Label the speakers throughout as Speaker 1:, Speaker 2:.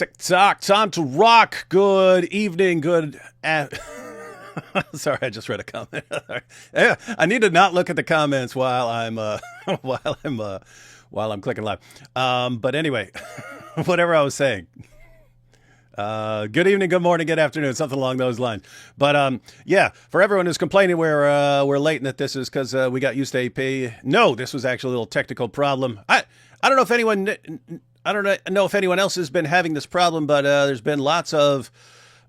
Speaker 1: Tick tock, time to rock. Good evening, Sorry, I just read a comment. Yeah, I need to not look at the comments while I'm while I'm clicking live. But anyway, whatever I was saying. Good evening, good morning, good afternoon, something along those lines. But yeah, for everyone who's complaining we're late and that this is because we got used to AP. No, this was actually a little technical problem. I don't know if anyone else has been having this problem, but there's been lots of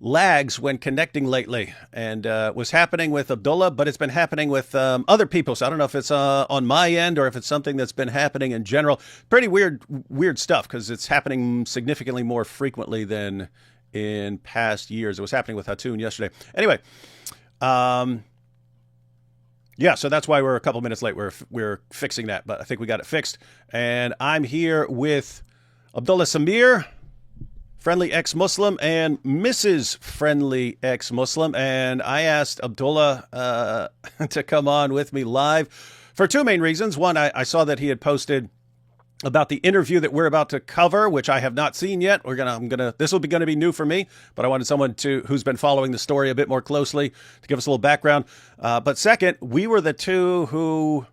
Speaker 1: lags when connecting lately, and it was happening with Abdullah, but it's been happening with other people. So I don't know if it's on my end or if it's something that's been happening in general. Pretty weird stuff because it's happening significantly more frequently than in past years. It was happening with Hatun yesterday. Anyway, yeah, so that's why we're a couple minutes late. We're fixing that, but I think we got it fixed. And I'm here with Abdullah Samir, friendly ex-Muslim, and Mrs. Friendly ex-Muslim. And I asked Abdullah to come on with me live for two main reasons. One, I saw that he had posted about the interview that we're about to cover, which I have not seen yet. This will be going to be new for me, but I wanted someone who's been following the story a bit more closely to give us a little background. But second, we were the two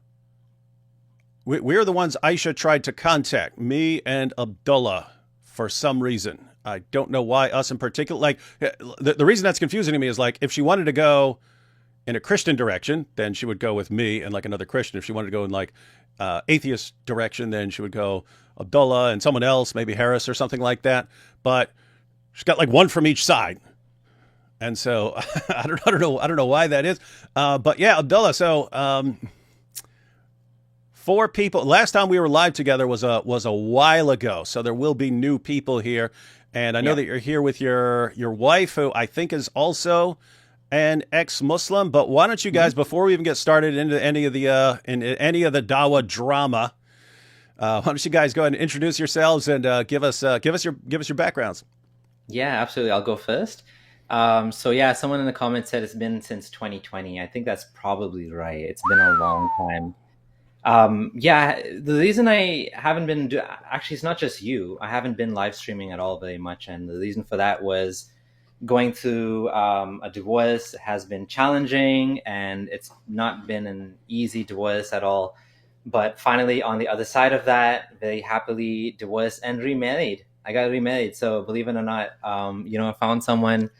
Speaker 1: we're the ones Aisha tried to contact, me and Abdullah, for some reason. I don't know why us in particular. Like the reason that's confusing to me is like if she wanted to go in a Christian direction, then she would go with me and like another Christian. If she wanted to go in like atheist direction, then she would go Abdullah and someone else, maybe Harris or something like that. But she's got like one from each side, and so I don't know why that is. But yeah, Abdullah. So four people. Last time we were live together was a while ago, so there will be new people here. And I know that you're here with your wife, who I think is also an ex-Muslim. But why don't you guys, before we even get started into any of the Dawa drama, why don't you guys go ahead and introduce yourselves and give us your backgrounds?
Speaker 2: Yeah, absolutely. I'll go first. So yeah, someone in the comments said it's been since 2020. I think that's probably right. It's been a long time. Yeah, the reason I haven't been actually, it's not just you. I haven't been live streaming at all very much, and the reason for that was going through a divorce has been challenging, and it's not been an easy divorce at all. But finally, on the other side of that, very happily divorced and remarried. I got remarried, so believe it or not, I found someone.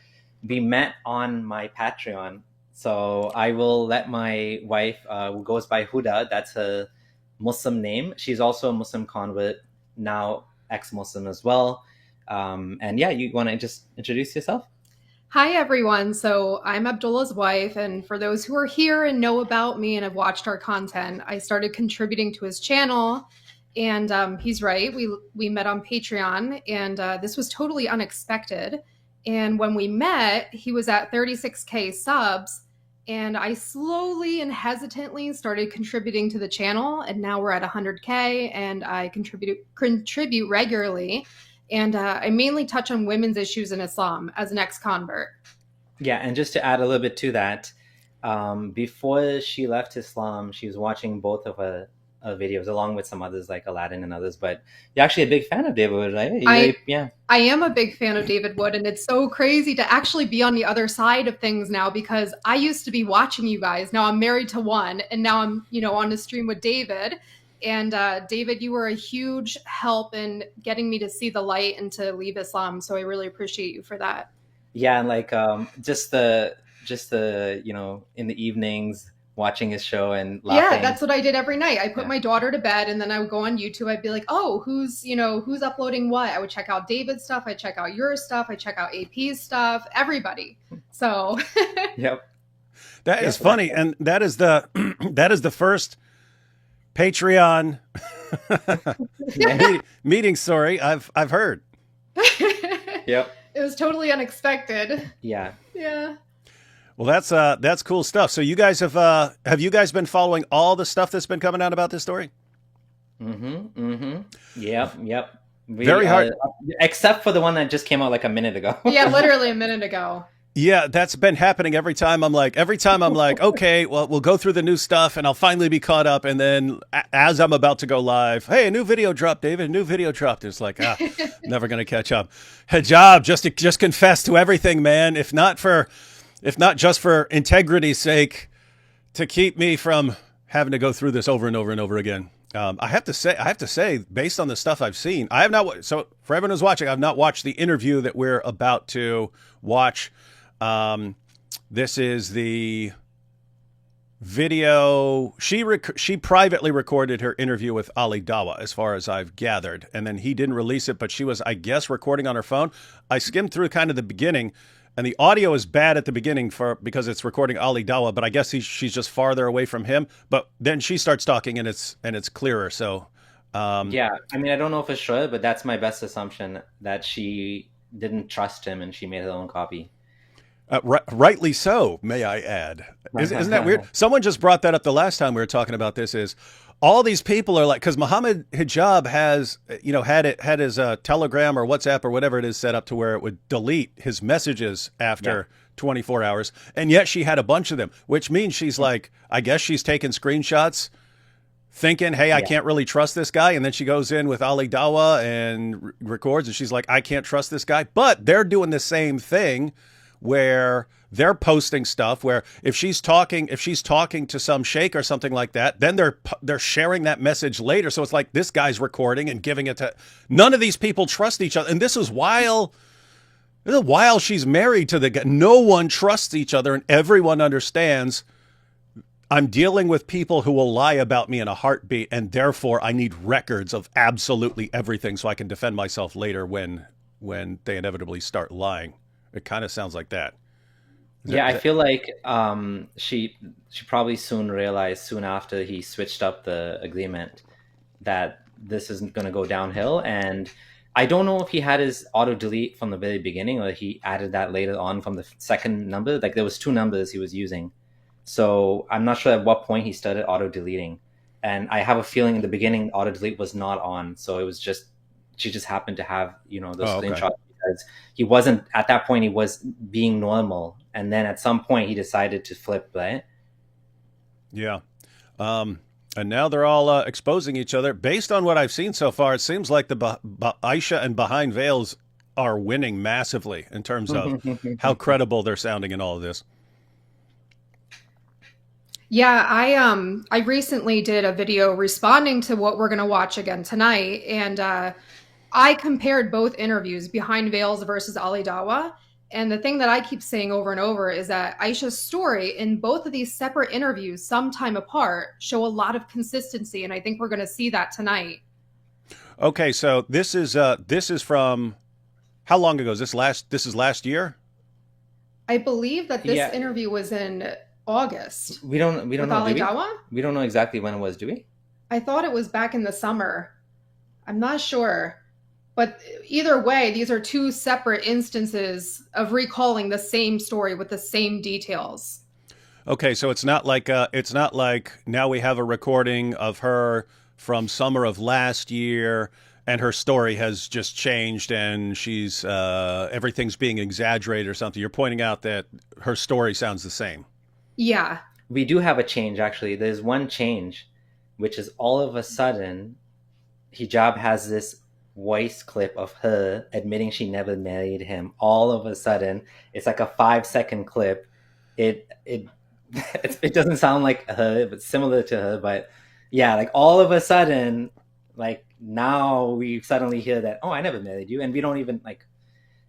Speaker 2: We met on my Patreon. So I will let my wife, who goes by Huda, that's her Muslim name. She's also a Muslim convert, now ex-Muslim as well. And yeah, you want to just introduce yourself?
Speaker 3: Hi, everyone. So I'm Abdullah's wife. And for those who are here and know about me and have watched our content, I started contributing to his channel. And he's right. We met on Patreon, and this was totally unexpected. And when we met, he was at 36K subs. And I slowly and hesitantly started contributing to the channel, and now we're at 100K, and I contribute regularly. And I mainly touch on women's issues in Islam as an ex-convert.
Speaker 2: Yeah, and just to add a little bit to that, before she left Islam, she was watching both of her videos along with some others like Aladdin and others. But you're actually a big fan of David Wood, right?
Speaker 3: I am a big fan of David Wood, and it's so crazy to actually be on the other side of things now, because I used to be watching you guys. Now I'm married to one, and now I'm on the stream with David. And David, you were a huge help in getting me to see the light and to leave Islam. So I really appreciate you for that.
Speaker 2: Yeah, and like just the in the evenings, watching his show and laughing.
Speaker 3: Yeah, that's what I did every night. I put my daughter to bed, and then I would go on YouTube. I'd be like, oh, who's uploading what? I would check out David's stuff. I check out your stuff. I check out AP's stuff, everybody. So
Speaker 2: Yep.
Speaker 1: That is funny. And that is the first Patreon meeting story I've heard.
Speaker 2: Yep.
Speaker 3: It was totally unexpected.
Speaker 2: Yeah.
Speaker 3: Yeah.
Speaker 1: Well, that's cool stuff. So you guys have you guys been following all the stuff that's been coming out about this story?
Speaker 2: Yep.
Speaker 1: Very hard.
Speaker 2: Except for the one that just came out like a minute ago.
Speaker 3: Yeah, literally a minute ago.
Speaker 1: Yeah, that's been happening every time I'm like, okay, well, we'll go through the new stuff and I'll finally be caught up. And then as I'm about to go live, hey, a new video dropped, David, a new video dropped. It's like, never going to catch up. Hijab, just confess to everything, man. If not just for integrity's sake, to keep me from having to go through this over and over and over again. I have to say, based on the stuff I've seen, I have not. So for everyone who's watching, I've not watched the interview that we're about to watch. This is the video. She privately recorded her interview with Ali Dawa, as far as I've gathered, and then he didn't release it. But she was, I guess, recording on her phone. I skimmed through kind of the beginning. And the audio is bad at the beginning because it's recording Ali Dawa, but I guess she's just farther away from him. But then she starts talking and it's clearer. So
Speaker 2: yeah, I mean, I don't know for sure, but that's my best assumption, that she didn't trust him and she made her own copy.
Speaker 1: Rightly so, may I add. Isn't that weird? Someone just brought that up the last time we were talking about this. Is all these people are like, because Muhammed Hijab has, had his Telegram or WhatsApp or whatever it is set up to where it would delete his messages after 24 hours. And yet she had a bunch of them, which means she's like, I guess she's taking screenshots thinking, hey, I can't really trust this guy. And then she goes in with Ali Dawa and records and she's like, I can't trust this guy. But they're doing the same thing where they're posting stuff where if she's talking to some sheikh or something like that, then they're sharing that message later. So it's like this guy's recording and giving it to, none of these people trust each other. And this is while she's married to the guy. No one trusts each other, and everyone understands I'm dealing with people who will lie about me in a heartbeat, and therefore I need records of absolutely everything so I can defend myself later when they inevitably start lying. It kind of sounds like that.
Speaker 2: I feel like she probably soon realized, soon after he switched up the agreement, that this isn't going to go downhill. And I don't know if he had his auto delete from the very beginning or he added that later on from the second number. Like there was 2 numbers he was using. So I'm not sure at what point he started auto deleting. And I have a feeling in the beginning auto delete was not on. So it was just, she just happened to have, those screenshots. Because he wasn't, at that point, he was being normal. And then at some point, he decided to flip, right?
Speaker 1: Yeah. And now they're all exposing each other. Based on what I've seen so far, it seems like the Aisha and Behind Veils are winning massively in terms of how credible they're sounding in all of this.
Speaker 3: Yeah, I recently did a video responding to what we're going to watch again tonight. And I compared both interviews, Behind Veils versus Ali Dawa. And the thing that I keep saying over and over is that Aisha's story in both of these separate interviews, sometime apart, show a lot of consistency. And I think we're going to see that tonight.
Speaker 1: Okay, so this is from how long ago? Is this last year?
Speaker 3: I believe that this interview was in August.
Speaker 2: We don't know.
Speaker 3: Ali Dawa?
Speaker 2: We don't know exactly when it was, do we?
Speaker 3: I thought it was back in the summer. I'm not sure. But either way, these are 2 separate instances of recalling the same story with the same details.
Speaker 1: Okay, so it's not like now we have a recording of her from summer of last year, and her story has just changed, and she's everything's being exaggerated or something. You're pointing out that her story sounds the same.
Speaker 3: Yeah,
Speaker 2: we do have a change. Actually, there's one change, which is all of a sudden, Hijab has this voice clip of her admitting she never married him. All of a sudden, it's like a 5-second clip. It doesn't sound like her, but similar to her. But yeah, like all of a sudden, like now we suddenly hear that, oh, I never married you, and we don't even like.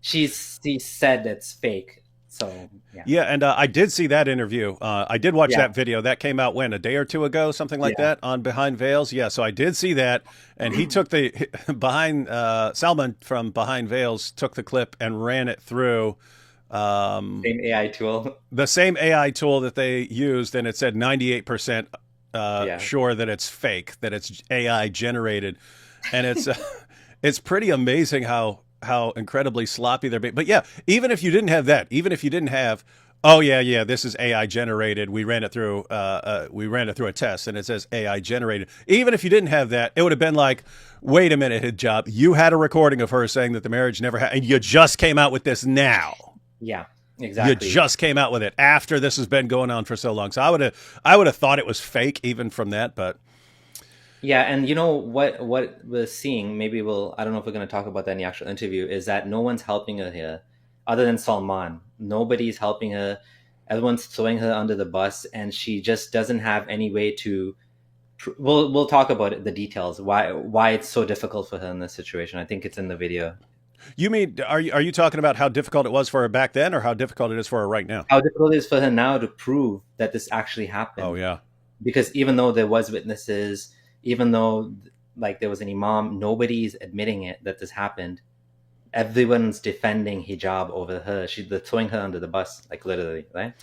Speaker 2: She said it's fake. So
Speaker 1: yeah, and I did see that interview. I did watch that video. That came out when, a day or 2 ago, something like that, on Behind Veils. Yeah, so I did see that, and he took the Salman from Behind Veils took the clip and ran it through
Speaker 2: same AI tool.
Speaker 1: The same AI tool that they used, and it said 98% sure that it's fake, that it's AI generated, and it's pretty amazing how incredibly sloppy they're being. But yeah, even if you didn't have that, oh yeah, this is AI generated, we ran it through a test and it says AI generated. Even if you didn't have that, it would have been like, wait a minute, Hijab, you had a recording of her saying that the marriage never happened, and you just came out with this now.
Speaker 2: Yeah.
Speaker 1: You
Speaker 2: Exactly.
Speaker 1: just came out with it after this has been going on for so long. So I would have thought it was fake even from that, but
Speaker 2: Yeah, and you know what we're seeing, maybe I don't know if we're going to talk about that in the actual interview, is that no one's helping her here other than Salman. Nobody's helping her. Everyone's throwing her under the bus, and she just doesn't have any way to we'll talk about it, the details, why it's so difficult for her in this situation. I think it's in the video.
Speaker 1: you mean are you talking about how difficult it was for her back then, or how difficult it is for her right now?
Speaker 2: How difficult it is for her now to prove that this actually
Speaker 1: Oh
Speaker 2: happened.
Speaker 1: yeah.
Speaker 2: Because even though there was witnesses, even though like there was an imam, nobody's admitting it that this happened. Everyone's defending hijab over her. They're throwing her under the bus, like literally, right?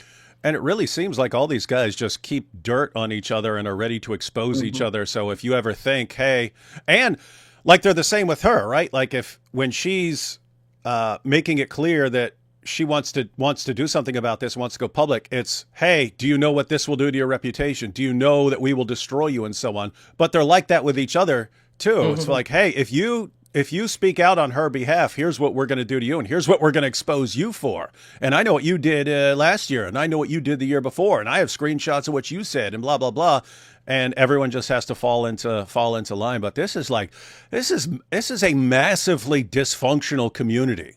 Speaker 1: And it really seems like all these guys just keep dirt on each other and are ready to expose each
Speaker 2: Mm-hmm.
Speaker 1: other. So if you ever think, hey, and like they're the same with her, right? Like if when she's making it clear that she wants to do something about this, wants to go public, it's, hey, do you know what this will do to your reputation? Do you know that we will destroy you, and so on? But they're like that with each other too. It's
Speaker 2: Mm-hmm.
Speaker 1: like, hey, if you speak out on her behalf, here's what we're going to do to you, and here's what we're going to expose you for. And I know what you did last year, and I know what you did the year before, and I have screenshots of what you said, and blah blah blah. And everyone just has to fall into line. But this is a massively dysfunctional community,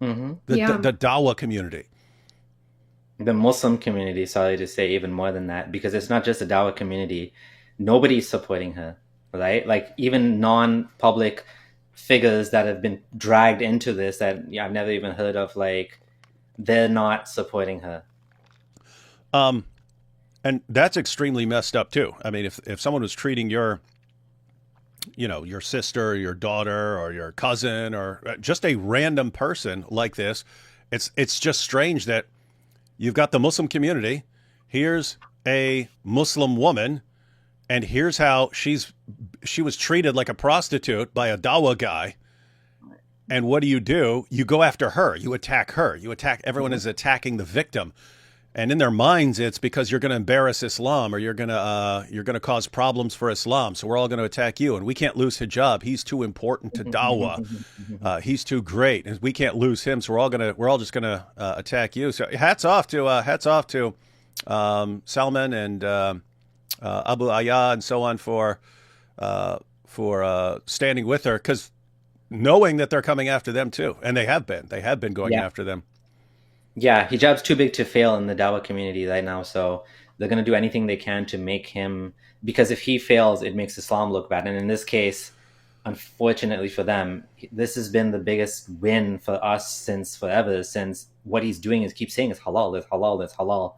Speaker 2: Mm-hmm.
Speaker 3: Yeah.
Speaker 1: the Dawa community.
Speaker 2: The Muslim community, sorry to say, even more than that, because it's not just the Dawa community. Nobody's supporting her, right? Like even non-public figures that have been dragged into this that I've never even heard of, like they're not supporting her.
Speaker 1: And that's extremely messed up too. I mean, if someone was treating your sister, or your daughter, or your cousin, or just a random person like this, it's just strange that you've got the Muslim community. Here's a Muslim woman, and here's how she was treated like a prostitute by a Dawa guy. And what do? You go after her. You attack her. You attack everyone is attacking the victim. And in their minds, it's because you're going to embarrass Islam, or you're going to cause problems for Islam. So we're all going to attack you, and we can't lose hijab. He's too important to Dawah. He's too great, and we can't lose him. So we're all just going to attack you. So hats off to Salman and Abu Aya and so on for standing with her, because knowing that they're coming after them too, and they have been going
Speaker 2: Yeah.
Speaker 1: after them.
Speaker 2: Yeah, hijab's too big to fail in the Dawa community right now, so they're going to do anything they can to make him, because if he fails, it makes Islam look bad. And in this case, unfortunately for them, this has been the biggest win for us since forever, since what he's doing is keep saying it's halal, it's halal, it's halal.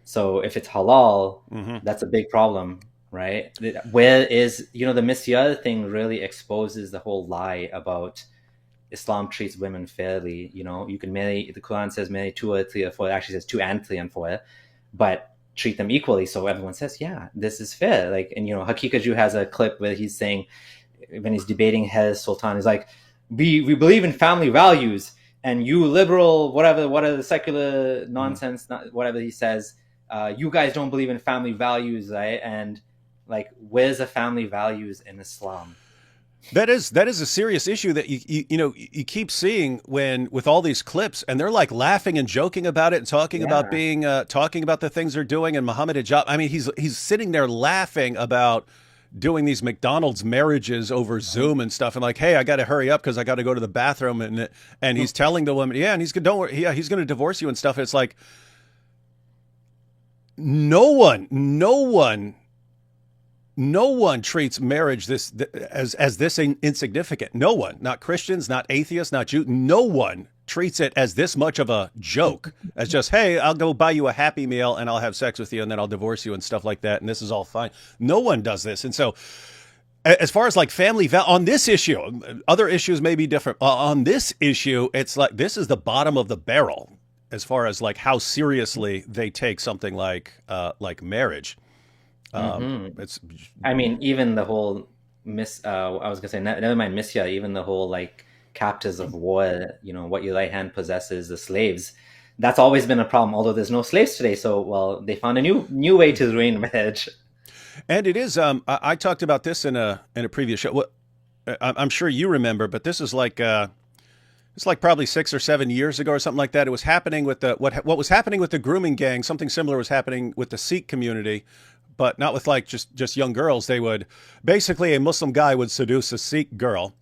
Speaker 2: So if it's halal, that's a big problem, right? Where is, the misyar thing really exposes the whole lie about Islam treats women fairly. You can marry, the Quran says marry 2 or 3 or 4, it actually says 2 and 3 and 4, but treat them equally. So everyone says, yeah, this is fair. Like, and Hakikaju has a clip where he's saying, when he's debating Hez Sultan, he's like, we believe in family values, and you liberal, whatever the secular nonsense, whatever he says, you guys don't believe in family values, right? And like, where's the family values in Islam?
Speaker 1: That is a serious issue that you keep seeing with all these clips, and they're like laughing and joking about it and talking about talking about the things they're doing. And Muhammad Hijab, I mean, he's sitting there laughing about doing these McDonald's marriages over Zoom and stuff, and like, hey, I got to hurry up because I got to go to the bathroom, and he's telling the woman, yeah, and he's don't worry, yeah, he's going to divorce you and stuff. It's like no one treats marriage as this insignificant. No one, not Christians, not atheists, not Jews. No one treats it as this much of a joke, as just, hey, I'll go buy you a Happy Meal and I'll have sex with you and then I'll divorce you and stuff like that, and this is all fine. No one does this. And so as far as like family on this issue, other issues may be different. On this issue, it's like this is the bottom of the barrel as far as like how seriously they take something like marriage. It's,
Speaker 2: I mean, even the whole I was gonna say, never mind Misya, even the whole like captives of war, what your right hand possesses, the slaves, that's always been a problem, although there's no slaves today. So, well, they found a new way to ruin marriage.
Speaker 1: and it is, I talked about this in a previous show. I'm sure you remember, but this is like, it's like probably 6 or 7 years ago or something like that. It was happening with the what was happening with the grooming gang. Something similar was happening with the Sikh community, but not with like just young girls. They would basically a Muslim guy would seduce a Sikh girl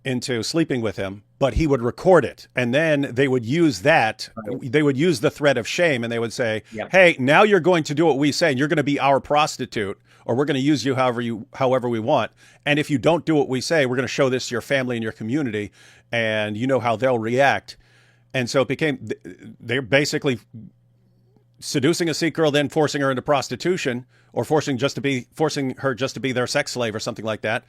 Speaker 1: into sleeping with him, but he would record it. And then they would use that.
Speaker 2: Right.
Speaker 1: They would use the threat of shame and they would say,
Speaker 2: Yep.
Speaker 1: hey, now you're going to do what we say and you're going to be our prostitute or we're going to use you however we want. And if you don't do what we say, we're going to show this to your family and your community and you know how they'll react. And so it became, they're basically seducing a Sikh girl, then forcing her into prostitution or forcing her just to be their sex slave or something like that.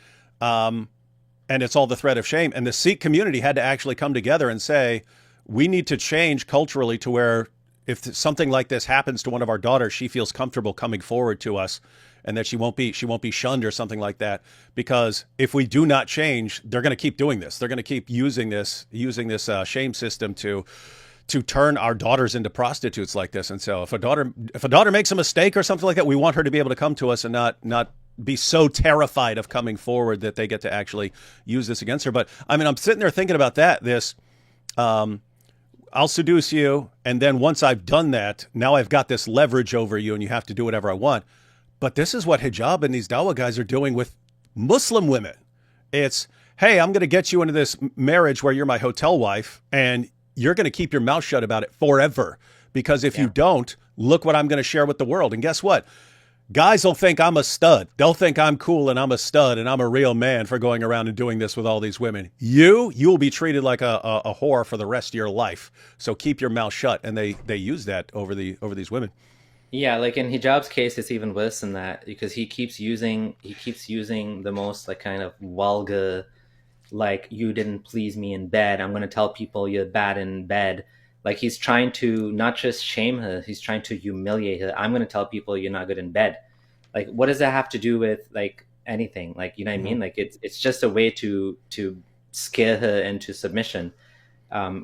Speaker 1: And it's all the threat of shame. And the Sikh community had to actually come together and say, we need to change culturally to where if something like this happens to one of our daughters, she feels comfortable coming forward to us and that she won't be shunned or something like that. Because if we do not change, they're going to keep doing this. They're going to keep using this shame system to turn our daughters into prostitutes like this. And so if a daughter makes a mistake or something like that, we want her to be able to come to us and not be so terrified of coming forward that they get to actually use this against her. But I mean, I'm sitting there thinking about that. I'll seduce you. And then once I've done that, now I've got this leverage over you and you have to do whatever I want. But this is what hijab and these dawah guys are doing with Muslim women. It's, hey, I'm going to get you into this marriage where you're my hotel wife and you're going to keep your mouth shut about it forever. Because if you don't, look what I'm going to share with the world. And guess what? Guys will think I'm a stud. They'll think I'm cool and I'm a stud and I'm a real man for going around and doing this with all these women. You'll be treated like a whore for the rest of your life. So keep your mouth shut. And they use that over these women.
Speaker 2: Yeah, like in Hijab's case, it's even worse than that because he keeps using the most like kind of vulgar, like you didn't please me in bed. I'm going to tell people you're bad in bed. Like he's trying to not just shame her, he's trying to humiliate her. I'm going to tell people you're not good in bed. Like, what does that have to do with like anything? Like, you know what I mean? Like it's just a way to scare her into submission.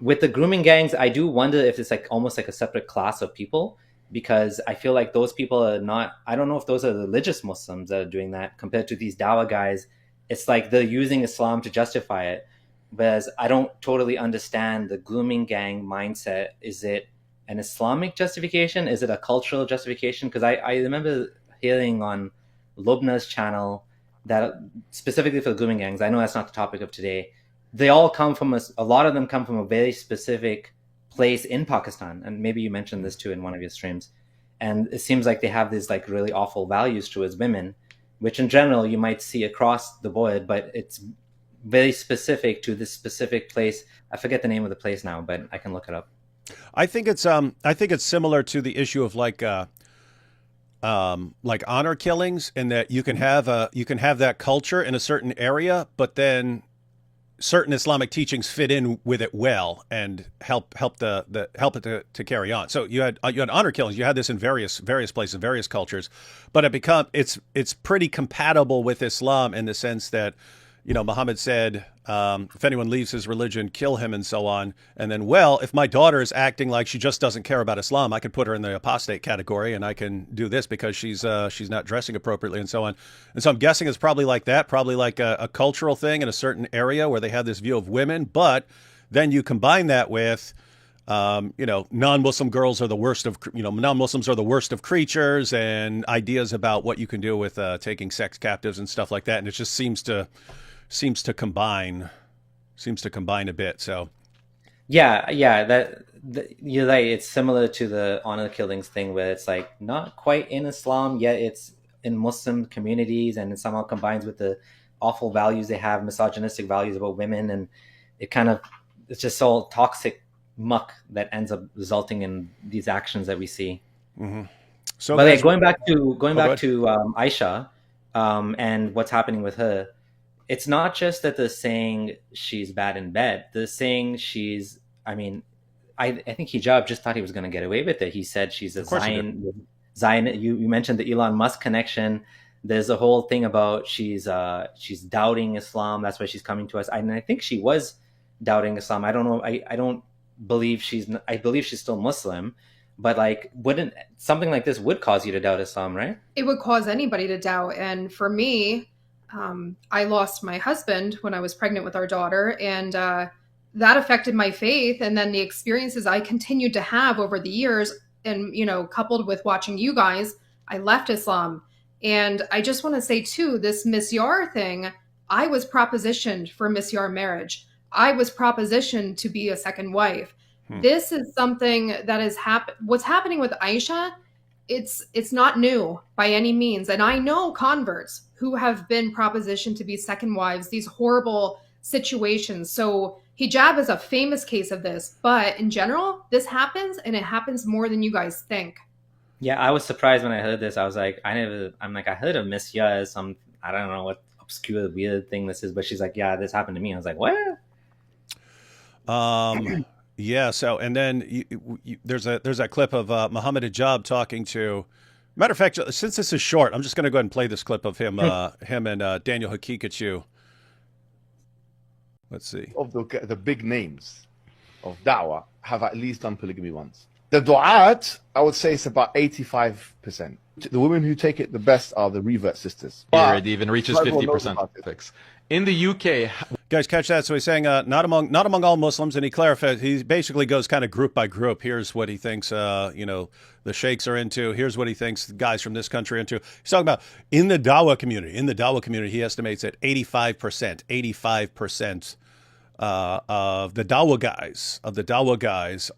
Speaker 2: With the grooming gangs, I do wonder if it's like almost like a separate class of people because I feel like those people are not, I don't know if those are religious Muslims that are doing that compared to these dawah guys. It's like they're using Islam to justify it. Whereas I don't totally understand the grooming gang mindset. Is it an Islamic justification? Is it a cultural justification? Because I remember hearing on Lubna's channel that specifically for the grooming gangs, I know that's not the topic of today, they all come from a lot of them come from a very specific place in Pakistan. And maybe you mentioned this too in one of your streams. And it seems like they have these like really awful values towards women, which in general you might see across the board, but it's very specific to this specific place. I forget the name of the place now, but I can look it up.
Speaker 1: I think it's similar to the issue of like honor killings in that you can have that culture in a certain area, but then certain Islamic teachings fit in with it well and help it to carry on. So you had honor killings. You had this in various places, various cultures, but it's pretty compatible with Islam in the sense that, you know, Muhammad said, if anyone leaves his religion, kill him and so on. And then, well, if my daughter is acting like she just doesn't care about Islam, I could put her in the apostate category and I can do this because she's not dressing appropriately and so on. And so I'm guessing it's probably like that, probably like a cultural thing in a certain area where they have this view of women. But then you combine that with, non-Muslim girls are the worst of, non-Muslims are the worst of creatures and ideas about what you can do with taking sex captives and stuff like that. And it just seems to combine a bit. So
Speaker 2: yeah, you're right. It's similar to the honor killings thing where it's like not quite in Islam yet it's in Muslim communities and it somehow combines with the awful values they have, misogynistic values about women, and it's just all toxic muck that ends up resulting in these actions that we see.
Speaker 1: Mm-hmm. So
Speaker 2: but going back to Aisha and what's happening with her, it's not just that they're saying she's bad in bed. They're saying I think Hijab just thought he was going to get away with it. He said she's a Zion. You mentioned the Elon Musk connection. There's a whole thing about she's doubting Islam. That's why she's coming to us. And I think she was doubting Islam. I don't know. I believe she's still Muslim. But like, wouldn't something like this would cause you to doubt Islam, right?
Speaker 3: It would cause anybody to doubt. And for me, I lost my husband when I was pregnant with our daughter, and that affected my faith, and then the experiences I continued to have over the years, and coupled with watching you guys, I left Islam. And I just want to say too, this misyar thing, I was propositioned for misyar marriage. I was propositioned to be a second wife. This is something that is what's happening with Aisha. It's not new by any means, and I know converts who have been propositioned to be second wives, these horrible situations. So hijab is a famous case of this, but in general, this happens, and it happens more than you guys think.
Speaker 2: Yeah, I was surprised when I heard this. I was like, I heard of Miss as some, I don't know what obscure weird thing this is, but she's like, yeah, this happened to me. I was like, what?
Speaker 1: Yeah. So, and then there's that clip of Muhammed Hijab talking to. Matter of fact, since this is short, I'm just going to go ahead and play this clip of him, him and Daniel Hakikachu. Let's see.
Speaker 4: Of the big names of da'wah have at least done polygamy once. The du'at, I would say it's about 85%. The women who take it the best are the revert sisters.
Speaker 5: It even reaches 50% fix. In the UK,
Speaker 1: guys, catch that? So he's saying not among all Muslims, and he clarifies. He basically goes kind of group by group. Here's what he thinks, the sheikhs are into. Here's what he thinks the guys from this country are into. He's talking about in the dawah community. In the dawah community, he estimates that 85% of the dawah guys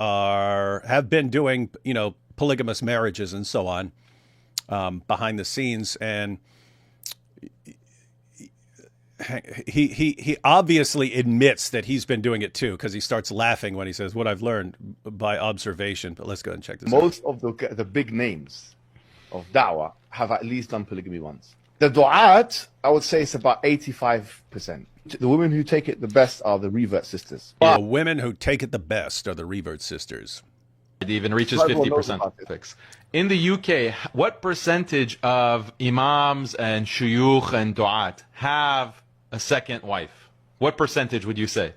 Speaker 1: have been doing polygamous marriages and so on behind the scenes, and he obviously admits that he's been doing it too, because he starts laughing when he says what I've learned by observation. But let's go ahead and check this out.
Speaker 4: Most of the big names of da'wah have at least done polygamy once. The du'at, I would say it's about 85%. The women who take it the best are the revert sisters.
Speaker 1: The women who take it the best are the revert sisters.
Speaker 5: It even reaches 50% fix. In the UK, what percentage of imams and shuyukh and du'at have a second wife? What percentage would you say?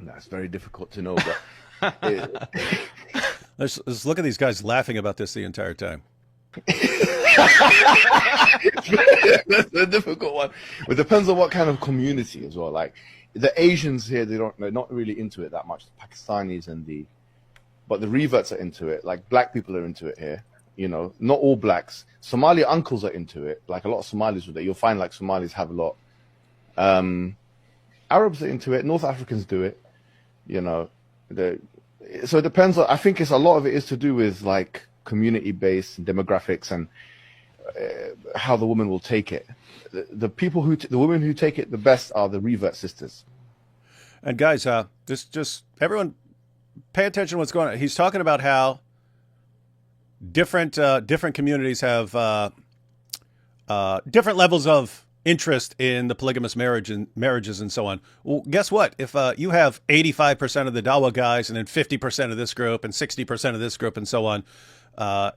Speaker 4: That's very difficult to know, but
Speaker 1: let's look at these guys laughing about this the entire time.
Speaker 4: That's a difficult one. It depends on what kind of community as well. Like the Asians here, they're not really into it that much. The Pakistanis but the reverts are into it. Like black people are into it here. Not all blacks. Somali uncles are into it. Like a lot of Somalis with it. You'll find like Somalis have a lot. Arabs are into it. North Africans do it. So it depends. I think a lot of it is to do with like community-based demographics and how the woman will take it. The women who take it the best are the revert sisters.
Speaker 1: And guys, just everyone, pay attention to what's going on. He's talking about how different communities have different levels of interest in the polygamous marriages and so on. Well, guess what? If you have 85% of the dawah guys, and then 50% of this group, and 60% of this group, and so on,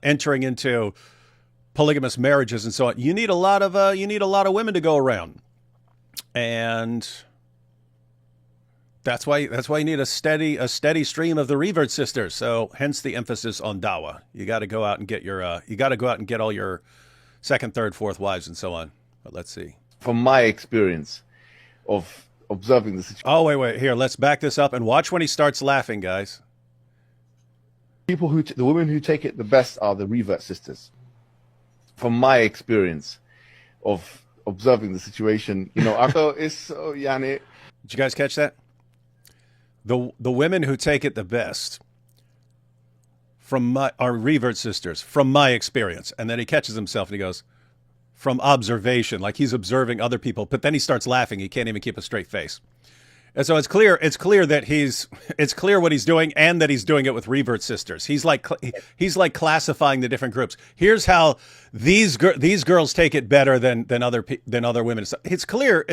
Speaker 1: entering into polygamous marriages and so on, you need a lot of women to go around, and that's why you need a steady stream of the revert sisters. So hence the emphasis on dawah. You got to go out and get all your second, third, fourth wives and so on. But let's see.
Speaker 4: From my experience of observing the situation.
Speaker 1: Oh, wait. Here, let's back this up and watch when he starts laughing, guys.
Speaker 4: The women who take it the best are the revert sisters. From my experience of observing the situation, I thought it's so Did
Speaker 1: you guys catch that? The women who take it the best are revert sisters, from my experience. And then he catches himself and he goes, from observation, like he's observing other people, but then he starts laughing. He can't even keep a straight face. And so it's clear that it's clear what he's doing, and that he's doing it with revert sisters. He's like classifying the different groups. Here's how these girls take it better than other women. It's clear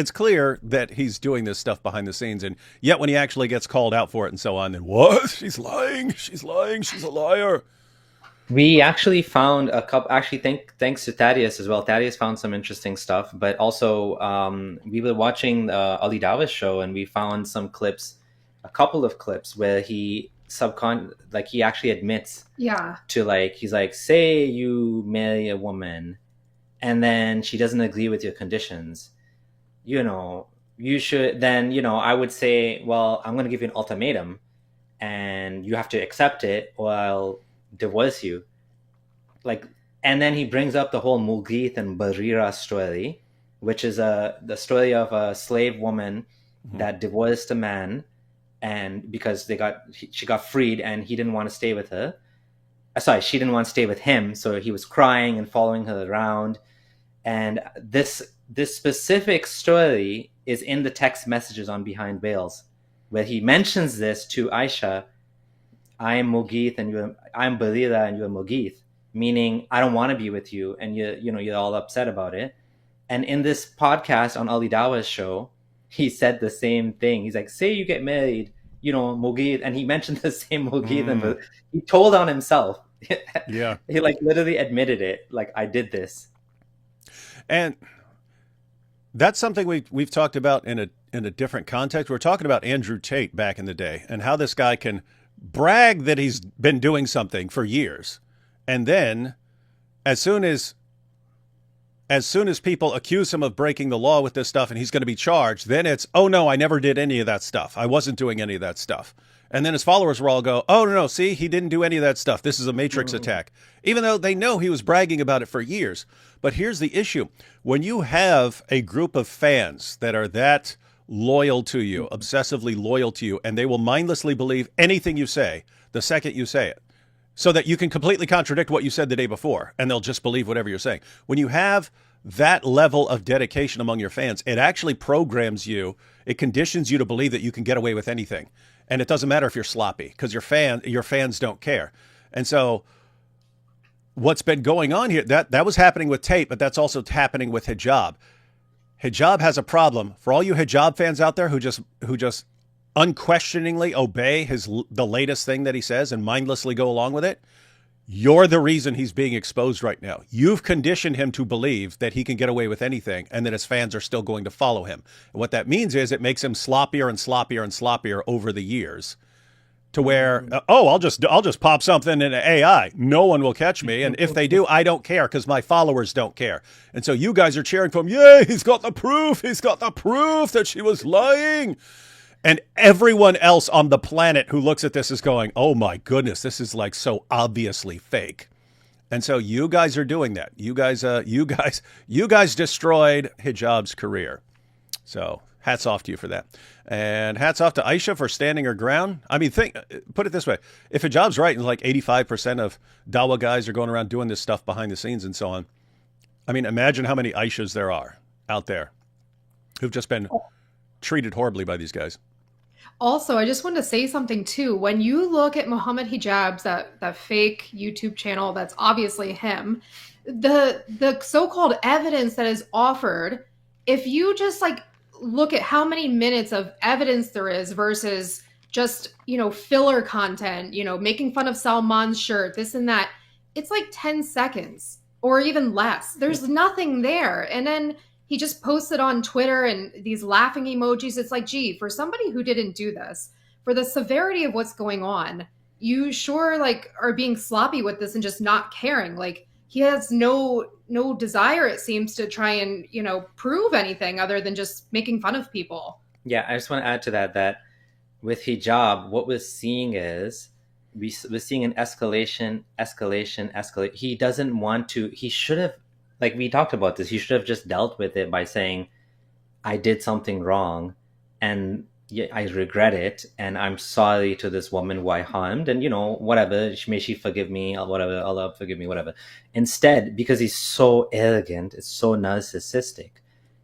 Speaker 1: that he's doing this stuff behind the scenes, and yet when he actually gets called out for it and so on, then what? She's lying. She's a liar.
Speaker 2: We actually found a couple. Actually, thanks to Thaddeus as well. Thaddeus found some interesting stuff, but also we were watching Ali Dawah's show, and we found some clips, a couple of clips where he he actually admits, to he's like, say you marry a woman, and then she doesn't agree with your conditions, you should then, I would say, well, I'm going to give you an ultimatum and you have to accept it or I'll divorce you. Like, and then he brings up the whole Mulgith and Barira story, which is the story of a slave woman that divorced a man, and because she got freed and he didn't want to stay with her. Sorry, she didn't want to stay with him, so he was crying and following her around. And this specific story is in the text messages on Behind Veils, where he mentions this to Aisha. I am Mughith and I'm Barira and you're Mughith, meaning I don't want to be with you, and you're all upset about it. And in this podcast on Ali Dawa's show, he said the same thing. He's like, say you get married, Mughith, and he mentioned the same Mughith, and he told on himself.
Speaker 1: Yeah.
Speaker 2: He like literally admitted it, like, I did this.
Speaker 1: And that's something we've talked about in a different context. We're talking about Andrew Tate back in the day and how this guy can brag that he's been doing something for years, and then as soon as people accuse him of breaking the law with this stuff and he's going to be charged, then it's, oh no, I never did any of that stuff. I wasn't doing any of that stuff. And then his followers will all go, oh no, see, he didn't do any of that stuff. This is a matrix attack, even though they know he was bragging about it for years. But here's the issue. When you have a group of fans that are that loyal to you, obsessively loyal to you, and they will mindlessly believe anything you say the second you say it, so that you can completely contradict what you said the day before, and they'll just believe whatever you're saying. When you have that level of dedication among your fans, it actually programs you, it conditions you to believe that you can get away with anything. And it doesn't matter if you're sloppy, because your fans don't care. And so what's been going on here, that was happening with Tate, but that's also happening with Hijab. Hijab has a problem. For all you Hijab fans out there who just unquestioningly obey the latest thing that he says and mindlessly go along with it, you're the reason he's being exposed right now. You've conditioned him to believe that he can get away with anything and that his fans are still going to follow him. And what that means is it makes him sloppier and sloppier and sloppier over the years, to where, I'll just pop something in AI. No one will catch me. And if they do, I don't care because my followers don't care. And so you guys are cheering for him. Yay, he's got the proof. He's got the proof that she was lying. And everyone else on the planet who looks at this is going, oh my goodness, this is like so obviously fake. And so you guys are doing that. You guys destroyed Hijab's career. So hats off to you for that. And hats off to Aisha for standing her ground. I mean, put it this way. If Hijab's right and like 85% of Dawa guys are going around doing this stuff behind the scenes and so on, I mean, imagine how many Aishas there are out there who've just been treated horribly by these guys.
Speaker 3: Also, I just wanted to say something too. When you look at Muhammad Hijab's that fake YouTube channel, that's obviously him. The so-called evidence that is offered, if you just like look at how many minutes of evidence there is versus just, filler content, making fun of Salman's shirt, this and that, it's like 10 seconds or even less. There's nothing there. And then he just posted on Twitter and these laughing emojis. It's like, gee, for somebody who didn't do this, for the severity of what's going on, you sure like are being sloppy with this and just not caring. Like he has no desire, it seems, to try and, prove anything other than just making fun of people.
Speaker 2: Yeah, I just want to add to that with Hijab, what we're seeing is we're seeing an escalation. He doesn't want to, he should have, like we talked about this, he should have just dealt with it by saying, I did something wrong and I regret it. And I'm sorry to this woman who I harmed, and whatever, may she forgive me or whatever, Allah forgive me, whatever. Instead, because he's so arrogant, it's so narcissistic,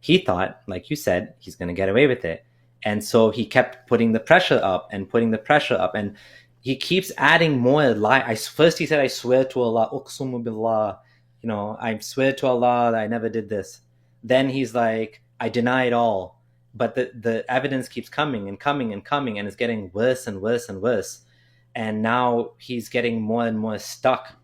Speaker 2: he thought, like you said, he's going to get away with it. And so he kept putting the pressure up, and he keeps adding more lie. First he said, I swear to Allah, uqsumu billah, I swear to Allah that I never did this. Then he's like, I deny it all. But the evidence keeps coming and coming and coming, and it's getting worse and worse and worse. And now he's getting more and more stuck.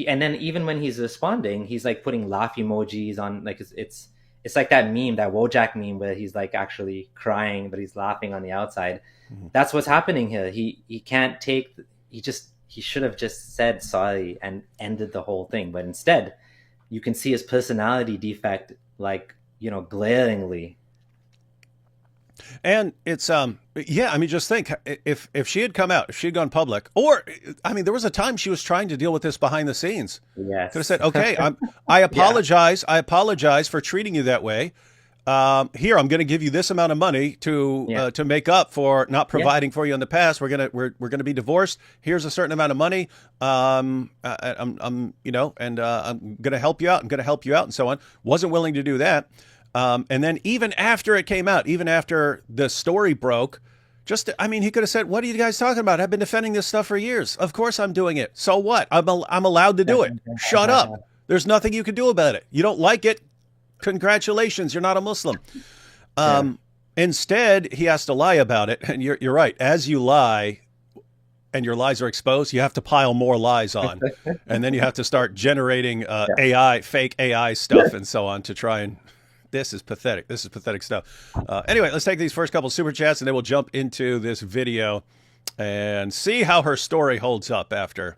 Speaker 2: And then even when he's responding, he's like putting laugh emojis on, like it's like that meme, that Wojak meme, where he's like actually crying, but he's laughing on the outside. Mm-hmm. That's what's happening here. He can't take, he should have just said sorry and ended the whole thing. But instead, you can see his personality defect, like, glaringly.
Speaker 1: And it's yeah, I mean, just think if she had come out, if she had gone public, or I mean, there was a time she was trying to deal with this behind the scenes.
Speaker 2: Yes.
Speaker 1: Could have said, okay, I apologize. I apologize for treating you that way. Here, I'm going to give you this amount of money to make up for not providing for you in the past. We're gonna be divorced. Here's a certain amount of money. I'm I'm going to help you out. I'm going to help you out, and so on. Wasn't willing to do that. And then even after it came out, even after the story broke, I mean, he could have said, "What are you guys talking about? I've been defending this stuff for years. Of course I'm doing it. So what? I'm allowed to do it. Shut up. There's nothing you can do about it. You don't like it. Congratulations, you're not a Muslim." Instead, he has to lie about it. And you're right. As you lie and your lies are exposed, you have to pile more lies on. And then you have to start generating fake AI stuff and so on to try and... This is pathetic. This is pathetic stuff. Anyway, let's take these first couple super chats and then we'll jump into this video and see how her story holds up after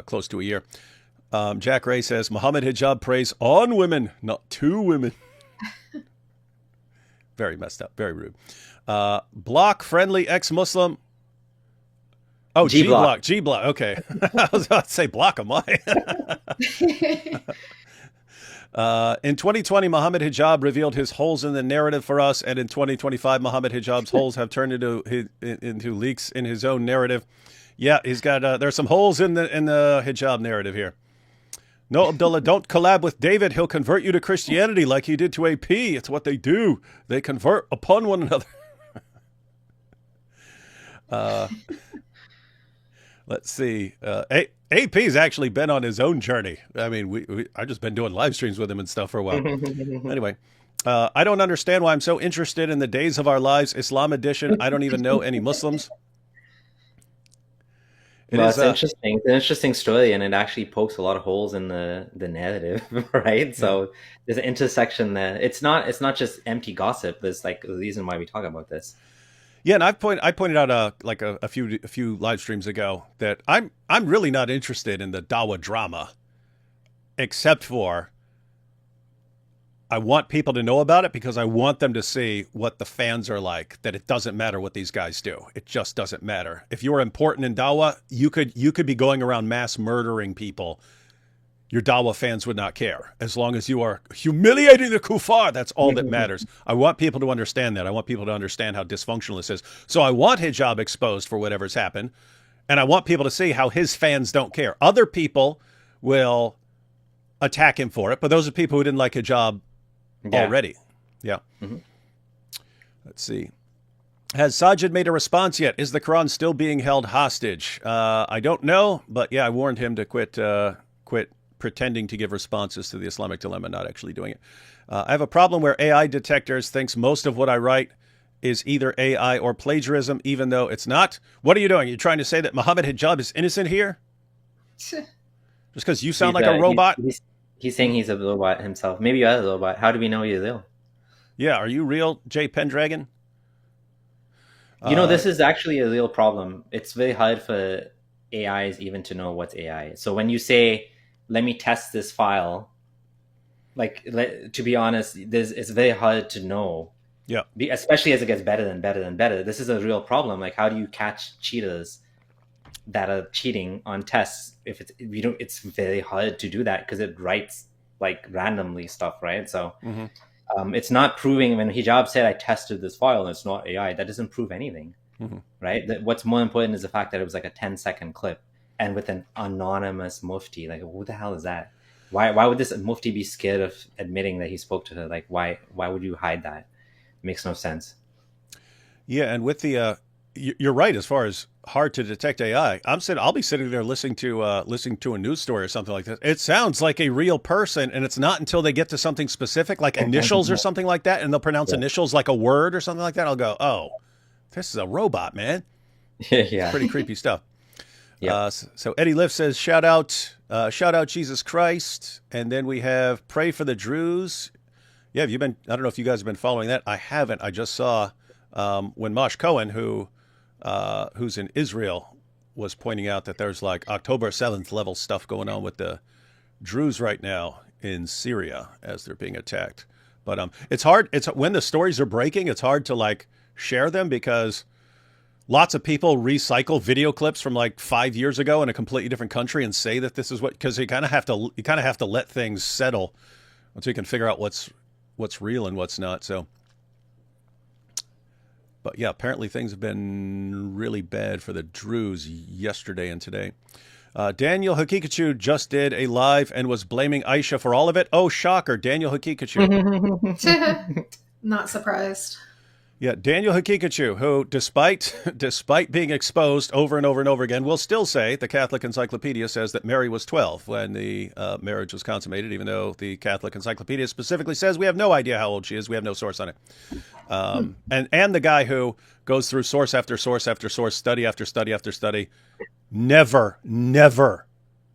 Speaker 1: close to a year. Jack Ray says, Muhammad Hijab prays on women, not to women. Very messed up. Very rude. Block friendly ex-Muslim. Oh, G-block. G-block. Okay. I was about to say block him. Why? In 2020, Muhammad Hijab revealed his holes in the narrative for us, and in 2025, Muhammad Hijab's holes have turned into leaks in his own narrative. Yeah, he's got there's some holes in the hijab narrative here. No, Abdullah, don't collab with David. He'll convert you to Christianity like he did to AP. It's what they do. They convert upon one another. Let's see. AP's actually been on his own journey. I mean, I've just been doing live streams with him and stuff for a while. Anyway, I don't understand why I'm so interested in the Days of Our Lives Islam edition. I don't even know any Muslims.
Speaker 2: It's interesting. It's an interesting story, and it actually pokes a lot of holes in the narrative, right? So there's an intersection there. It's not just empty gossip. There's like a reason why we talk about this.
Speaker 1: Yeah, and I pointed out a few live streams ago that I'm really not interested in the Dawa drama, except for I want people to know about it because I want them to see what the fans are like, that it doesn't matter what these guys do. It just doesn't matter. If you were important in Dawa, you could be going around mass murdering people. Your Dawa fans would not care. As long as you are humiliating the kuffar, that's all that matters. I want people to understand that. I want people to understand how dysfunctional this is. So I want hijab exposed for whatever's happened. And I want people to see how his fans don't care. Other people will attack him for it, but those are people who didn't like hijab already. Yeah. Let's see. Has Sajid made a response yet? Is the Quran still being held hostage? I don't know, but yeah, I warned him to quit pretending to give responses to the Islamic dilemma, not actually doing it. I have a problem where AI detectors thinks most of what I write is either AI or plagiarism, even though it's not. What are you doing? You're trying to say that Muhammad Hijab is innocent here? Just because you sound like a robot?
Speaker 2: He's saying he's a robot himself. Maybe you are a robot. How do we know you're real?
Speaker 1: Yeah, are you real, Jay Pendragon?
Speaker 2: This is actually a real problem. It's very hard for AIs even to know what's AI. So when you say, let me test this file, to be honest, it's very hard to know.
Speaker 1: Yeah.
Speaker 2: Especially as it gets better and better and better. This is a real problem. Like, how do you catch cheaters that are cheating on tests? It's very hard to do that because it writes like randomly stuff, right? So it's not proving. When Hijab said I tested this file and it's not AI, that doesn't prove anything, right? What's more important is the fact that it was like a 10-second clip and with an anonymous mufti. Like, who the hell is that? Why would this mufti be scared of admitting that he spoke to her? Like, why would you hide that? It makes no sense.
Speaker 1: Yeah, and with the you're right as far as hard to detect AI. I'll be sitting there listening to a news story or something like that. It sounds like a real person, and it's not until they get to something specific, like initials or something like that, and they'll pronounce initials like a word or something like that. I'll go, oh, this is a robot, man.
Speaker 2: Yeah, pretty
Speaker 1: creepy stuff.
Speaker 2: Yeah.
Speaker 1: So Eddie Lift says, shout out Jesus Christ, and then we have pray for the Druze. Yeah, I don't know if you guys have been following that. I haven't. I just saw when Mosh Cohen, who's in Israel, was pointing out that there's like October 7th level stuff going on with the Druze right now in Syria as they're being attacked But it's hard. It's when the stories are breaking, it's hard to like share them because lots of people recycle video clips from like 5 years ago in a completely different country and say that this is what, because you kind of have to let things settle once you can figure out what's real and what's not. So, but yeah, apparently things have been really bad for the Druze yesterday and today. Daniel Hakikachu just did a live and was blaming Aisha for all of it. Oh, shocker. Daniel Hakikachu.
Speaker 3: Not surprised.
Speaker 1: Yeah, Daniel Hakikachu, who, despite being exposed over and over and over again, will still say, the Catholic Encyclopedia says that Mary was 12 when the marriage was consummated, even though the Catholic Encyclopedia specifically says we have no idea how old she is. We have no source on it. And the guy who goes through source after source after source, study after study after study, never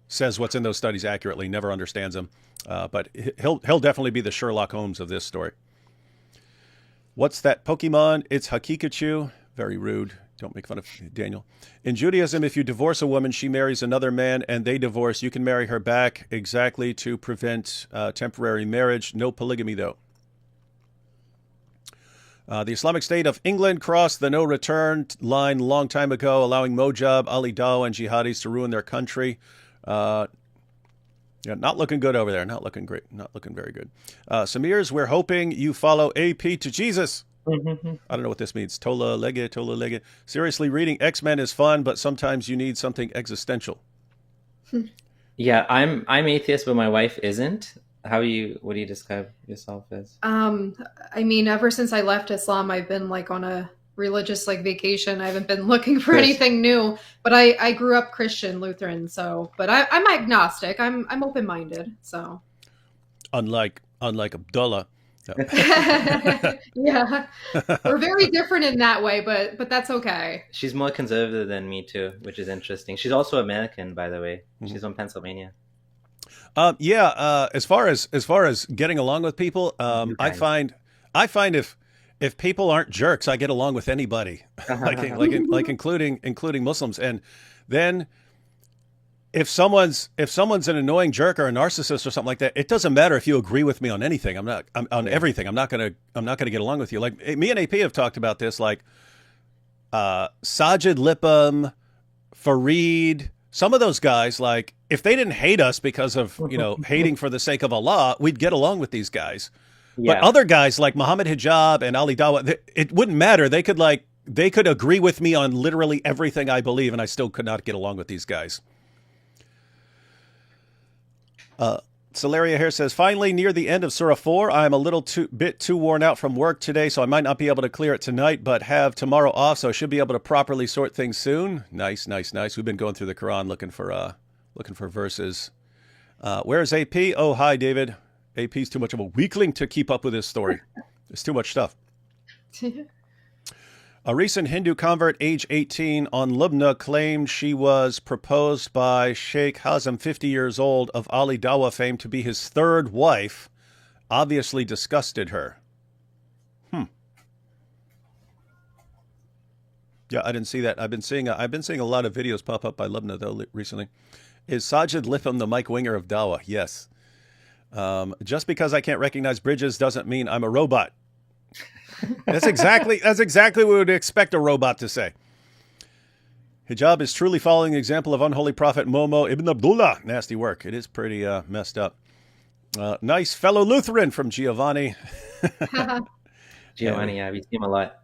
Speaker 1: says what's in those studies accurately, never understands them. But he'll definitely be the Sherlock Holmes of this story. What's that Pokemon? It's Hakikachu. Very rude. Don't make fun of Daniel. In Judaism, if you divorce a woman, she marries another man and they divorce. You can marry her back exactly to prevent temporary marriage. No polygamy, though. The Islamic State of England crossed the no-return line long time ago, allowing Mojab, Ali Dawa, and jihadis to ruin their country. Yeah, not looking good over there. Not looking great. Not looking very good. Samir's, we're hoping you follow AP to Jesus. I don't know what this means. Tola lege. Seriously, reading X-Men is fun, but sometimes you need something existential.
Speaker 2: Yeah, I'm atheist, but my wife isn't. What do you describe yourself as?
Speaker 3: I mean, ever since I left Islam, I've been like on a religious like vacation. I haven't been looking for anything new, but I grew up Christian Lutheran, so but I'm agnostic. I'm open-minded, so unlike
Speaker 1: Abdullah.
Speaker 3: Yeah, we're very different in that way, but that's okay.
Speaker 2: She's more conservative than me too, which is interesting. She's also American, by the way. She's from Pennsylvania.
Speaker 1: As far as getting along with people, I find if people aren't jerks, I get along with anybody, like including Muslims. And then if someone's an annoying jerk or a narcissist or something like that, it doesn't matter if you agree with me on anything. On everything. I'm not gonna get along with you. Like me and AP have talked about this. Like Sajid Lippam, Fareed, some of those guys. Like if they didn't hate us because of hating for the sake of Allah, we'd get along with these guys. Yeah. But other guys like Muhammed Hijab and Ali Dawa, it wouldn't matter. They could agree with me on literally everything I believe, and I still could not get along with these guys. Celeria here says, finally, near the end of Surah 4, I'm a little bit too worn out from work today, so I might not be able to clear it tonight, but have tomorrow off, so I should be able to properly sort things soon. Nice. We've been going through the Quran looking for verses. Where's AP? Oh, hi, David. AP's too much of a weakling to keep up with this story. There's too much stuff. A recent Hindu convert, age 18, on Lubna claimed she was proposed by Sheikh Hazem, 50 years old, of Ali Dawa fame, to be his third wife. Obviously disgusted her. Yeah, I didn't see that. I've been seeing a lot of videos pop up by Lubna though recently. Is Sajid Lippam the Mike Winger of Dawa? Yes. Just because I can't recognize bridges doesn't mean I'm a robot. That's exactly what we would expect a robot to say. Hijab is truly following the example of unholy prophet Momo ibn Abdullah. Nasty work. It is pretty messed up. Nice fellow Lutheran from Giovanni.
Speaker 2: Giovanni, yeah, we see him a lot.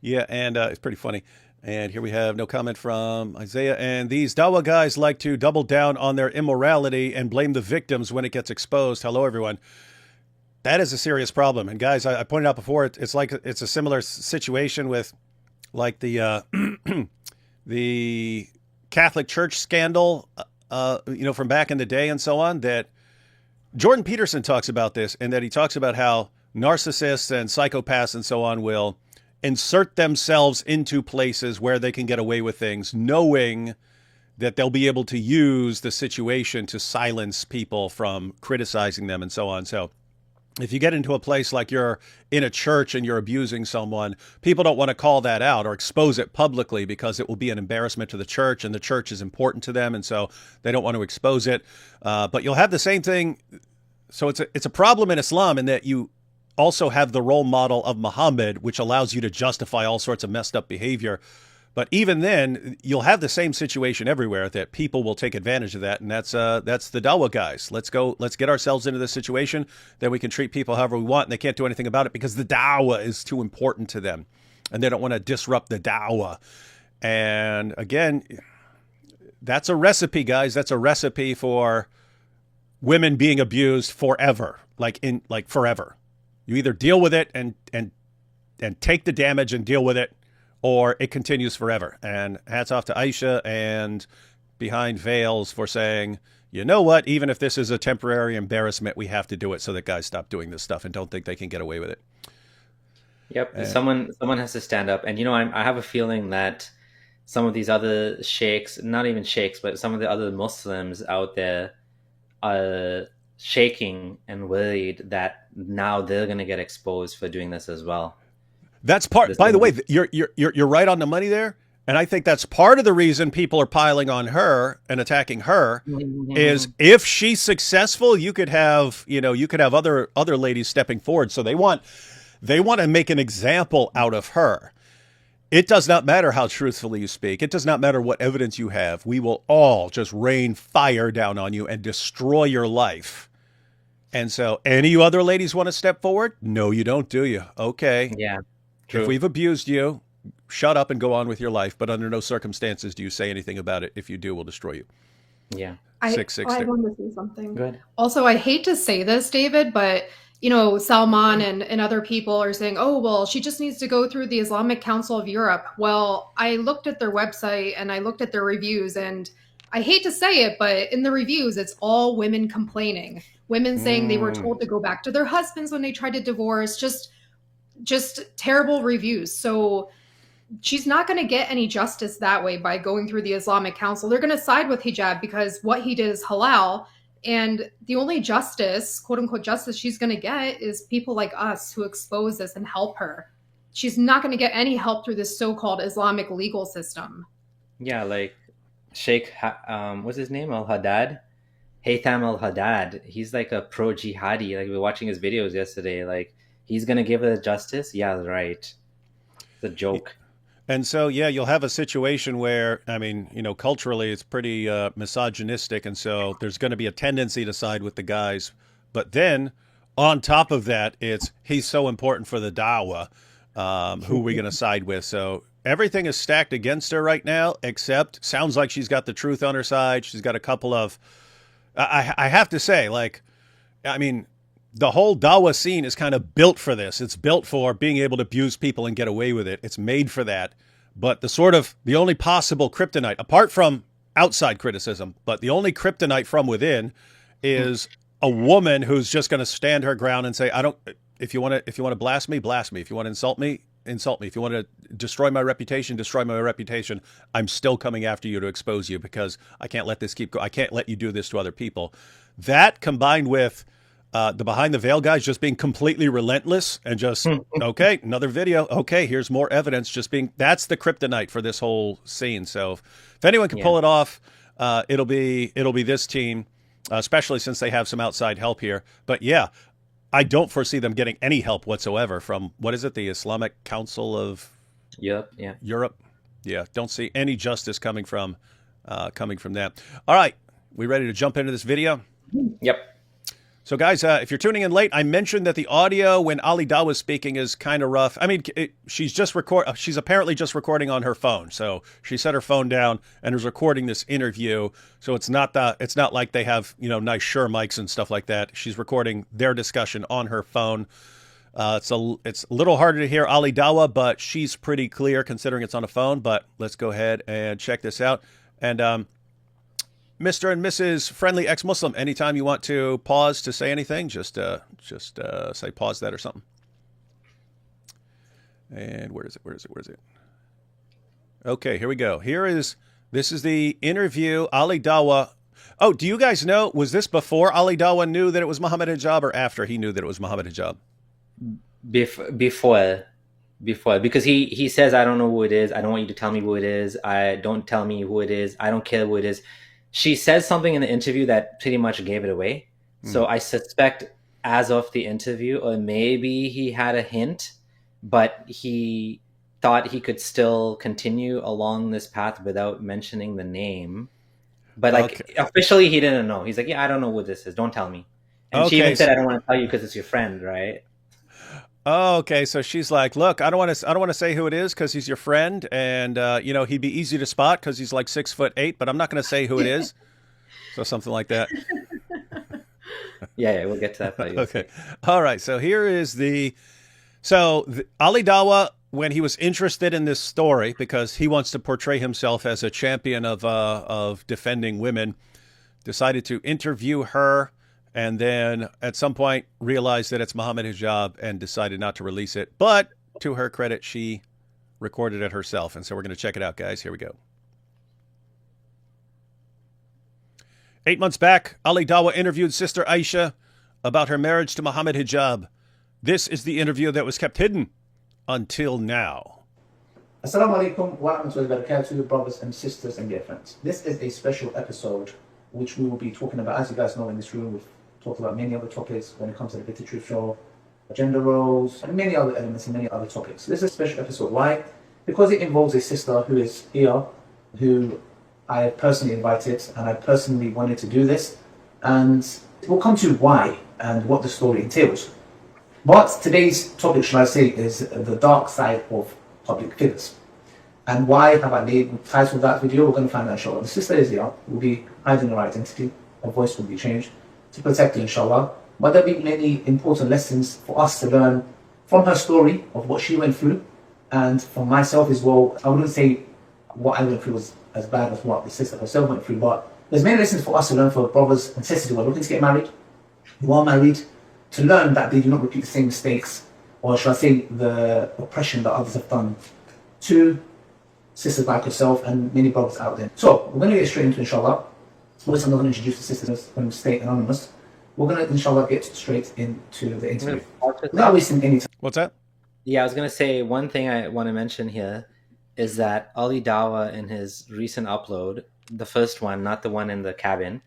Speaker 1: Yeah, and it's pretty funny. And here we have no comment from Isaiah. And these Dawa guys like to double down on their immorality and blame the victims when it gets exposed. Hello, everyone. That is a serious problem. And guys, I pointed out before, it's a similar situation with like the the Catholic Church scandal, from back in the day and so on, that Jordan Peterson talks about this, and that he talks about how narcissists and psychopaths and so on will insert themselves into places where they can get away with things, knowing that they'll be able to use the situation to silence people from criticizing them and so on. So if you get into a place like you're in a church and you're abusing someone, people don't want to call that out or expose it publicly because it will be an embarrassment to the church, and the church is important to them, and so they don't want to expose it. But you'll have the same thing. So it's a problem in Islam in that also have the role model of Muhammad, which allows you to justify all sorts of messed up behavior. But even then, you'll have the same situation everywhere that people will take advantage of that, and that's the dawah guys. Let's get ourselves into this situation, then we can treat people however we want, and they can't do anything about it because the dawah is too important to them, and they don't want to disrupt the dawah. And again, that's a recipe, guys. That's a recipe for women being abused forever, like forever. You either deal with it and take the damage and deal with it, or it continues forever. And hats off to Aisha and Behind Veils for saying, you know what, even if this is a temporary embarrassment, we have to do it so that guys stop doing this stuff and don't think they can get away with it.
Speaker 2: Yep, and someone has to stand up. And, I have a feeling that some of these other sheikhs, not even sheikhs, but some of the other Muslims out there are shaking and worried that now they're going to get exposed for doing this as well.
Speaker 1: That's part. By the way, you're right on the money there, and I think that's part of the reason people are piling on her and attacking her. Is if she's successful, you could have other ladies stepping forward. So they want to make an example out of her. It does not matter how truthfully you speak. It does not matter what evidence you have. We will all just rain fire down on you and destroy your life. And so, any other ladies want to step forward? No, you don't, do you? Okay.
Speaker 2: Yeah. True.
Speaker 1: If we've abused you, shut up and go on with your life. But under no circumstances do you say anything about it. If you do, we'll destroy you.
Speaker 2: Yeah.
Speaker 3: I wanted to say something.
Speaker 2: Good.
Speaker 3: Also, I hate to say this, David, but Salman and other people are saying, oh, well, she just needs to go through the Islamic Council of Europe. Well, I looked at their website and I looked at their reviews, and I hate to say it, but in the reviews, it's all women complaining. Women saying they were told to go back to their husbands when they tried to divorce, just terrible reviews. So she's not going to get any justice that way by going through the Islamic Council. They're going to side with hijab because what he did is halal. And the only justice, quote unquote justice, she's going to get is people like us who expose this and help her. She's not going to get any help through this so-called Islamic legal system.
Speaker 2: Yeah, like Sheikh, what's his name? Al-Haddad? Haytham Al-Haddad. He's like a pro-jihadi. Like we were watching his videos yesterday. Like, he's going to give her justice? Yeah, right. It's a joke.
Speaker 1: And so, yeah, you'll have a situation where, culturally it's pretty misogynistic. And so there's going to be a tendency to side with the guys. But then on top of that, he's so important for the dawah. Who are we going to side with? So everything is stacked against her right now, except sounds like she's got the truth on her side. She's got a couple of, I have to say, the whole dawah scene is kind of built for this. It's built for being able to abuse people and get away with it. It's made for that. But the only possible kryptonite, apart from outside criticism, but the only kryptonite from within is a woman who's just going to stand her ground and say, if you want to blast me, blast me. If you want to insult me, insult me. If you want to destroy my reputation, destroy my reputation. I'm still coming after you to expose you because I can't let this keep going. I can't let you do this to other people. That combined with the Behind the Veil guys just being completely relentless and just, okay, another video. Okay, here's more evidence. That's the kryptonite for this whole scene. So if anyone can pull it off, it'll be this team, especially since they have some outside help here. But yeah, I don't foresee them getting any help whatsoever from, what is it, the Islamic Council of
Speaker 2: Europe?
Speaker 1: Yeah, don't see any justice coming from that. All right, we ready to jump into this video?
Speaker 2: Yep.
Speaker 1: So, guys, if you're tuning in late, I mentioned that the audio when Ali Dawah was speaking is kind of rough. She's apparently just recording on her phone. So she set her phone down and is recording this interview. So it's not like they have nice Shure mics and stuff like that. She's recording their discussion on her phone. It's a little harder to hear Ali Dawah, but she's pretty clear considering it's on a phone. But let's go ahead and check this out. And Mr. and Mrs. Friendly Ex-Muslim, anytime you want to pause to say anything, just say pause that or something. And where is it? Okay, here we go. This is the interview, Ali Dawah. Oh, do you guys know, was this before Ali Dawah knew that it was Muhammad Hijab or after he knew that it was Muhammad Hijab?
Speaker 2: Before, because he says, I don't know who it is. I don't want you to tell me who it is. Don't tell me who it is. I don't care who it is. She says something in the interview that pretty much gave it away. So I suspect as of the interview, or maybe he had a hint, but he thought he could still continue along this path without mentioning the name. But like officially, he didn't know. He's like, yeah, I don't know what this is. Don't tell me. And she even said, I don't want to tell you because it's your friend, right?
Speaker 1: Oh, okay. So she's like, look, I don't want to say who it is because he's your friend, and you know, he'd be easy to spot because he's like 6'8", but I'm not going to say who it is. So something like that.
Speaker 2: Yeah, we'll get to that.
Speaker 1: Okay. All right. So here is Ali Dawah, when he was interested in this story, because he wants to portray himself as a champion of defending women, decided to interview her, and then at some point realized that it's Muhammad Hijab and decided not to release it. But to her credit, she recorded it herself. And so we're going to check it out, guys. Here we go. 8 months back, Ali Dawah interviewed Sister Aisha about her marriage to Muhammad Hijab. This is the interview that was kept hidden until now.
Speaker 6: Assalamu alaikum wa rahmatullahi wa barakatuh, brothers and sisters and dear friends. This is a special episode which we will be talking about. As you guys know, in this room, we've talked about many other topics when it comes to the Bitter Truth Show, gender roles, and many other elements and many other topics. This is a special episode. Why? Because it involves a sister who is here, who I have personally invited, and I personally wanted to do this. And we'll come to why and what the story entails. But today's topic, shall I say, is the dark side of public figures. And why have I titled that video? We're going to find out, inshallah. The sister is here, will be hiding her identity, her voice will be changed to protect her, inshallah. But there'll be many important lessons for us to learn from her story of what she went through, and from myself as well. I wouldn't say what I went through was as bad as what the sister herself went through, but there's many lessons for us to learn for brothers and sisters who are looking to get married, who are married, to learn that they do not repeat the same mistakes, or shall I say the oppression that others have done to sisters like yourself and many brothers out there. So we're going to get straight into, inshallah. Obviously, I'm not going to introduce the sisters, I'm going to stay anonymous. We're going to, inshallah, get straight into the interview without wasting any time.
Speaker 1: What's that?
Speaker 2: Yeah, I was going to say, one thing I want to mention here is that Ali Dawah, in his recent upload, the first one, not the one in the cabin,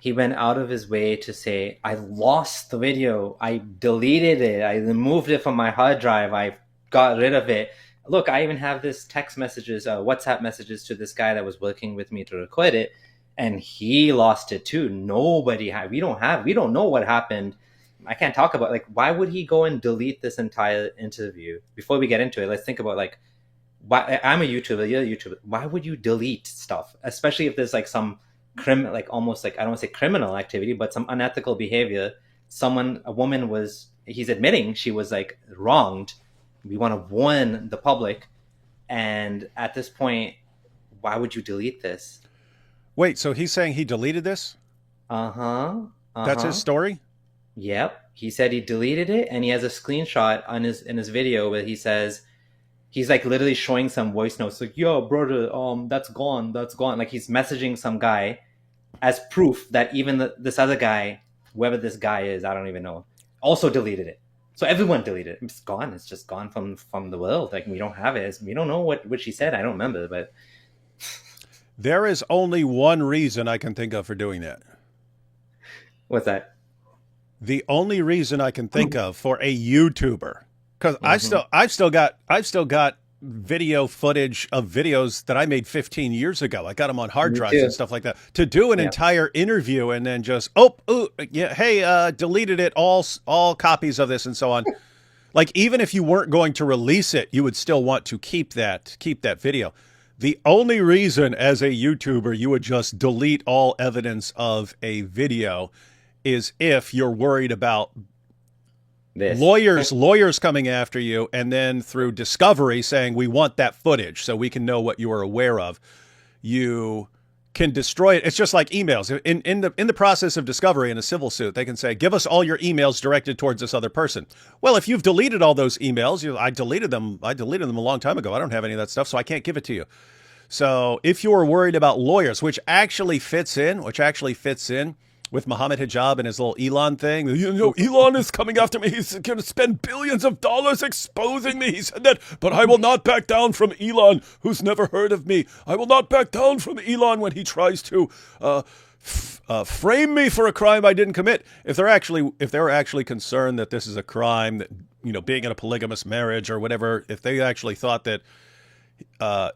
Speaker 2: he went out of his way to say, I lost the video, I deleted it, I removed it from my hard drive, I got rid of it. Look, I even have this text messages, WhatsApp messages to this guy that was working with me to record it, and he lost it too. Nobody had, we don't know what happened. I can't talk about, like, why would he go and delete this entire interview? Before we get into it, let's think about, like, why, I'm a YouTuber, you're a YouTuber. Why would you delete stuff? Especially if there's like some almost like, I don't want to say criminal activity, but some unethical behavior. A woman was, he's admitting she was like wronged. We want to warn the public. And at this point, why would you delete this?
Speaker 1: Wait, so he's saying he deleted this? That's his story?
Speaker 2: Yep. He said he deleted it, and he has a screenshot on in his video where he says, he's like literally showing some voice notes, like, yo, brother, that's gone. Like he's messaging some guy as proof that even this other guy, whoever this guy is, I don't even know, also deleted it. So everyone deleted it. It's gone. It's just gone from the world. Like, we don't have it. We don't know what she said. I don't remember, but
Speaker 1: there is only one reason I can think of for doing that.
Speaker 2: What's that?
Speaker 1: The only reason I can think of for a YouTuber, because I've still got video footage of videos that I made 15 years ago. I got them on hard drives and stuff like that. To do an entire interview and then just deleted it, all copies of this and so on. Like, even if you weren't going to release it, you would still want to keep that video. The only reason as a YouTuber you would just delete all evidence of a video is if you're worried about lawyers coming after you, and then through discovery saying, we want that footage so we can know what you are aware of. You can destroy it. It's just like emails. In the process of discovery in a civil suit, they can say, give us all your emails directed towards this other person. Well, if you've deleted all those emails, I deleted them a long time ago. I don't have any of that stuff, so I can't give it to you. So if you're worried about lawyers, which actually fits in with Muhammad Hijab and his little Elon thing. You know, Elon is coming after me. He's going to spend billions of dollars exposing me. He said that, but I will not back down from Elon, who's never heard of me. I will not back down from Elon when he tries to frame me for a crime I didn't commit. If they were actually concerned that this is a crime, that, you know, being in a polygamous marriage or whatever, if they actually thought that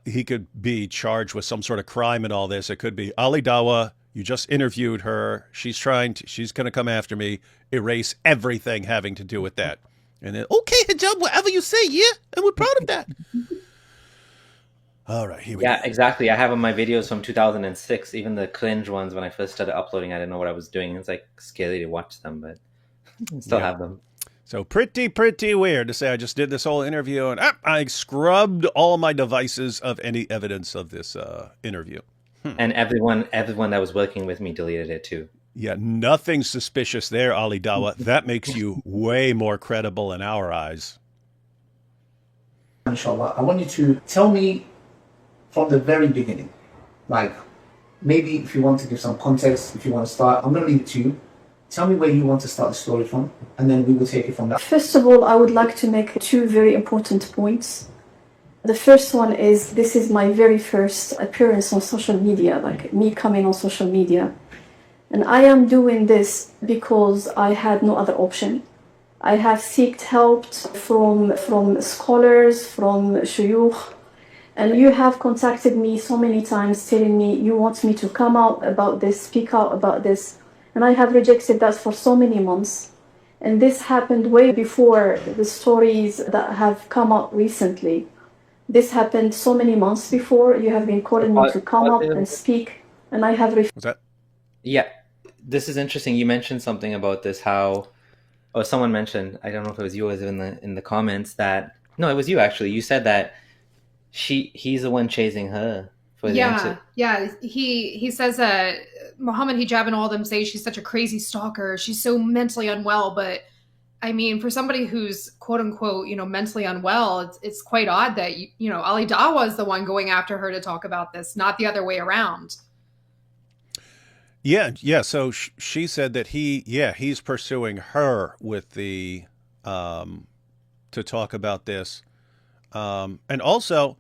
Speaker 1: he could be charged with some sort of crime in all this, it could be Ali Dawa. You just interviewed her. She's going to come after me. Erase everything having to do with that. And then, okay, Hijab, whatever you say, yeah, and we're proud of that. All right, here we go.
Speaker 2: Yeah, exactly. I have on my videos from 2006, even the cringe ones when I first started uploading. I didn't know what I was doing. It's like scary to watch them, but I still have them.
Speaker 1: So pretty weird to say I just did this whole interview and I scrubbed all my devices of any evidence of this interview.
Speaker 2: And everyone that was working with me deleted it too.
Speaker 1: Yeah, nothing suspicious there, Ali Dawa. That makes you way more credible in our eyes.
Speaker 6: Inshallah, I want you to tell me from the very beginning. Like, maybe if you want to give some context, if you want to start, I'm going to leave it to you. Tell me where you want to start the story from, and then we will take it from there.
Speaker 7: First of all, I would like to make two very important points. The first one is, this is my very first appearance on social media, like me coming on social media. And I am doing this because I had no other option. I have sought help from scholars, from shuyukh, and you have contacted me so many times telling me you want me to come out about this, speak out about this. And I have rejected that for so many months. And this happened way before the stories that have come out recently. This happened so many months before. You have been calling me to come up and speak, and I have refused.
Speaker 1: What's that?
Speaker 2: Yeah, this is interesting. You mentioned something about this, how, or someone mentioned, I don't know if it was you or in the comments, that, no, it was you actually. You said that he's the one chasing her. For the answer.
Speaker 3: Yeah. He says that Muhammad, Hijab, and all of them say she's such a crazy stalker. She's so mentally unwell. But I mean, for somebody who's quote unquote, you know, mentally unwell, it's quite odd that, you know, Ali Dawa is the one going after her to talk about this, not the other way around.
Speaker 1: Yeah. So she said that he's pursuing her with the to talk about this, and also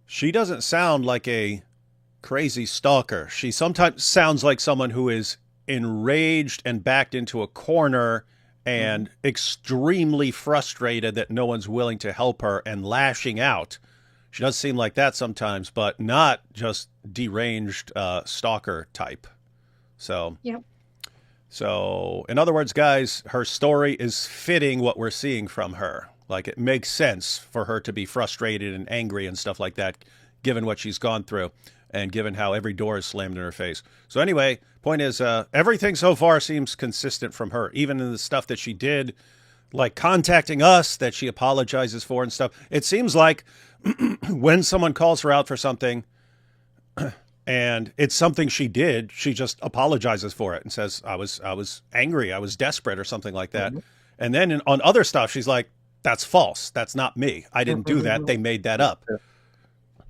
Speaker 1: she doesn't sound like a crazy stalker. She sometimes sounds like someone who is enraged and backed into a corner and extremely frustrated that no one's willing to help her and lashing out. She does seem like that sometimes, but not just deranged stalker type. So,
Speaker 3: yep.
Speaker 1: So in other words, guys, her story is fitting what we're seeing from her. Like, it makes sense for her to be frustrated and angry and stuff like that, given what she's gone through and given how every door is slammed in her face. So anyway, point is, everything so far seems consistent from her, even in the stuff that she did, like contacting us that she apologizes for and stuff. It seems like when someone calls her out for something and it's something she did, she just apologizes for it and says, I was angry, I was desperate or something like that. And then on other stuff, she's like, that's false. That's not me. I didn't do that. They made that up.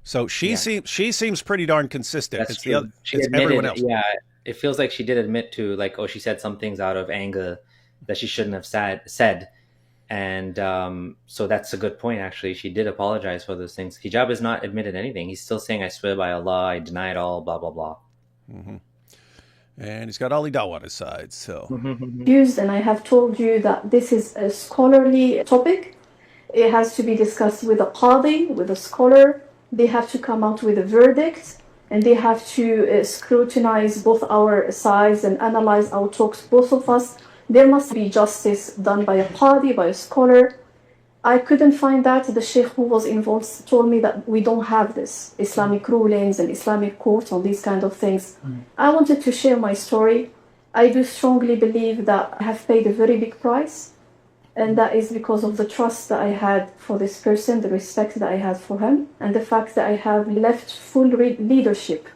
Speaker 1: So she seems pretty darn consistent.
Speaker 2: That's true. It's everyone else. Yeah, it feels like she did admit to, like, oh, she said some things out of anger that she shouldn't have said. And so that's a good point, actually. She did apologize for those things. Hijab has not admitted anything. He's still saying, I swear by Allah, I deny it all, blah, blah, blah.
Speaker 1: Mm-hmm. And he's got Ali Dawa on his side, so.
Speaker 7: And I have told you that this is a scholarly topic. It has to be discussed with a qadi, with a scholar. They have to come out with a verdict, and they have to scrutinize both our sides and analyze our talks, both of us. There must be justice done by a qadi, by a scholar. I couldn't find that. The sheikh who was involved told me that we don't have this Islamic rulings and Islamic courts on these kind of things. I wanted to share my story. I do strongly believe that I have paid a very big price, and that is because of the trust that I had for this person, the respect that I had for him, and the fact that I have left full leadership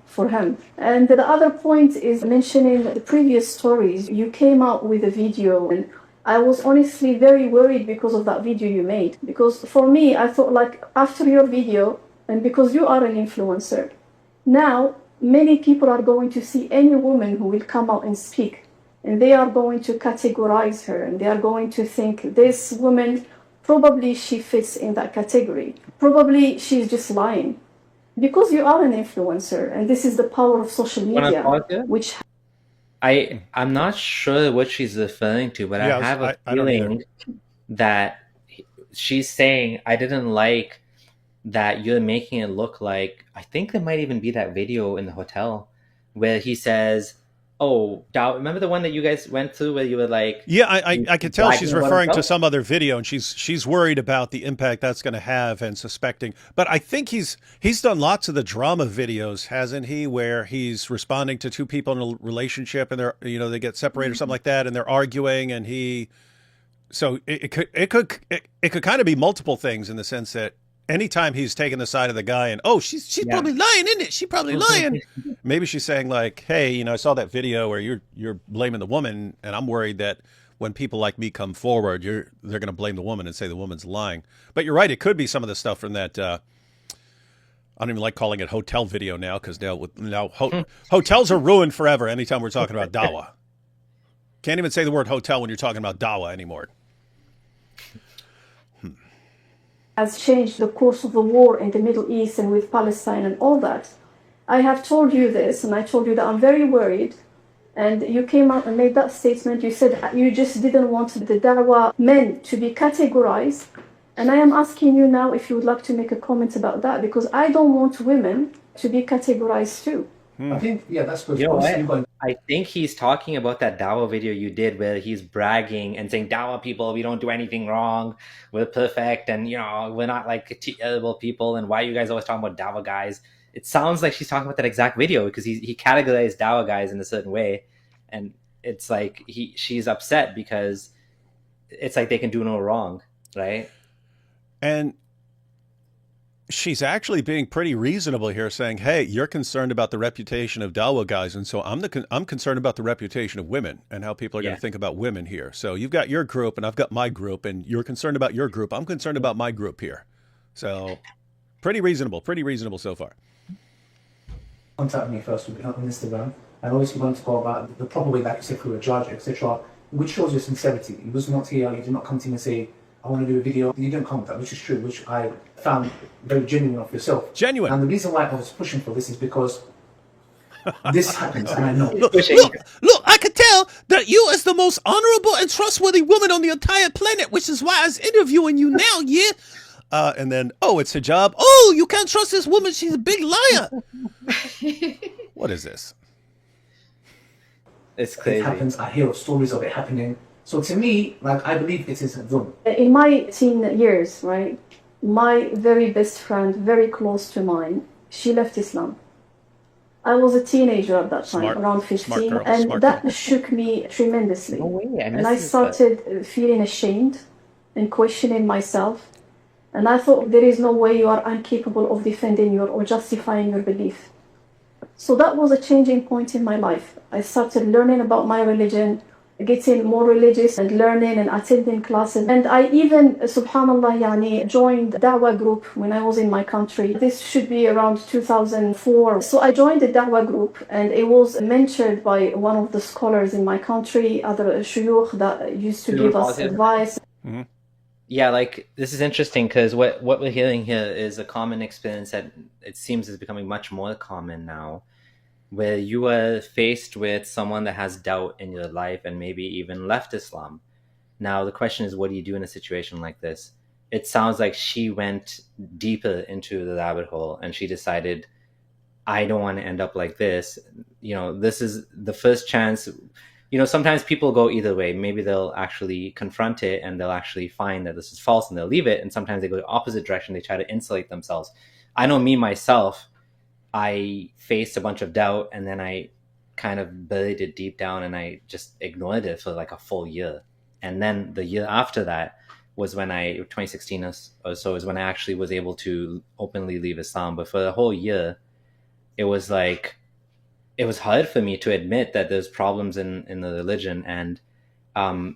Speaker 7: for him. And the other point is mentioning the previous stories. You came out with a video, and I was honestly very worried because of that video you made. Because for me, I thought, like, after your video, and because you are an influencer, now many people are going to see any woman who will come out and speak, and they are going to categorize her, and they are going to think this woman, probably she fits in that category. Probably she's just lying. Because you are an influencer, and this is the power of social media, which
Speaker 2: I'm not sure what she's referring to, but
Speaker 1: Yeah,
Speaker 2: I have a
Speaker 1: I don't either.
Speaker 2: feeling that she's saying I didn't like that you're making it look like, I think there might even be that video in the hotel where he says, "Oh, remember the one that you guys went through where you were like,
Speaker 1: Yeah, I could tell she's
Speaker 2: bragging about
Speaker 1: referring to
Speaker 2: himself?"
Speaker 1: some other video, and she's worried about the impact that's going to have, and suspecting. But I think he's done lots of the drama videos, hasn't he? Where he's responding to two people in a relationship, and they get separated or something like that, and they're arguing, and so it could kind of be multiple things in the sense that anytime he's taking the side of the guy and, oh, she's
Speaker 2: Yeah.
Speaker 1: probably lying, isn't it? She's probably lying. Maybe she's saying like, hey, I saw that video where you're blaming the woman, and I'm worried that when people like me come forward, they're going to blame the woman and say the woman's lying. But you're right, it could be some of the stuff from that. I don't even like calling it hotel video now, because hotels are ruined forever. Anytime we're talking about dawa, can't even say the word hotel when you're talking about dawa anymore.
Speaker 7: Has changed the course of the war in the Middle East and with Palestine and all that. I have told you this, and I told you that I'm very worried. And you came out and made that statement. You said you just didn't want the da'wah men to be categorized. And I am asking you now if you would like to make a comment about that, because I don't want women to be categorized too.
Speaker 6: I think, yeah, that's good.
Speaker 2: You know what? I think he's talking about that Dawa video you did where he's bragging and saying, Dawa people, we don't do anything wrong. We're perfect. And, we're not like terrible people. And why are you guys always talking about Dawa guys? It sounds like she's talking about that exact video, because he categorized Dawa guys in a certain way. And it's like she's upset because it's like they can do no wrong, right?
Speaker 1: And she's actually being pretty reasonable here, saying, hey, you're concerned about the reputation of Dawa guys, and so I'm concerned about the reputation of women and how people are going to think about women here. So you've got your group and I've got my group, and you're concerned about your group. I'm concerned about my group here. So pretty reasonable so far.
Speaker 6: Contact me first on Instagram, and obviously want to go about the proper way, like you said, through a judge, etc., which shows your sincerity. You was not here, you did not come to me and say, I want to do a video. You didn't come with that, which is true, which I found very genuine of yourself.
Speaker 1: Genuine.
Speaker 6: And the reason why I was pushing for this is because this happens, and I know.
Speaker 1: Look, I could tell that you is the most honorable and trustworthy woman on the entire planet, which is why I was interviewing you now, yeah? And then, it's Hijab. Oh, you can't trust this woman. She's a big liar. What is this?
Speaker 2: It's crazy.
Speaker 6: It happens. I hear stories of it happening. So to me, I believe it is wrong.
Speaker 7: In my teen years, right, my very best friend, very close to mine, she left Islam. I was a teenager at that time, around 15, and that shook me tremendously.
Speaker 2: No way,
Speaker 7: and I started feeling ashamed and questioning myself. And I thought, there is no way you are incapable of defending or justifying your belief. So that was a changing point in my life. I started learning about my religion, getting more religious and learning and attending classes. And I even, subhanallah, joined the Dawah group when I was in my country. This should be around 2004. So I joined the Dawah group, and it was mentored by one of the scholars in my country, other shuyukh that used to give us advice.
Speaker 1: Mm-hmm.
Speaker 2: Yeah, this is interesting, because what we're hearing here is a common experience that it seems is becoming much more common now, where you are faced with someone that has doubt in your life and maybe even left Islam. Now, the question is, what do you do in a situation like this? It sounds like she went deeper into the rabbit hole and she decided, I don't want to end up like this. This is the first chance. Sometimes people go either way. Maybe they'll actually confront it and they'll actually find that this is false and they'll leave it. And sometimes they go the opposite direction. They try to insulate themselves. I know me, myself, I faced a bunch of doubt, and then I kind of buried it deep down and I just ignored it for a full year. And then the year after that was when 2016 or so, is when I actually was able to openly leave Islam. But for the whole year, it was hard for me to admit that there's problems in the religion. And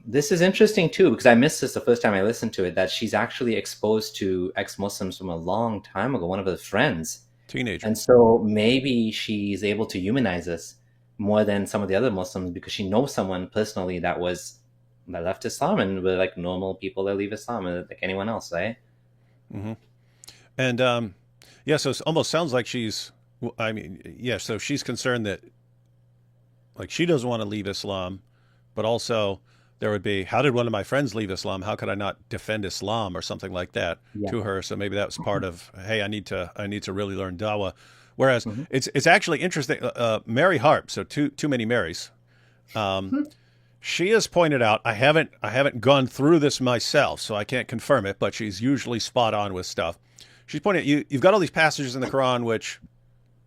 Speaker 2: this is interesting too, because I missed this the first time I listened to it, that she's actually exposed to ex-Muslims from a long time ago, one of her friends.
Speaker 1: Teenager.
Speaker 2: And so maybe she's able to humanize us more than some of the other Muslims, because she knows someone personally that left Islam and were like normal people that leave Islam like anyone else, right?
Speaker 1: Mm-hmm. And so it almost sounds like so she's concerned that like she doesn't want to leave Islam, but also there would be, how did one of my friends leave Islam? How could I not defend Islam or something like that to her? So maybe that was part of, hey, I need to really learn dawah. Whereas it's actually interesting. Mary Harp, so too many Marys. She has pointed out, I haven't gone through this myself, so I can't confirm it, but she's usually spot on with stuff. She's pointed out, you've got all these passages in the Quran which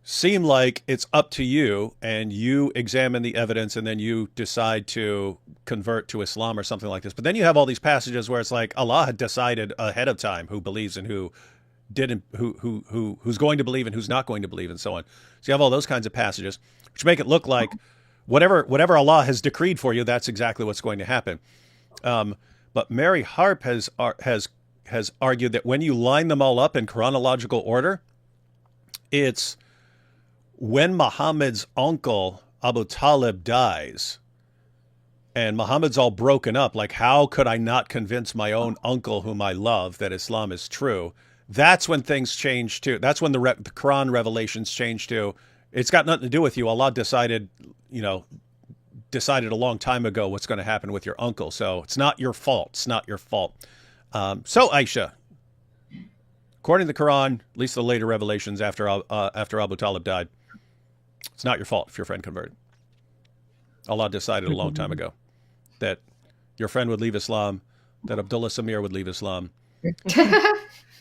Speaker 1: seem like it's up to you, and you examine the evidence, and then you decide to convert to Islam or something like this. But then you have all these passages where it's like Allah had decided ahead of time who believes and who didn't, who's going to believe and who's not going to believe, and so on. So you have all those kinds of passages, which make it look like whatever Allah has decreed for you, that's exactly what's going to happen. But Mary Harp has argued that when you line them all up in chronological order, it's when Muhammad's uncle Abu Talib dies and Muhammad's all broken up, like how could I not convince my own uncle whom I love that Islam is true? That's when things change too. That's when the Quran revelations change too. It's got nothing to do with you. Allah decided a long time ago what's going to happen with your uncle. So it's not your fault. It's not your fault. So Aisha, according to the Quran, at least the later revelations after Abu Talib died, it's not your fault if your friend converted. Allah decided a long time ago that your friend would leave Islam, that Abdullah Samir would leave Islam,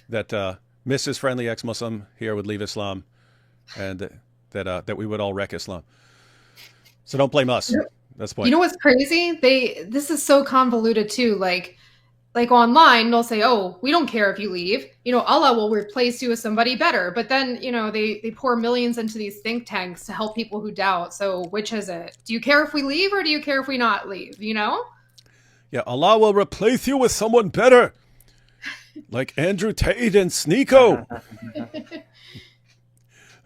Speaker 1: that Mrs. Friendly Ex-Muslim here would leave Islam, and that we would all wreck Islam. So don't blame us. That's the point.
Speaker 3: You know what's crazy? This is so convoluted too. Like online, they'll say, "Oh, we don't care if you leave. Allah will replace you with somebody better." But then, they pour millions into these think tanks to help people who doubt. So which is it? Do you care if we leave, or do you care if we not leave?
Speaker 1: Yeah, Allah will replace you with someone better, like Andrew Tate and Sneeko.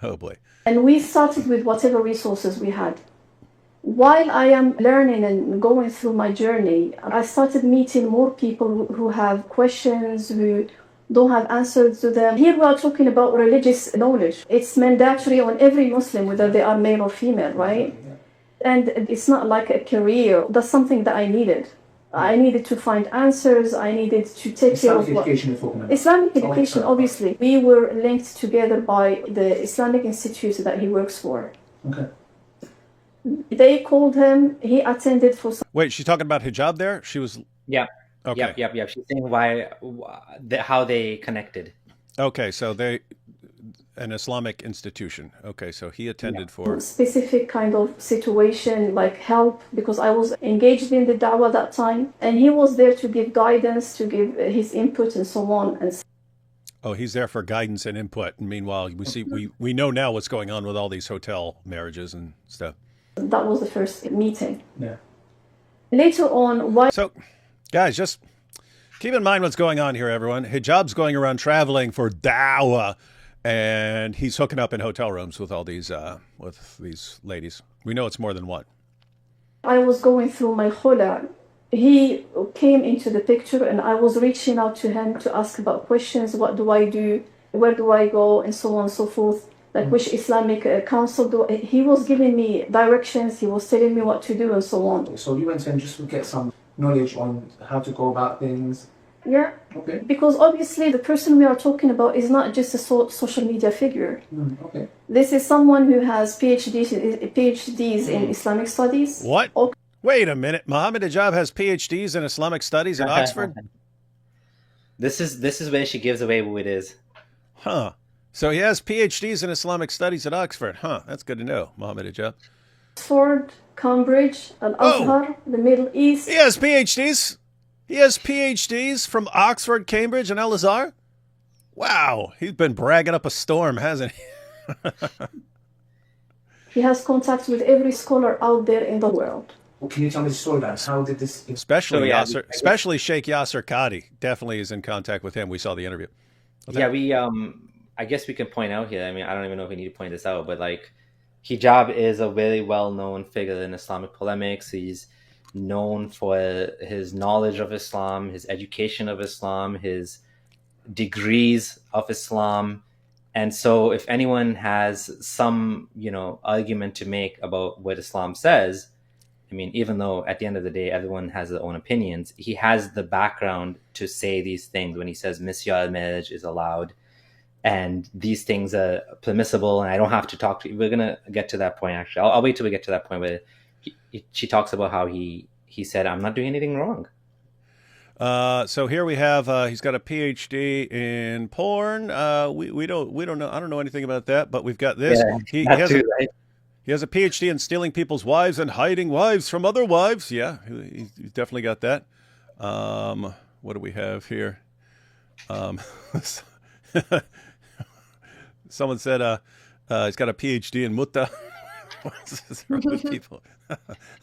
Speaker 1: Oh boy.
Speaker 7: And we started with whatever resources we had. While I am learning and going through my journey, I started meeting more people who have questions, who don't have answers to them. Here we are talking about religious knowledge. It's mandatory on every Muslim, whether they are male or female, right? And it's not like a career. That's something that I needed. I needed to find answers. I needed to take care of Islamic education, obviously. We were linked together by the Islamic Institute that he works for.
Speaker 6: Okay.
Speaker 7: They called him. He attended for some.
Speaker 1: Wait, she's talking about hijab there? She was...
Speaker 2: Yeah.
Speaker 1: Okay.
Speaker 2: Yep. She's saying how they connected.
Speaker 1: Okay, so an Islamic institution. Okay, so he attended for...
Speaker 7: specific kind of situation, like help, because I was engaged in the da'wah that time, and he was there to give guidance, to give his input and so on.
Speaker 1: Oh, he's there for guidance and input. And meanwhile, we know now what's going on with all these hotel marriages and stuff.
Speaker 7: That was the first meeting.
Speaker 6: Yeah.
Speaker 7: Later on,
Speaker 1: So, guys, just keep in mind what's going on here, everyone. Hijab's going around traveling for da'wah, and he's hooking up in hotel rooms with all these ladies. We know it's more than one.
Speaker 7: I was going through my khula. He came into the picture, and I was reaching out to him to ask about questions. What do I do? Where do I go? And so on and so forth. Like which Islamic council do I... He was giving me directions. He was telling me what to do and so on.
Speaker 6: So you went in just to get some knowledge on how to go about things.
Speaker 7: Yeah.
Speaker 6: Okay.
Speaker 7: Because obviously the person we are talking about is not just a social media figure.
Speaker 6: Okay.
Speaker 7: This is someone who has PhDs in Islamic studies.
Speaker 1: What? Okay. Wait a minute. Muhammad Hijab has PhDs in Islamic studies at Oxford?
Speaker 2: This is where she gives away who it is.
Speaker 1: Huh. So he has PhDs in Islamic studies at Oxford. Huh. That's good to know, Muhammad Hijab.
Speaker 7: Oxford, Cambridge, Al-Azhar, the Middle East.
Speaker 1: He has PhDs. He has PhDs from Oxford, Cambridge, and Al-Azhar. Wow. He's been bragging up a storm, hasn't he?
Speaker 7: He has contact with every scholar out there in the world.
Speaker 6: Well, can you tell me the story about how did this...
Speaker 1: Especially Sheikh Yasser Qadi definitely is in contact with him. We saw the interview.
Speaker 2: I guess we can point out here, I mean, I don't even know if we need to point this out, but like Hijab is a very well-known figure in Islamic polemics. He's known for his knowledge of Islam, his education of Islam, his degrees of Islam. And so if anyone has some, argument to make about what Islam says, I mean, even though at the end of the day, everyone has their own opinions, he has the background to say these things when he says misyar marriage is allowed and these things are permissible and I don't have to talk to you. We're going to get to that point, actually. I'll wait till we get to that point where she talks about how he said, I'm not doing anything wrong.
Speaker 1: So here we have he's got a PhD in porn. We don't know. I don't know anything about that, but we've got this.
Speaker 2: Yeah,
Speaker 1: He has a PhD in stealing people's wives and hiding wives from other wives. Yeah, he's definitely got that. What do we have here? Someone said he's got a PhD in mutta. What's wrong with people?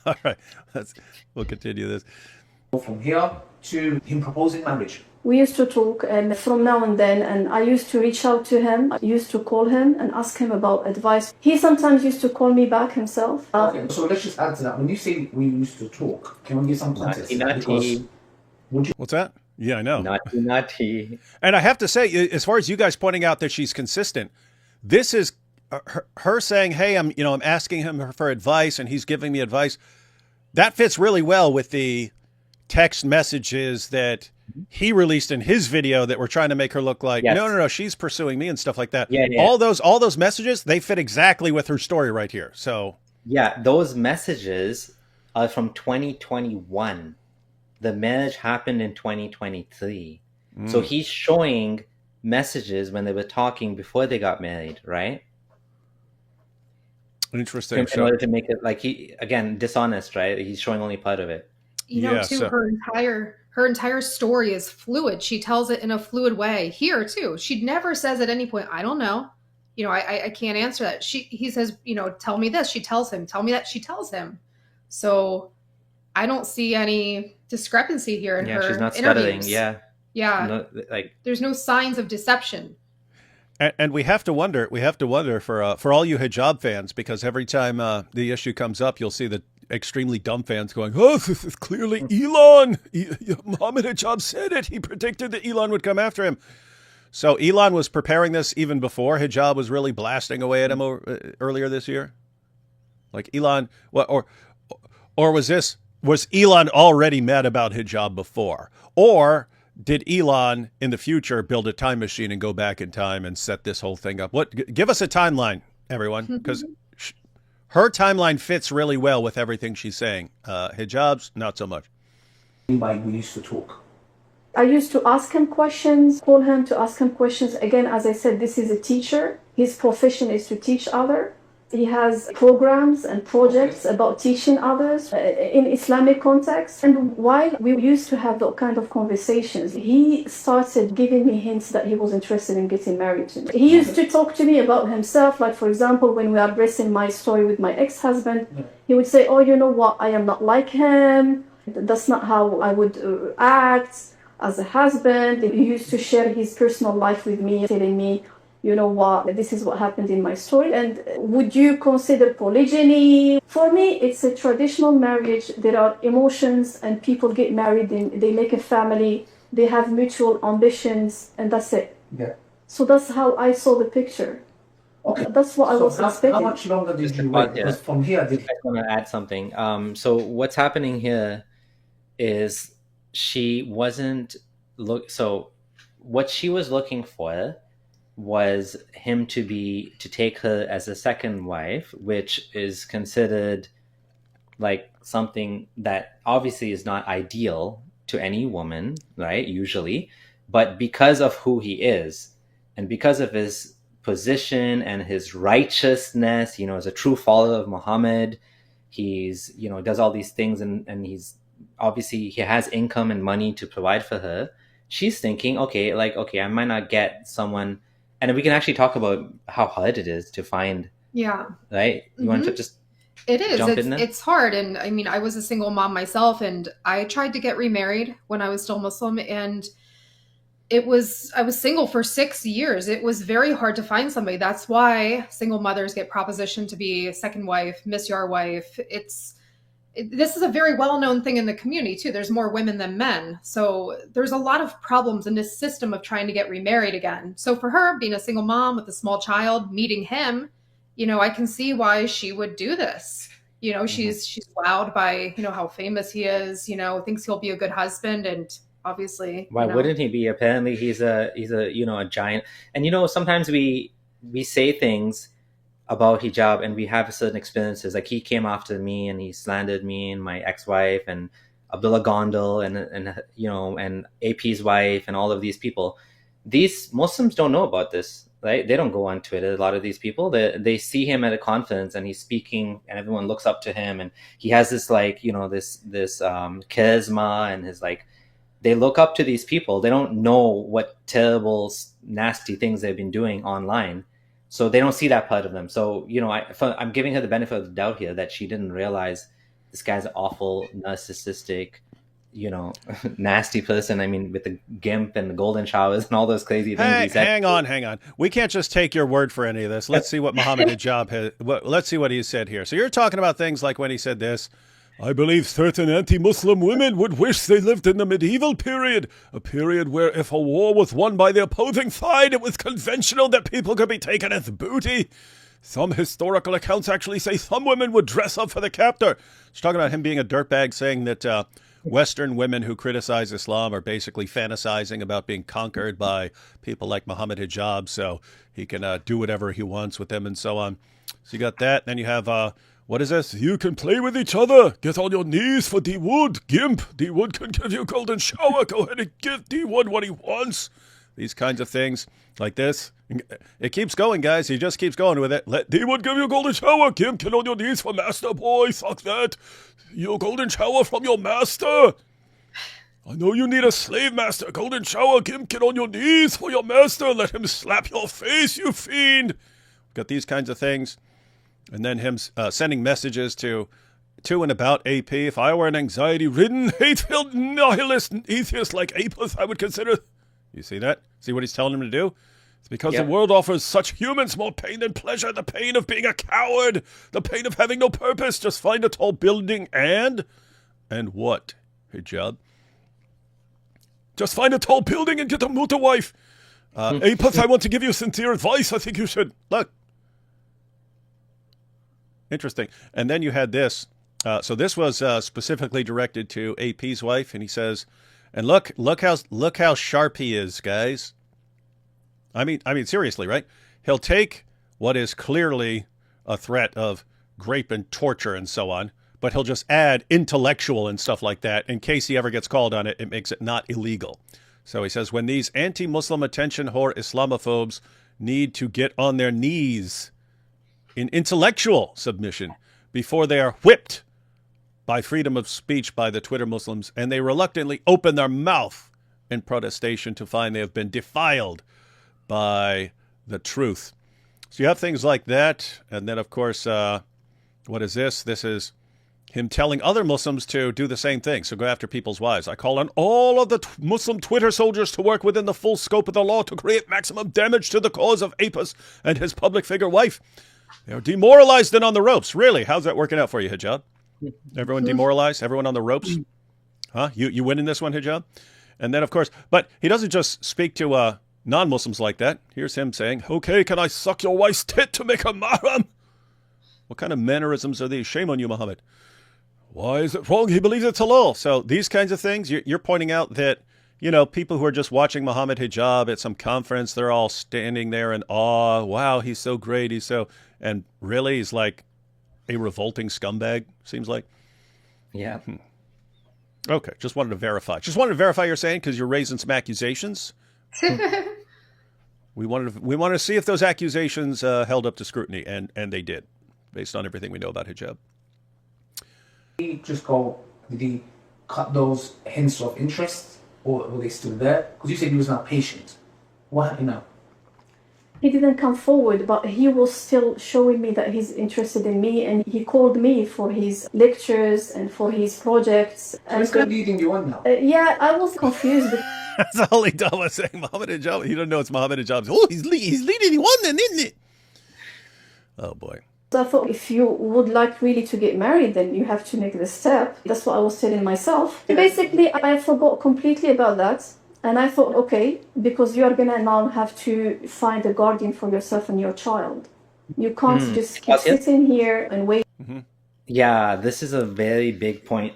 Speaker 1: All right, we'll continue this.
Speaker 6: From here to him proposing marriage.
Speaker 7: We used to talk from now and then, and I used to reach out to him. I used to call him and ask him about advice. He sometimes used to call me back himself.
Speaker 6: Okay, so let's just add to that. When you say we used to talk, can we give some context?
Speaker 1: What's that? Yeah, I know.
Speaker 2: Naughty.
Speaker 1: And I have to say, as far as you guys pointing out that she's consistent, this is her saying, "Hey, I'm asking him for advice, and he's giving me advice." That fits really well with the text messages that he released in his video that were trying to make her look like, no, she's pursuing me and stuff like that.
Speaker 2: Yeah.
Speaker 1: All those messages, they fit exactly with her story right here. So
Speaker 2: yeah, those messages are from 2021. The marriage happened in 2023. So he's showing messages when they were talking before they got married, right?
Speaker 1: Interesting.
Speaker 2: In order to make it like dishonest, right? He's showing only part of it.
Speaker 3: Her entire story is fluid. She tells it in a fluid way here too. She never says at any point, I don't know. I can't answer that. He says, tell me this. She tells him, tell me that. She tells him. So I don't see any discrepancy here in her
Speaker 2: she's not
Speaker 3: interviews.
Speaker 2: stuttering.
Speaker 3: Yeah. There's no signs of deception.
Speaker 1: And we have to wonder for all you hijab fans, because every time the issue comes up, you'll see the extremely dumb fans going, "Oh, this is clearly Elon. Muhammad Hijab said it. He predicted that Elon would come after him." So Elon was preparing this even before Hijab was really blasting away at him earlier this year. Like Elon, or was Elon already mad about Hijab before, or did Elon in the future build a time machine and go back in time and set this whole thing up? Give us a timeline, everyone, because her timeline fits really well with everything she's saying. Hijab's not so much.
Speaker 6: We used to talk.
Speaker 7: I used to ask him questions, call him to ask him questions. Again, as I said, this is a teacher. His profession is to teach others. He has programs and projects about teaching others in Islamic context. And while we used to have those kind of conversations, he started giving me hints that he was interested in getting married to me. He used to talk to me about himself. Like, for example, when we are addressing my story with my ex-husband, he would say, "Oh, you know what? I am not like him. That's not how I would act as a husband." He used to share his personal life with me, telling me, "You know what, this is what happened in my story. And would you consider polygyny?" For me, it's a traditional marriage. There are emotions and people get married and they make a family. They have mutual ambitions and that's it.
Speaker 6: Yeah.
Speaker 7: So that's how I saw the picture.
Speaker 6: Okay.
Speaker 7: That's what I was expecting.
Speaker 6: How much longer did you wait? Because from here,
Speaker 2: I want to add something. So what's happening here is she wasn't so what she was looking for was him to take her as a second wife, which is considered like something that obviously is not ideal to any woman, right? Usually, but because of who he is and because of his position and his righteousness, as a true follower of Muhammad, he's, does all these things and he's obviously he has income and money to provide for her. She's thinking, okay, I might not get someone. And we can actually talk about how hard it is to find. Yeah. Right? You want to just
Speaker 3: It is. It's hard. And I mean, I was a single mom myself and I tried to get remarried when I was still Muslim. And I was single for 6 years. It was very hard to find somebody. That's why single mothers get propositioned to be second wife, misyar wife. It's this is a very well-known thing in the community too. There's more women than men. So there's a lot of problems in this system of trying to get remarried again. So for her, being a single mom with a small child, meeting him, I can see why she would do this. She's wowed by, how famous he is, thinks he'll be a good husband. And obviously,
Speaker 2: why wouldn't he be? Apparently he's a a giant. And sometimes we say things about hijab and we have certain experiences. Like he came after me and he slandered me and my ex-wife and Abdullah Gondal and AP's wife and all of these people. These Muslims don't know about this, right? They don't go on Twitter. A lot of these people, they see him at a conference and he's speaking and everyone looks up to him and he has this this charisma and his they look up to these people. They don't know what terrible, nasty things they've been doing online. So they don't see that part of them. So, I'm giving her the benefit of the doubt here that she didn't realize this guy's an awful, narcissistic, nasty person. I mean, with the gimp and the golden showers and all those crazy things.
Speaker 1: Hang on. We can't just take your word for any of this. Let's see what Muhammad Hijab has. Let's see what he said here. So you're talking about things like when he said this. I believe certain anti-Muslim women would wish they lived in the medieval period, a period where if a war was won by the opposing side, it was conventional that people could be taken as booty. Some historical accounts actually say some women would dress up for the captor. She's talking about him being a dirtbag, saying that Western women who criticize Islam are basically fantasizing about being conquered by people like Muhammad Hijab, so he can do whatever he wants with them and so on. So you got that. Then you have... what is this? You can play with each other. Get on your knees for D-Wood. Gimp, D-Wood can give you a golden shower. Go ahead and give D-Wood what he wants. These kinds of things like this. It keeps going, guys. He just keeps going with it. Let D-Wood give you a golden shower. Gimp, get on your knees for master boy. Fuck that. Your golden shower from your master. I know you need a slave master. Golden shower. Gimp, get on your knees for your master. Let him slap your face, you fiend. Got these kinds of things. And then him sending messages to and about AP. If I were an anxiety-ridden, hate-filled, nihilist atheist like Apis, I would consider... You see that? See what he's telling him to do? It's because the world offers such humans more pain than pleasure. The pain of being a coward. The pain of having no purpose. Just find a tall building and what? Hijab? Just find a tall building and get a muta wife. Apis, I want to give you sincere advice. I think you should... Look. Interesting. And then you had this. So this was specifically directed to AP's wife, and he says, and look how sharp he is, guys. I mean seriously, right? He'll take what is clearly a threat of rape and torture and so on, but he'll just add intellectual and stuff like that in case he ever gets called on it. It makes it not illegal. So he says, when these anti-Muslim attention whore Islamophobes need to get on their knees in intellectual submission before they are whipped by freedom of speech by the Twitter Muslims, and they reluctantly open their mouth in protestation to find they have been defiled by the truth. So you have things like that, and then, of course, what is this? This is him telling other Muslims to do the same thing, so go after people's wives. I call on all of the Muslim Twitter soldiers to work within the full scope of the law to create maximum damage to the cause of Apis and his public figure wife. They're demoralized and on the ropes. Really? How's that working out for you, Hijab? Everyone demoralized? Everyone on the ropes? Huh? You winning this one, Hijab? And then, of course, but he doesn't just speak to non-Muslims like that. Here's him saying, okay, can I suck your wife's tit to make her mahram? What kind of mannerisms are these? Shame on you, Muhammad. Why is it wrong? He believes it's halal. So these kinds of things, you're pointing out that, people who are just watching Muhammad Hijab at some conference, they're all standing there in awe. Wow, he's so great. And really, he's like a revolting scumbag, seems like.
Speaker 2: Yeah.
Speaker 1: Okay, just wanted to verify. Just wanted to verify you're saying because you're raising some accusations. We wanted to see if those accusations held up to scrutiny, and they did, based on everything we know about hijab.
Speaker 6: Did he cut those hints of interest, or were they still there? Because you said he was not patient. What happened now?
Speaker 7: He didn't come forward, but he was still showing me that he's interested in me, and he called me for his lectures and for his projects.
Speaker 6: So he's kind of leading you on now?
Speaker 7: Yeah, I was confused.
Speaker 1: That's all he done was saying Muhammad Hijab. He doesn't know it's Muhammad Hijab. Oh, he's leading you on then, isn't it? Oh, boy.
Speaker 7: So I thought, if you would like really to get married, then you have to make the step. That's what I was telling myself. Basically, I forgot completely about that. And I thought, okay, because you are going to now have to find a guardian for yourself and your child. You can't just keep sitting here and wait.
Speaker 2: Yeah, this is a very big point.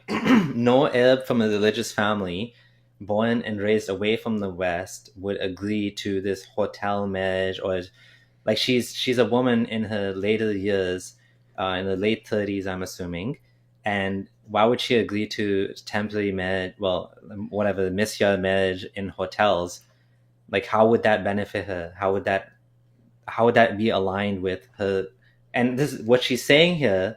Speaker 2: No Arab from a religious family born and raised away from the West would agree to this hotel marriage, or like she's a woman in her later years, in the late 30s, I'm assuming. And why would she agree to temporary marriage? Well, whatever, misyar marriage in hotels. Like, how would that benefit her? How would that be aligned with her? And this is what she's saying here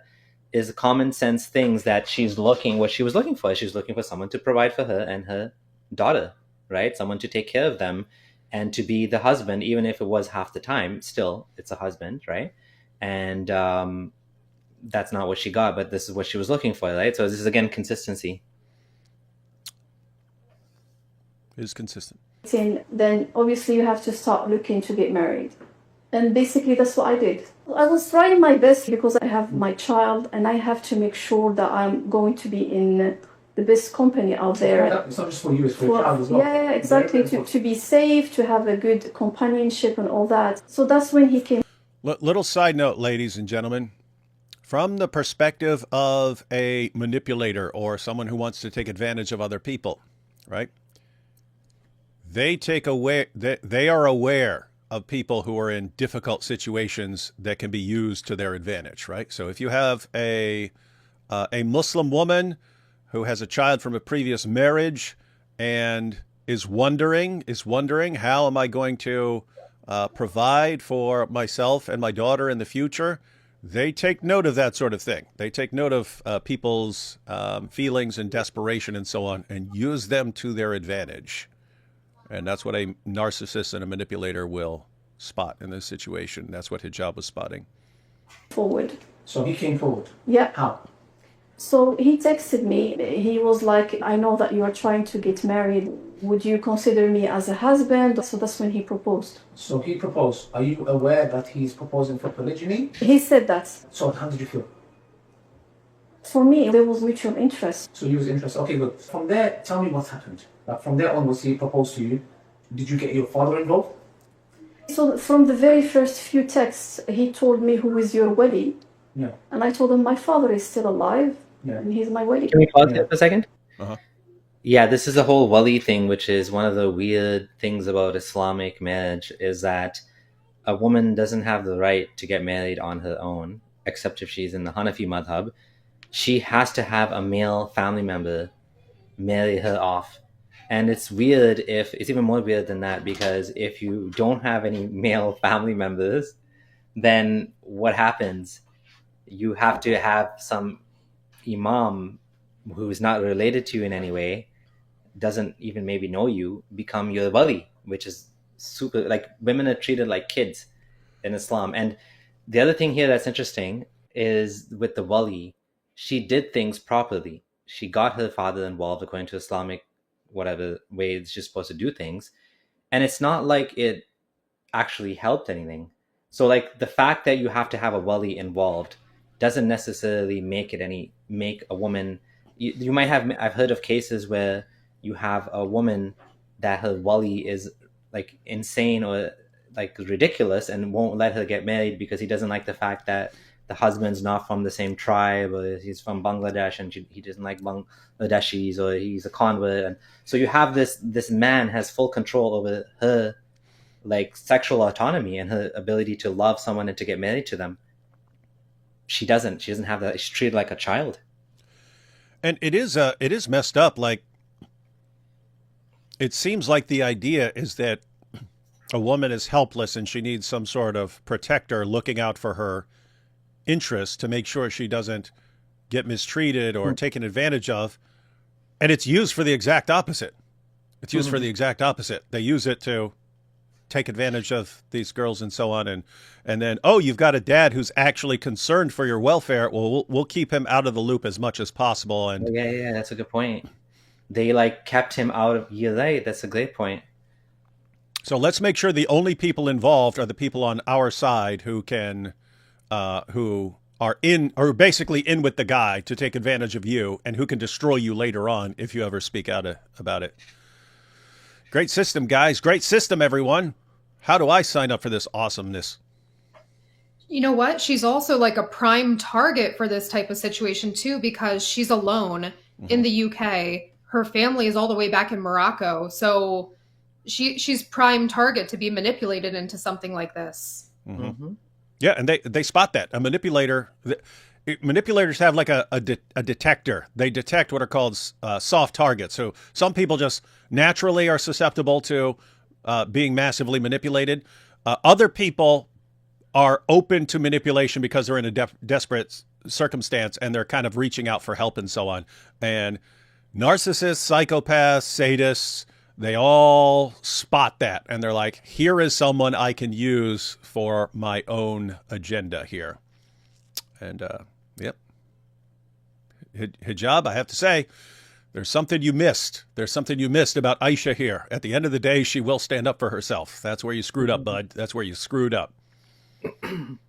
Speaker 2: is common sense things that what she was looking for. She was looking for someone to provide for her and her daughter, right? Someone to take care of them and to be the husband, even if it was half the time, still it's a husband, right? And that's not what she got, but this is what she was looking for, right? So this is, again, consistency.
Speaker 1: It is consistent.
Speaker 7: Then obviously you have to start looking to get married. And basically that's what I did. I was trying my best because I have my child and I have to make sure that I'm going to be in the best company out there.
Speaker 6: It's not just for you, it's for your child as well.
Speaker 7: Yeah, exactly. To be safe, to have a good companionship and all that. So that's when he came.
Speaker 1: Little side note, ladies and gentlemen. From the perspective of a manipulator or someone who wants to take advantage of other people, right? They are aware of people who are in difficult situations that can be used to their advantage, right? So if you have a Muslim woman who has a child from a previous marriage and is wondering, how am I going to provide for myself and my daughter in the future? They take note of that sort of thing. They take note of people's feelings and desperation and so on, and use them to their advantage. And that's what a narcissist and a manipulator will spot in this situation. That's what Hijab was spotting.
Speaker 7: Forward.
Speaker 6: So he came forward?
Speaker 7: Yeah.
Speaker 6: How?
Speaker 7: So he texted me. He was like, I know that you are trying to get married. Would you consider me as a husband? So that's when he proposed.
Speaker 6: So he proposed. Are you aware that he's proposing for polygyny?
Speaker 7: He said that.
Speaker 6: So how did you feel?
Speaker 7: For me, there was mutual interest.
Speaker 6: So he was interested. Okay, good. From there, tell me what happened. Like, from there onwards, he proposed to you. Did you get your father involved?
Speaker 7: So from the very first few texts, he told me, who is your wali?
Speaker 6: Yeah.
Speaker 7: And I told him, my father is still alive, and he's my wali.
Speaker 2: Can we pause here for a second?
Speaker 1: Uh-huh.
Speaker 2: Yeah, this is the whole wali thing, which is one of the weird things about Islamic marriage, is that a woman doesn't have the right to get married on her own, except if she's in the Hanafi madhab. She has to have a male family member marry her off. And it's even more weird than that, because if you don't have any male family members, then what happens? You have to have some imam who is not related to you in any way, doesn't even maybe know you, become your wali, which is super, like, women are treated like kids in Islam. And the other thing here that's interesting is with the wali, she did things properly. She got her father involved according to Islamic whatever way she's supposed to do things, and it's not like it actually helped anything. So, like, the fact that you have to have a wali involved doesn't necessarily make a woman. You might have, I've heard of cases where you have a woman that her wali is like insane or like ridiculous and won't let her get married because he doesn't like the fact that the husband's not from the same tribe, or he's from Bangladesh and he doesn't like Bangladeshis, or he's a convert. And so you have this man has full control over her like sexual autonomy and her ability to love someone and to get married to them. She doesn't have that. She's treated like a child.
Speaker 1: And it is messed up. Like, it seems like the idea is that a woman is helpless and she needs some sort of protector looking out for her interests to make sure she doesn't get mistreated or taken advantage of. And it's used for the exact opposite. It's used for the exact opposite. They use it to take advantage of these girls and so on. And then, oh, you've got a dad who's actually concerned for your welfare. Well, we'll keep him out of the loop as much as possible. And
Speaker 2: yeah, that's a good point. They like kept him out of. You're right. That's a great point.
Speaker 1: So let's make sure the only people involved are the people on our side who can who are basically in with the guy to take advantage of you and who can destroy you later on if you ever speak out about it. Great system, guys. Great system, everyone. How do I sign up for this awesomeness?
Speaker 3: You know what? She's also like a prime target for this type of situation too, because she's alone in the UK. Her family is all the way back in Morocco. So she's prime target to be manipulated into something like this.
Speaker 1: Yeah, and they spot that. A manipulator, manipulators have like a detector. They detect what are called soft targets. So some people just naturally are susceptible to being massively manipulated. Other people are open to manipulation because they're in a desperate circumstance and they're kind of reaching out for help and so on. And narcissists, psychopaths, sadists, they all spot that. And they're like, here is someone I can use for my own agenda here. And, yep. Hijab, I have to say, there's something you missed. There's something you missed about Aisha here. At the end of the day, she will stand up for herself. That's where you screwed up, bud. That's where you screwed up.
Speaker 6: And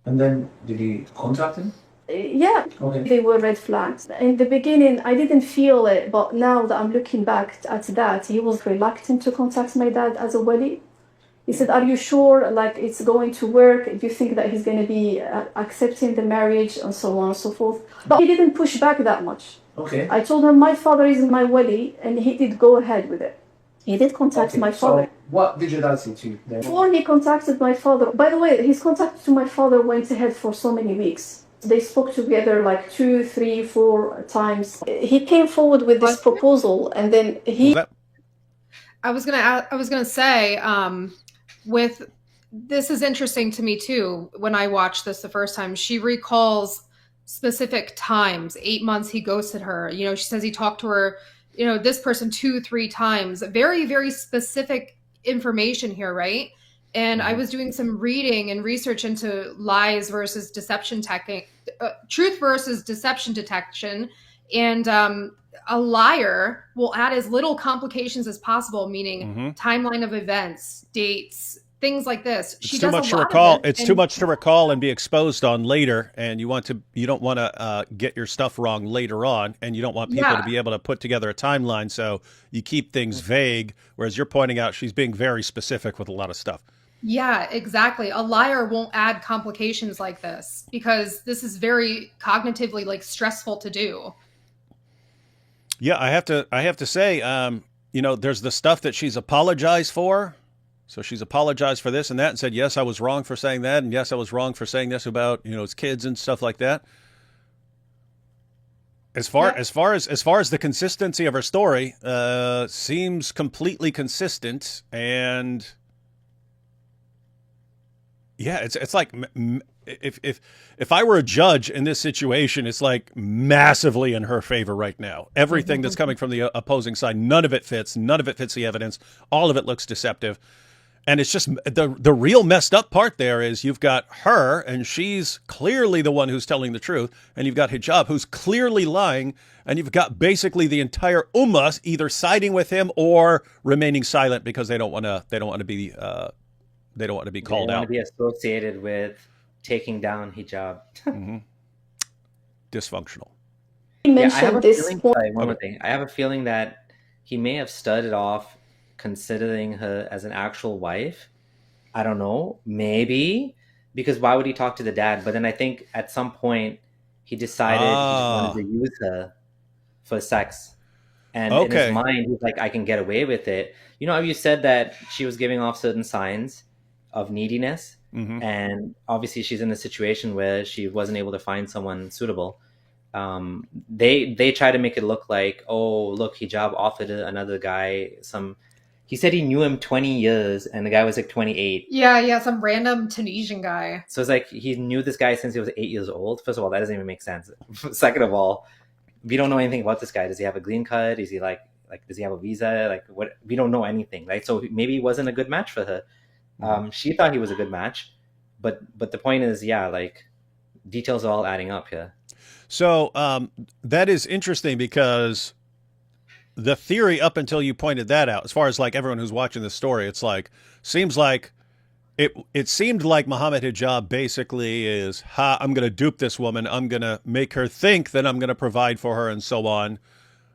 Speaker 6: then did you contact him?
Speaker 7: Yeah,
Speaker 6: Okay.
Speaker 7: they were red flags. In the beginning, I didn't feel it, but now that I'm looking back at that, he was reluctant to contact my dad as a wali. He said, are you sure like it's going to work? Do you think that he's going to be accepting the marriage and so on and so forth? But he didn't push back that much.
Speaker 6: Okay.
Speaker 7: I told him my father is my wali, and he did go ahead with it. He did contact my father.
Speaker 6: So what did your dad say to you then?
Speaker 7: Before he contacted my father, by the way, his contact to my father went ahead for so many weeks. They spoke together like 2, 3, 4 times. He came forward with this proposal, and then he.
Speaker 3: I was gonna say, with this is interesting to me too. When I watched this the first time, she recalls specific times. 8 months he ghosted her. You know, she says he talked to her. You know, this person 2, 3 times. Very, very specific information here, right? And I was doing some reading and research into lies versus deception truth versus deception detection. And a liar will add as little complications as possible, meaning timeline of events, dates, things like this.
Speaker 1: It's too much to recall. It's too much to recall and be exposed on later. And you don't want to get your stuff wrong later on. And you don't want people to be able to put together a timeline. So you keep things vague. Whereas you're pointing out she's being very specific with a lot of stuff.
Speaker 3: Yeah, exactly. A liar won't add complications like this because this is very cognitively like stressful to do.
Speaker 1: Yeah, I have to say, you know, there's the stuff that she's apologized for. So she's apologized for this and that and said, yes, I was wrong for saying that. And yes, I was wrong for saying this about, you know, his kids and stuff like that. As far as the consistency of her story, seems completely consistent. And yeah, it's like if I were a judge in this situation, it's like massively in her favor right now. Everything that's coming from the opposing side, none of it fits. None of it fits the evidence. All of it looks deceptive. And it's just the real messed up part there is you've got her and she's clearly the one who's telling the truth. And you've got Hijab who's clearly lying. And you've got basically the entire ummah either siding with him or remaining silent because they don't want to be called out. They don't want to
Speaker 2: be associated with taking down Hijab.
Speaker 1: Dysfunctional.
Speaker 2: Yeah, I have a feeling, one more thing. I have a feeling that he may have started off considering her as an actual wife. I don't know, maybe, because why would he talk to the dad? But then I think at some point he decided he just wanted to use her for sex. And in his mind, he's like, I can get away with it. You know how you said that she was giving off certain signs of neediness? And obviously she's in a situation where she wasn't able to find someone suitable. They try to make it look like, oh, look, Hijab offered another guy some. He said he knew him 20 years and the guy was like 28.
Speaker 3: Yeah, some random Tunisian guy.
Speaker 2: So it's like he knew this guy since he was 8 years old. First of all, that doesn't even make sense. Second of all, we don't know anything about this guy. Does he have a green card? Is he like does he have a visa? Like what? We don't know anything, right? So maybe he wasn't a good match for her. She thought he was a good match, but the point is, yeah, like details are all adding up here.
Speaker 1: So that is interesting because the theory up until you pointed that out, as far as like everyone who's watching this story, it's like seems like it seemed like Muhammad Hijab basically is, I'm going to dupe this woman. I'm going to make her think that I'm going to provide for her and so on.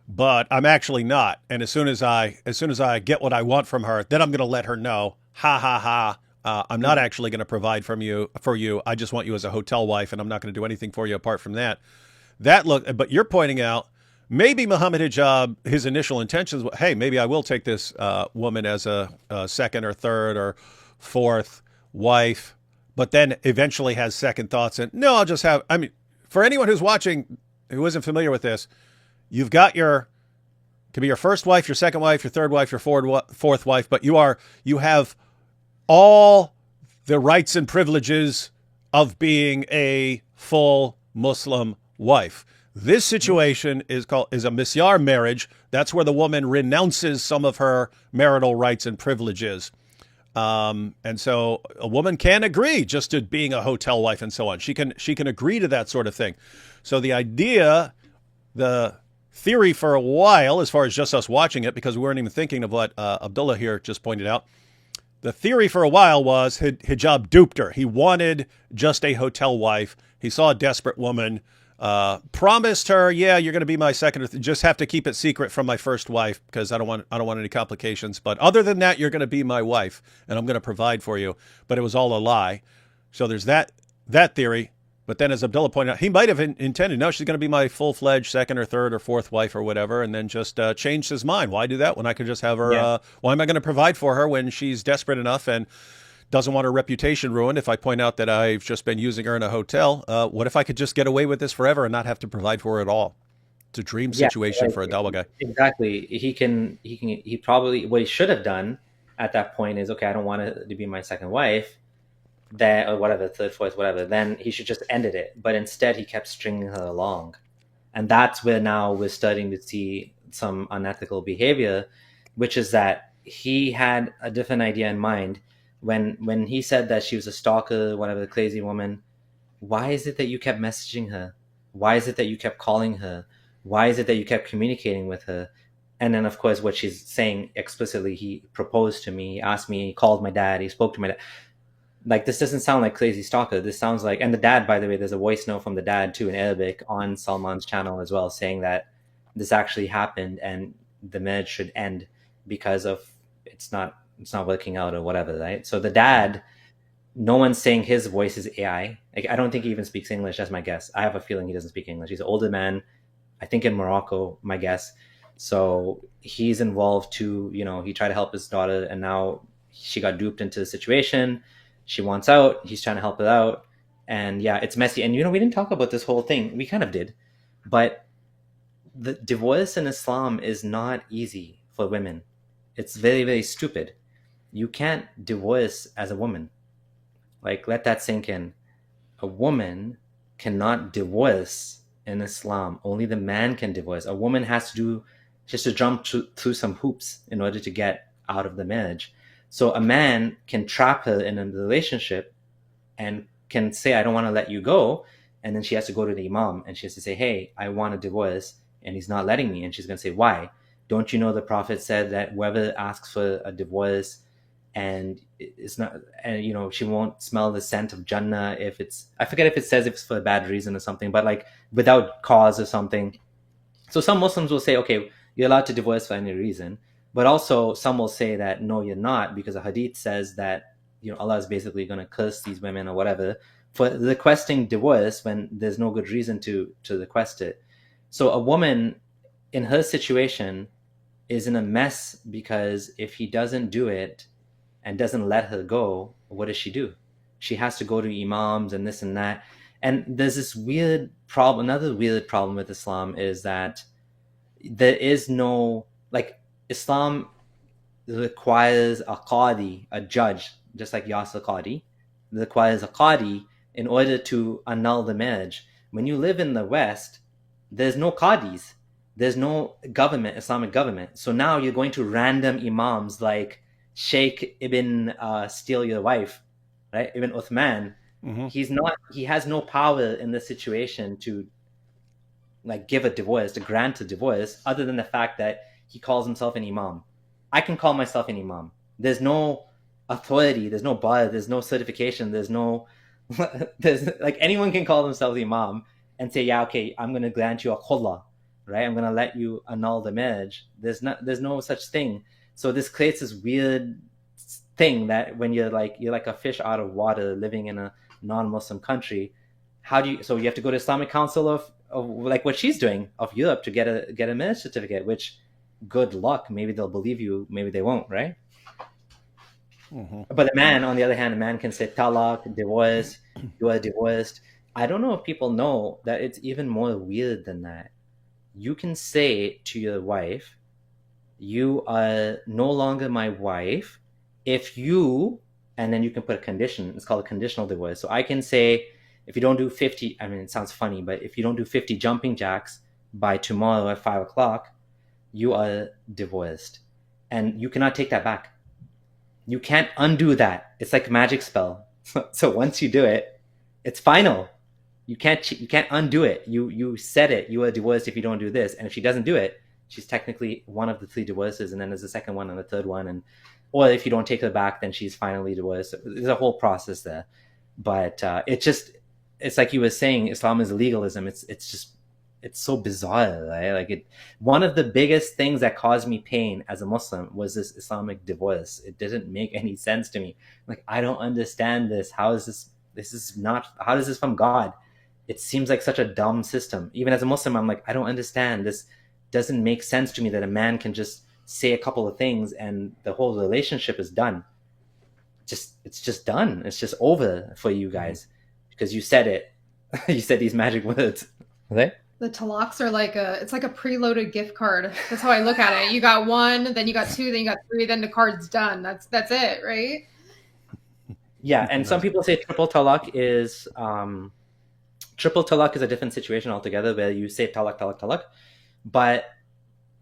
Speaker 1: But I'm actually not. And as soon as I get what I want from her, then I'm going to let her know, I'm not actually going to provide for you. I just want you as a hotel wife, and I'm not going to do anything for you apart from that. But you're pointing out maybe Muhammad Hijab, his initial intentions, hey, maybe I will take this woman as a second or third or fourth wife, but then eventually has second thoughts and no, I'll just have. I mean, for anyone who's watching who isn't familiar with this. You've got can be your first wife, your second wife, your third wife, your fourth wife, but you have all the rights and privileges of being a full Muslim wife. This situation is a misyar marriage. That's where the woman renounces some of her marital rights and privileges. And so a woman can agree just to being a hotel wife and so on. She can agree to that sort of thing. So the theory for a while, as far as just us watching it, because we weren't even thinking of what Abdullah here just pointed out, the theory for a while was Hijab duped her. He wanted just a hotel wife. He saw a desperate woman, promised her, yeah, you're going to be my second, just have to keep it secret from my first wife because I don't want any complications. But other than that, you're going to be my wife and I'm going to provide for you. But it was all a lie. So there's that theory. But then, as Abdullah pointed out, he might have intended, no, she's going to be my full-fledged second or third or fourth wife or whatever, and then just changed his mind. Why do that when I could just have her? Yeah. Why am I going to provide for her when she's desperate enough and doesn't want her reputation ruined if I point out that I've just been using her in a hotel? What if I could just get away with this forever and not have to provide for her at all? It's a dream situation for a Dawa guy.
Speaker 2: Exactly. He probably, what he should have done at that point is, okay, I don't want her to be my second wife. That or whatever, third, fourth, whatever, then he should just ended it. But instead, he kept stringing her along. And that's where now we're starting to see some unethical behavior, which is that he had a different idea in mind. When he said that she was a stalker, whatever, crazy woman, why is it that you kept messaging her? Why is it that you kept calling her? Why is it that you kept communicating with her? And then, of course, what she's saying explicitly, he proposed to me, he asked me, he called my dad, he spoke to my dad. Like, this doesn't sound like crazy stalker. This sounds like, and the dad, by the way, there's a voice note from the dad too in Arabic on Salman's channel as well, saying that this actually happened and the marriage should end because of it's not working out or whatever, right? So the dad, no one's saying his voice is AI. Like, I don't think he even speaks English. That's my guess. I have a feeling he doesn't speak English. He's an older man, I think in Morocco, my guess. So he's involved too. He tried to help his daughter, and now she got duped into the situation. She wants out. He's trying to help her out. And yeah, it's messy. And, we didn't talk about this whole thing. We kind of did. But the divorce in Islam is not easy for women. It's very, very stupid. You can't divorce as a woman. Like, let that sink in. A woman cannot divorce in Islam. Only the man can divorce. A woman has to jump through some hoops in order to get out of the marriage. So a man can trap her in a relationship and can say, I don't want to let you go. And then she has to go to the imam and she has to say, hey, I want a divorce and he's not letting me. And she's going to say, why? Don't you know the Prophet said that whoever asks for a divorce and it's not, and she won't smell the scent of Jannah if it's, I forget if it says if it's for a bad reason or something, but like without cause or something. So some Muslims will say, okay, you're allowed to divorce for any reason. But also some will say that, no, you're not, because a hadith says that, Allah is basically going to curse these women or whatever for requesting divorce when there's no good reason to request it. So a woman in her situation is in a mess because if he doesn't do it and doesn't let her go, what does she do? She has to go to imams and this and that. And there's this weird problem. Another weird problem with Islam is that there is no, like, Islam requires a qadi, a judge, just like Yasir Qadi, requires a qadi in order to annul the marriage. When you live in the West, there's no qadis. There's no government, Islamic government. So now you're going to random imams like Sheikh Ibn Steal Your Wife, right? Ibn Uthman. Mm-hmm. He has no power in this situation to like give a divorce, to grant a divorce, other than the fact that he calls himself an imam. I can call myself an imam. There's no authority, there's no bar, there's no certification, there's no there's like anyone can call themselves imam and say, yeah, okay, I'm going to grant you a khulla, right? I'm going to let you annul the marriage. There's no such thing. So this creates this weird thing that when you're like a fish out of water living in a non-Muslim country, so you have to go to Islamic Council of like what she's doing of Europe to get a marriage certificate, which good luck, maybe they'll believe you, maybe they won't, right? But a man, on the other hand, a man can say talaq, divorce, you are divorced. I don't know if people know that it's even more weird than that. You can say to your wife, you are no longer my wife if you, and then you can put a condition. It's called a conditional divorce. So I can say, if you don't do 50, I mean, it sounds funny, but if you don't do 50 jumping jacks by tomorrow at 5 o'clock, you are divorced. And you cannot take that back. You can't undo that. It's like a magic spell. So once you do it, it's final. You can't undo it. You said it. You are divorced if you don't do this. And if she doesn't do it, she's technically one of the 3 divorces, and then there's a second one and a third one, or if you don't take her back, then she's finally divorced. There's a whole process there. But it's like you were saying, Islam is legalism. It's so bizarre, right? Like one of the biggest things that caused me pain as a Muslim was this Islamic divorce. It didn't make any sense to me. Like, I don't understand this. How is how is this from God? It seems like such a dumb system. Even as a Muslim, I'm like, I don't understand. This doesn't make sense to me that a man can just say a couple of things and the whole relationship is done. It's just done. It's just over for you guys because you said it. You said these magic words. Okay?
Speaker 3: The talaqs are it's like a preloaded gift card. That's how I look at it. You got 1, then you got 2, then you got 3, then the card's done. That's it, right?
Speaker 2: Yeah, and some people say triple talaq is a different situation altogether, where you say talaq, talaq, talaq, but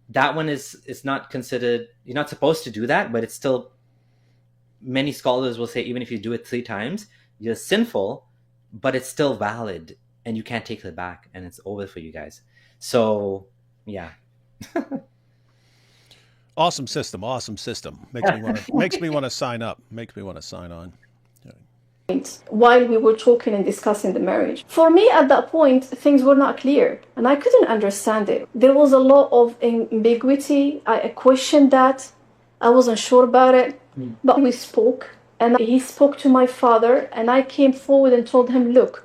Speaker 2: that one is not considered. You're not supposed to do that, but it's still. Many scholars will say even if you do it 3 times, you're sinful, but it's still valid. And you can't take it back, and it's over for you guys. So, yeah.
Speaker 1: Awesome system. Makes me want to sign up. Makes me want to sign on.
Speaker 7: While we were talking and discussing the marriage, for me at that point, things were not clear, and I couldn't understand it. There was a lot of ambiguity. I questioned that. I wasn't sure about it, but we spoke, and he spoke to my father, and I came forward and told him, look,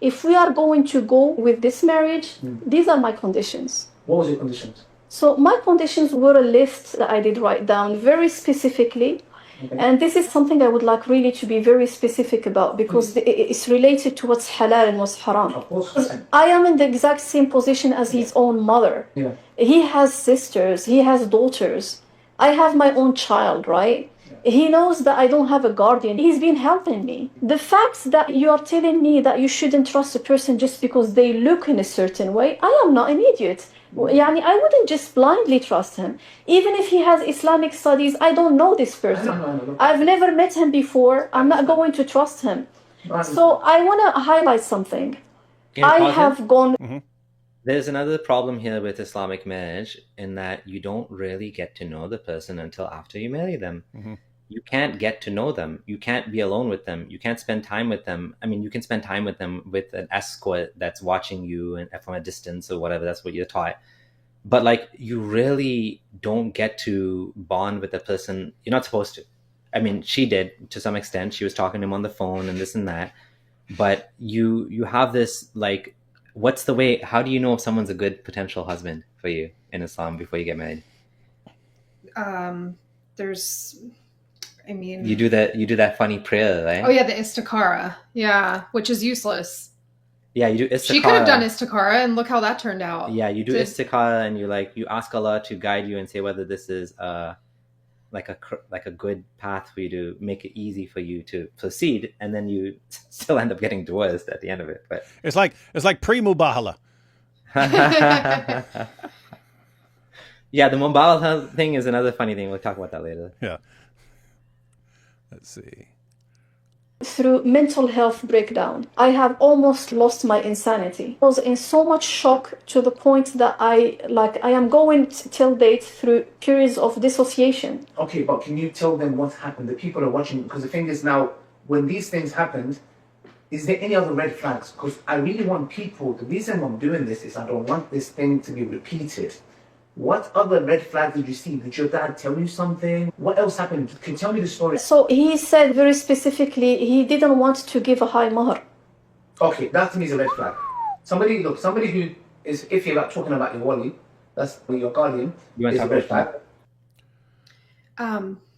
Speaker 7: if we are going to go with this marriage, these are my conditions.
Speaker 6: What was your conditions?
Speaker 7: So my conditions were a list that I did write down very specifically. Okay. And this is something I would like really to be very specific about, because it's related to what's halal and what's haram.
Speaker 6: Of course.
Speaker 7: I am in the exact same position as his own mother.
Speaker 6: Yeah.
Speaker 7: He has sisters, he has daughters. I have my own child, right? He knows that I don't have a guardian. He's been helping me. The fact that you are telling me that you shouldn't trust a person just because they look in a certain way, I am not an idiot. I wouldn't just blindly trust him. Even if he has Islamic studies, I don't know this person. I've never met him before. I'm not going to trust him. So I want to highlight something. I have gone...
Speaker 2: There's another problem here with Islamic marriage in that you don't really get to know the person until after you marry them. You can't get to know them. You can't be alone with them. You can't spend time with them. I mean, you can spend time with them with an escort that's watching you and from a distance or whatever. That's what you're taught. But like, you really don't get to bond with the person. You're not supposed to. I mean, she did to some extent. She was talking to him on the phone and this and that. But you have this like, what's the way? How do you know if someone's a good potential husband for you in Islam before you get married? You do that funny prayer, right?
Speaker 3: Oh yeah, the istikhara. Yeah, which is useless.
Speaker 2: Yeah, you do istikhara.
Speaker 3: She could have done istikhara, and look how that turned out.
Speaker 2: Yeah, you do istikhara, and you ask Allah to guide you and say whether this is like a good path for you to make it easy for you to proceed, and then you still end up getting divorced at the end of it. But
Speaker 1: it's like pre-mubahala.
Speaker 2: Yeah, the mubahala thing is another funny thing. We'll talk about that later.
Speaker 1: Yeah. Let's see.
Speaker 7: through mental health breakdown. I have almost lost my insanity. I was in so much shock to the point that I am going till date through periods of dissociation.
Speaker 6: Okay, but can you tell them what happened? The people are watching, because the thing is now, when these things happened, is there any other red flags? Because I really want people, the reason I'm doing this is I don't want this thing to be repeated. What other red flags did you see? Did your dad tell you something? What else happened? Can you tell me the story?
Speaker 7: So he said very specifically he didn't want to give a high mahr.
Speaker 6: Okay, that to me is a red flag. Somebody who is iffy about talking about your wali, that's your guardian, is a red flag.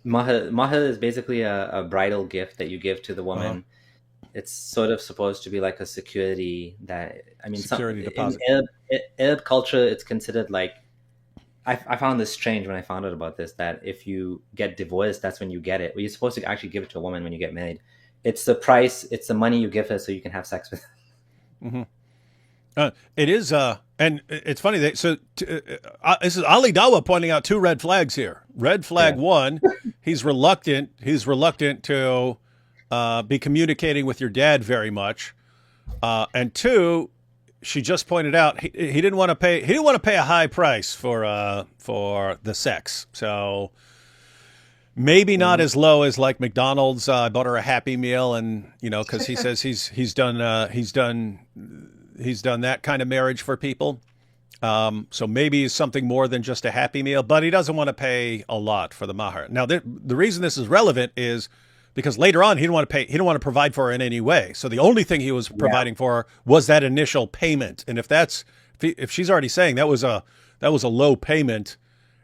Speaker 2: Mahr is basically a bridal gift that you give to the woman. It's sort of supposed to be like a security that, I mean,
Speaker 1: security deposit.
Speaker 2: In Arab culture, it's considered like, I found this strange when I found out about this, that if you get divorced, that's when you get it. Well, you're supposed to actually give it to a woman when you get married. It's the price, it's the money you give her so you can have sex with her.
Speaker 1: It is, and it's funny. This is Ali Dawa pointing out two red flags here. Red flag one, he's reluctant to be communicating with your dad very much, and two, she just pointed out he didn't want to pay. He didn't want to pay a high price for the sex. So maybe not as low as like McDonald's. I bought her a Happy Meal, and because he says he's done that kind of marriage for people. So maybe something more than just a Happy Meal, but he doesn't want to pay a lot for the mahr. Now the reason this is relevant is because later on he didn't want to pay. He didn't want to provide for her in any way. So the only thing he was providing for her was that initial payment. And if she's already saying that was a low payment,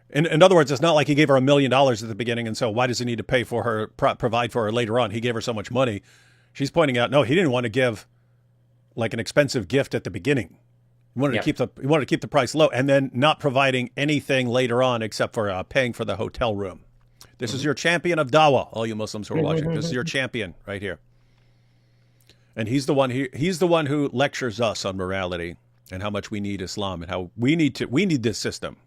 Speaker 1: in other words, it's not like he gave her $1 million at the beginning, and so why does he need to pay for her, provide for her later on? He gave her so much money. She's pointing out, no, he didn't want to give like an expensive gift at the beginning. He wanted to keep the price low, and then not providing anything later on except for paying for the hotel room. This is your champion of dawah, all you Muslims who are watching. This is your champion right here. And he's the one who lectures us on morality and how much we need Islam and how we need this system.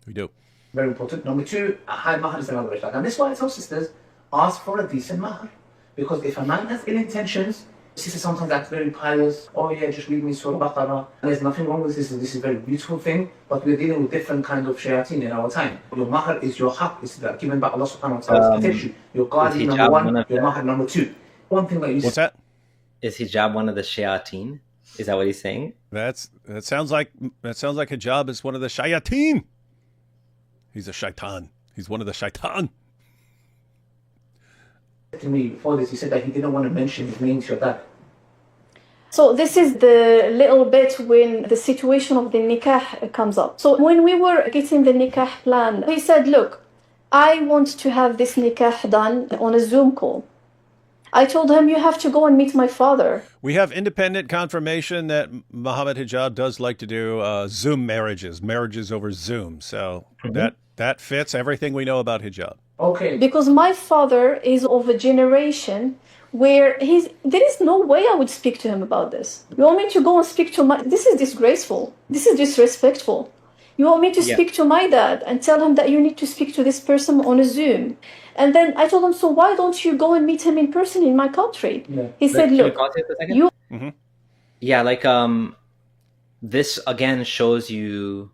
Speaker 1: We do.
Speaker 6: Very important. Number two, a high mahr is another red flag. And this is why I tell sisters, ask for a decent mahr. Because if a man has ill intentions, sisters sometimes act very pious. Oh yeah, just read me Surah Baqarah. And there's nothing wrong with this. This is a very beautiful thing. But we're dealing with different kind of shayateen in our time. Your mahr is your haqq. It's given by Allah subhanahu wa ta'ala to protect you. Your guardian number one, your mahr number two. One thing that you
Speaker 1: What's that?
Speaker 2: Is hijab one of the shayateen? Is that what he's saying?
Speaker 1: That sounds like hijab is one of the shayateen. He's a shaitan. He's one of the shaitan.
Speaker 6: To me before this, he said that he didn't want to mention his name to your dad.
Speaker 7: So this is the little bit when the situation of the nikah comes up. So when we were getting the nikah plan, he said, look, I want to have this nikah done on a Zoom call. I told him, you have to go and meet my father.
Speaker 1: We have independent confirmation that Muhammad Hijab does like to do Zoom marriages over Zoom. So that fits everything we know about hijab.
Speaker 6: Okay.
Speaker 7: Because my father is of a generation where there is no way I would speak to him about this. You want me to go and speak to this is disgraceful. This is disrespectful. You want me to speak to my dad and tell him that you need to speak to this person on a Zoom. And then I told him, so why don't you go and meet him in person in my country? Yeah. He said, look, you...
Speaker 2: Yeah, like, this again shows you,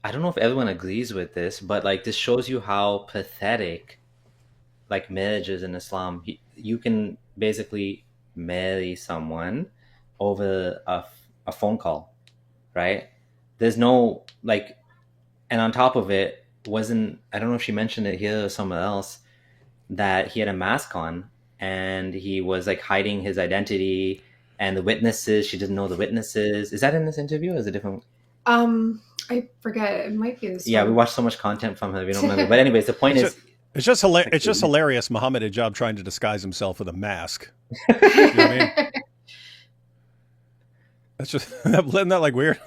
Speaker 2: I don't know if everyone agrees with this, but like this shows you how pathetic like marriage is in Islam. You can basically marry someone over a phone call, right? There's no like, and on top of it, I don't know if she mentioned it here or somewhere else, that he had a mask on and he was like hiding his identity and the witnesses, she didn't know the witnesses. Is that in this interview or is it different?
Speaker 3: I forget. It might be this
Speaker 2: Yeah,
Speaker 3: one.
Speaker 2: we watched so much content from her, we don't remember. But anyways, the point is...
Speaker 1: It's just hilarious, Muhammad Hijab trying to disguise himself with a mask. You know what I mean? That's just, isn't that like weird?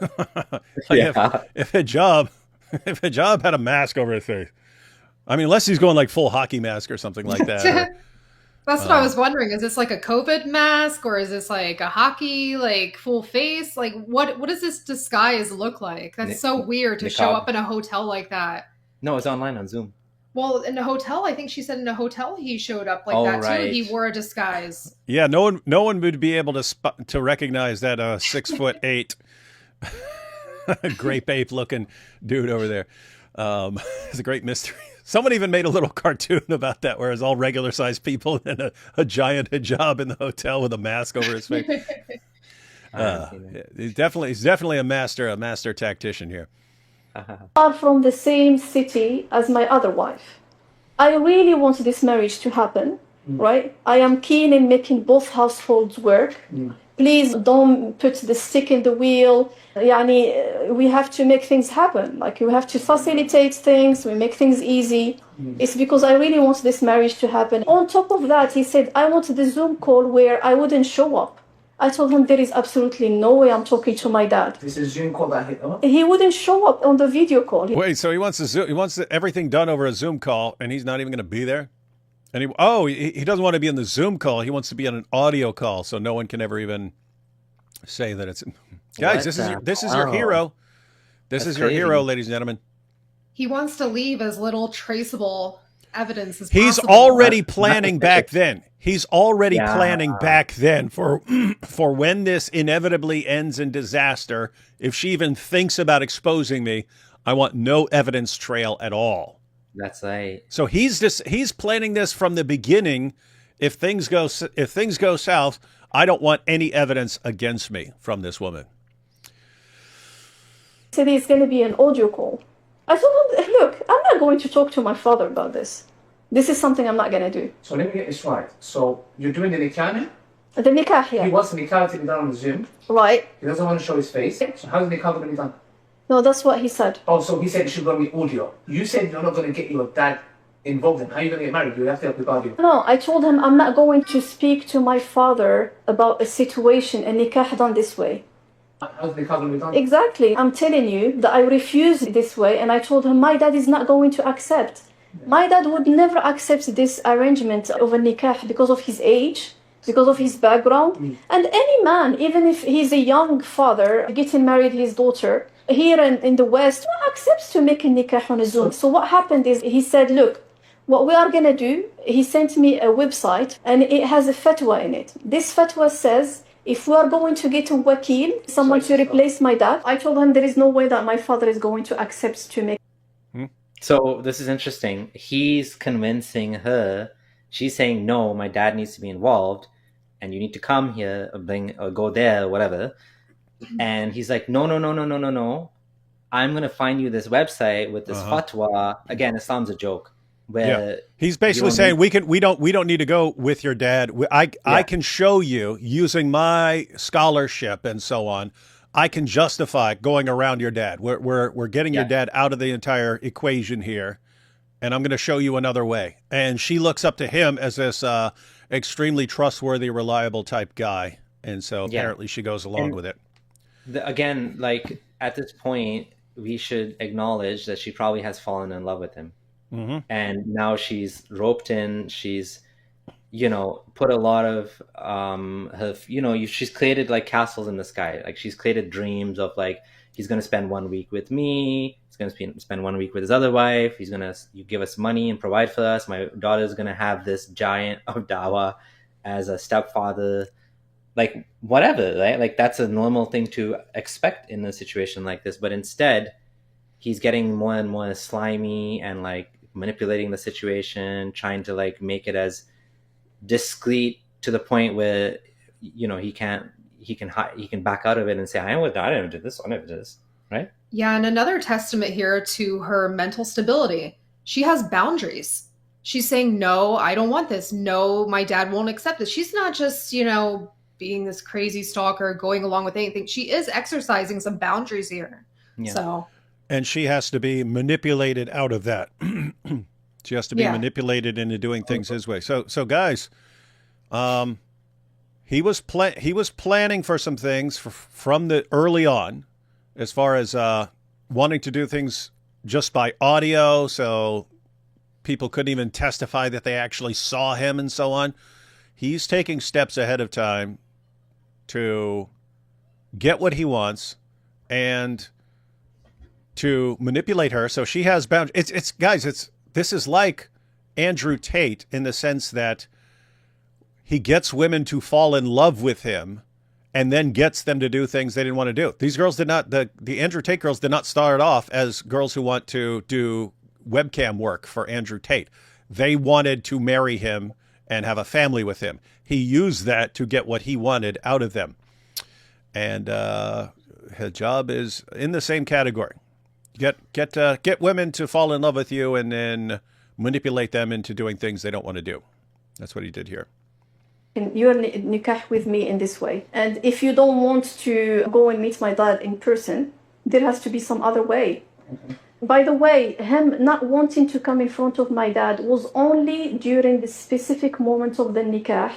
Speaker 1: If Hijab had a mask over his face, I mean, unless he's going like full hockey mask or something like that.
Speaker 3: That's what I was wondering. Is this like a COVID mask or is this like a hockey, like full face? Like what does this disguise look like? That's so weird to show up in a hotel like that.
Speaker 2: No, it's online on Zoom.
Speaker 3: Well, in a hotel, I think she said in a hotel he showed up like
Speaker 2: Oh,
Speaker 3: that too.
Speaker 2: right.
Speaker 3: He wore a disguise.
Speaker 1: Yeah, no one would be able to recognize that 6'8" grape ape looking dude over there. It's a great mystery. Someone even made a little cartoon about that, where it's all regular sized people and a giant hijab in the hotel with a mask over his face. He's definitely a master tactician here.
Speaker 7: Are from the same city as my other wife. I really want this marriage to happen, right? I am keen in making both households work. Please don't put the stick in the wheel. Yani, we have to make things happen. Like, we have to facilitate things, we make things easy. It's because I really want this marriage to happen. On top of that, he said, I want the Zoom call where I wouldn't show up. I told him there is absolutely no way I'm talking to my dad.
Speaker 6: This is Zoom call that hit.
Speaker 7: He wouldn't show up on the video call.
Speaker 1: Wait, so he wants everything done over a Zoom call, and he's not even going to be there? And he doesn't want to be on the Zoom call. He wants to be on an audio call, so no one can ever even say that it's. Guys, this is your hero. This is your hero, ladies and gentlemen.
Speaker 3: He wants to leave as little traceable evidence as possible.
Speaker 1: He's already planning back then. He's already planning back then for when this inevitably ends in disaster. If she even thinks about exposing me, I want no evidence trail at all.
Speaker 2: That's right.
Speaker 1: So he's planning this from the beginning. If things go south, I don't want any evidence against me from this woman.
Speaker 7: He said it's going to be an audio call. I told him, look, I'm not going to talk to my father about this. This is something I'm not going to do.
Speaker 6: So let me get this right. So you're doing the nikah now?
Speaker 7: The nikah, yeah.
Speaker 6: He wants the nikah to be done on the Zoom.
Speaker 7: Right.
Speaker 6: He doesn't want to show his face. So how's the nikah going to be done?
Speaker 7: No, that's what he said.
Speaker 6: Oh, so he said it should be audio. You said you're not going to get your dad involved in. How are you going to get married? You have to have the guardian.
Speaker 7: No, I told him I'm not going to speak to my father about a situation, a nikah done this way.
Speaker 6: How's the nikah going to be done?
Speaker 7: Exactly. I'm telling you that I refuse this way, and I told him my dad is not going to accept. My dad would never accept this arrangement of a nikah because of his age, because of his background. And any man, even if he's a young father getting married his daughter, here in the West, accepts to make a nikah on a Zoom. So what happened is he said, look, what we are going to do, he sent me a website and it has a fatwa in it. This fatwa says, if we are going to get a wakil, someone to replace my dad, I told him there is no way that my father is going to accept to make.
Speaker 2: So this is interesting. He's convincing her. She's saying, no, my dad needs to be involved and you need to come here or go there or whatever. And he's like, no. I'm going to find you this website with this fatwa. Again, Islam's a joke. Where
Speaker 1: he's basically saying we don't need to go with your dad. I can show you using my scholarship and so on. I can justify going around your dad. We're getting your dad out of the entire equation here, and I'm going to show you another way. And she looks up to him as this extremely trustworthy, reliable type guy, and so apparently she goes along with it.
Speaker 2: Again, like at this point, we should acknowledge that she probably has fallen in love with him. Mm-hmm. And now she's roped in. She's, put a lot of her, she's created like castles in the sky. Like she's created dreams of like, he's going to spend 1 week with me. He's going to spend 1 week with his other wife. He's going to give us money and provide for us. My daughter's going to have this giant of dawah as a stepfather, like whatever, right? Like that's a normal thing to expect in a situation like this. But instead, he's getting more and more slimy and like manipulating the situation, trying to like make it as discreet to the point where he can back out of it and say, I never did this, right?
Speaker 3: Yeah, and another testament here to her mental stability. She has boundaries. She's saying, no, I don't want this. No, my dad won't accept this. She's not just, being this crazy stalker, going along with anything. She is exercising some boundaries here. Yeah. So.
Speaker 1: And she has to be manipulated out of that. She has to be manipulated into doing things his way. So guys, he was planning for some things from the early on, as far as wanting to do things just by audio, so people couldn't even testify that they actually saw him and so on. He's taking steps ahead of time to get what he wants and to manipulate her. So she has boundaries. It's guys, it's this is like Andrew Tate in the sense that he gets women to fall in love with him and then gets them to do things they didn't want to do. These girls did not, the Andrew Tate girls did not start off as girls who want to do webcam work for Andrew Tate. They wanted to marry him and have a family with him. He used that to get what he wanted out of them. And hijab is in the same category. Get women to fall in love with you and then manipulate them into doing things they don't want to do. That's what he did here.
Speaker 7: You're nikah with me in this way. And if you don't want to go and meet my dad in person, there has to be some other way. By the way, him not wanting to come in front of my dad was only during the specific moment of the nikah.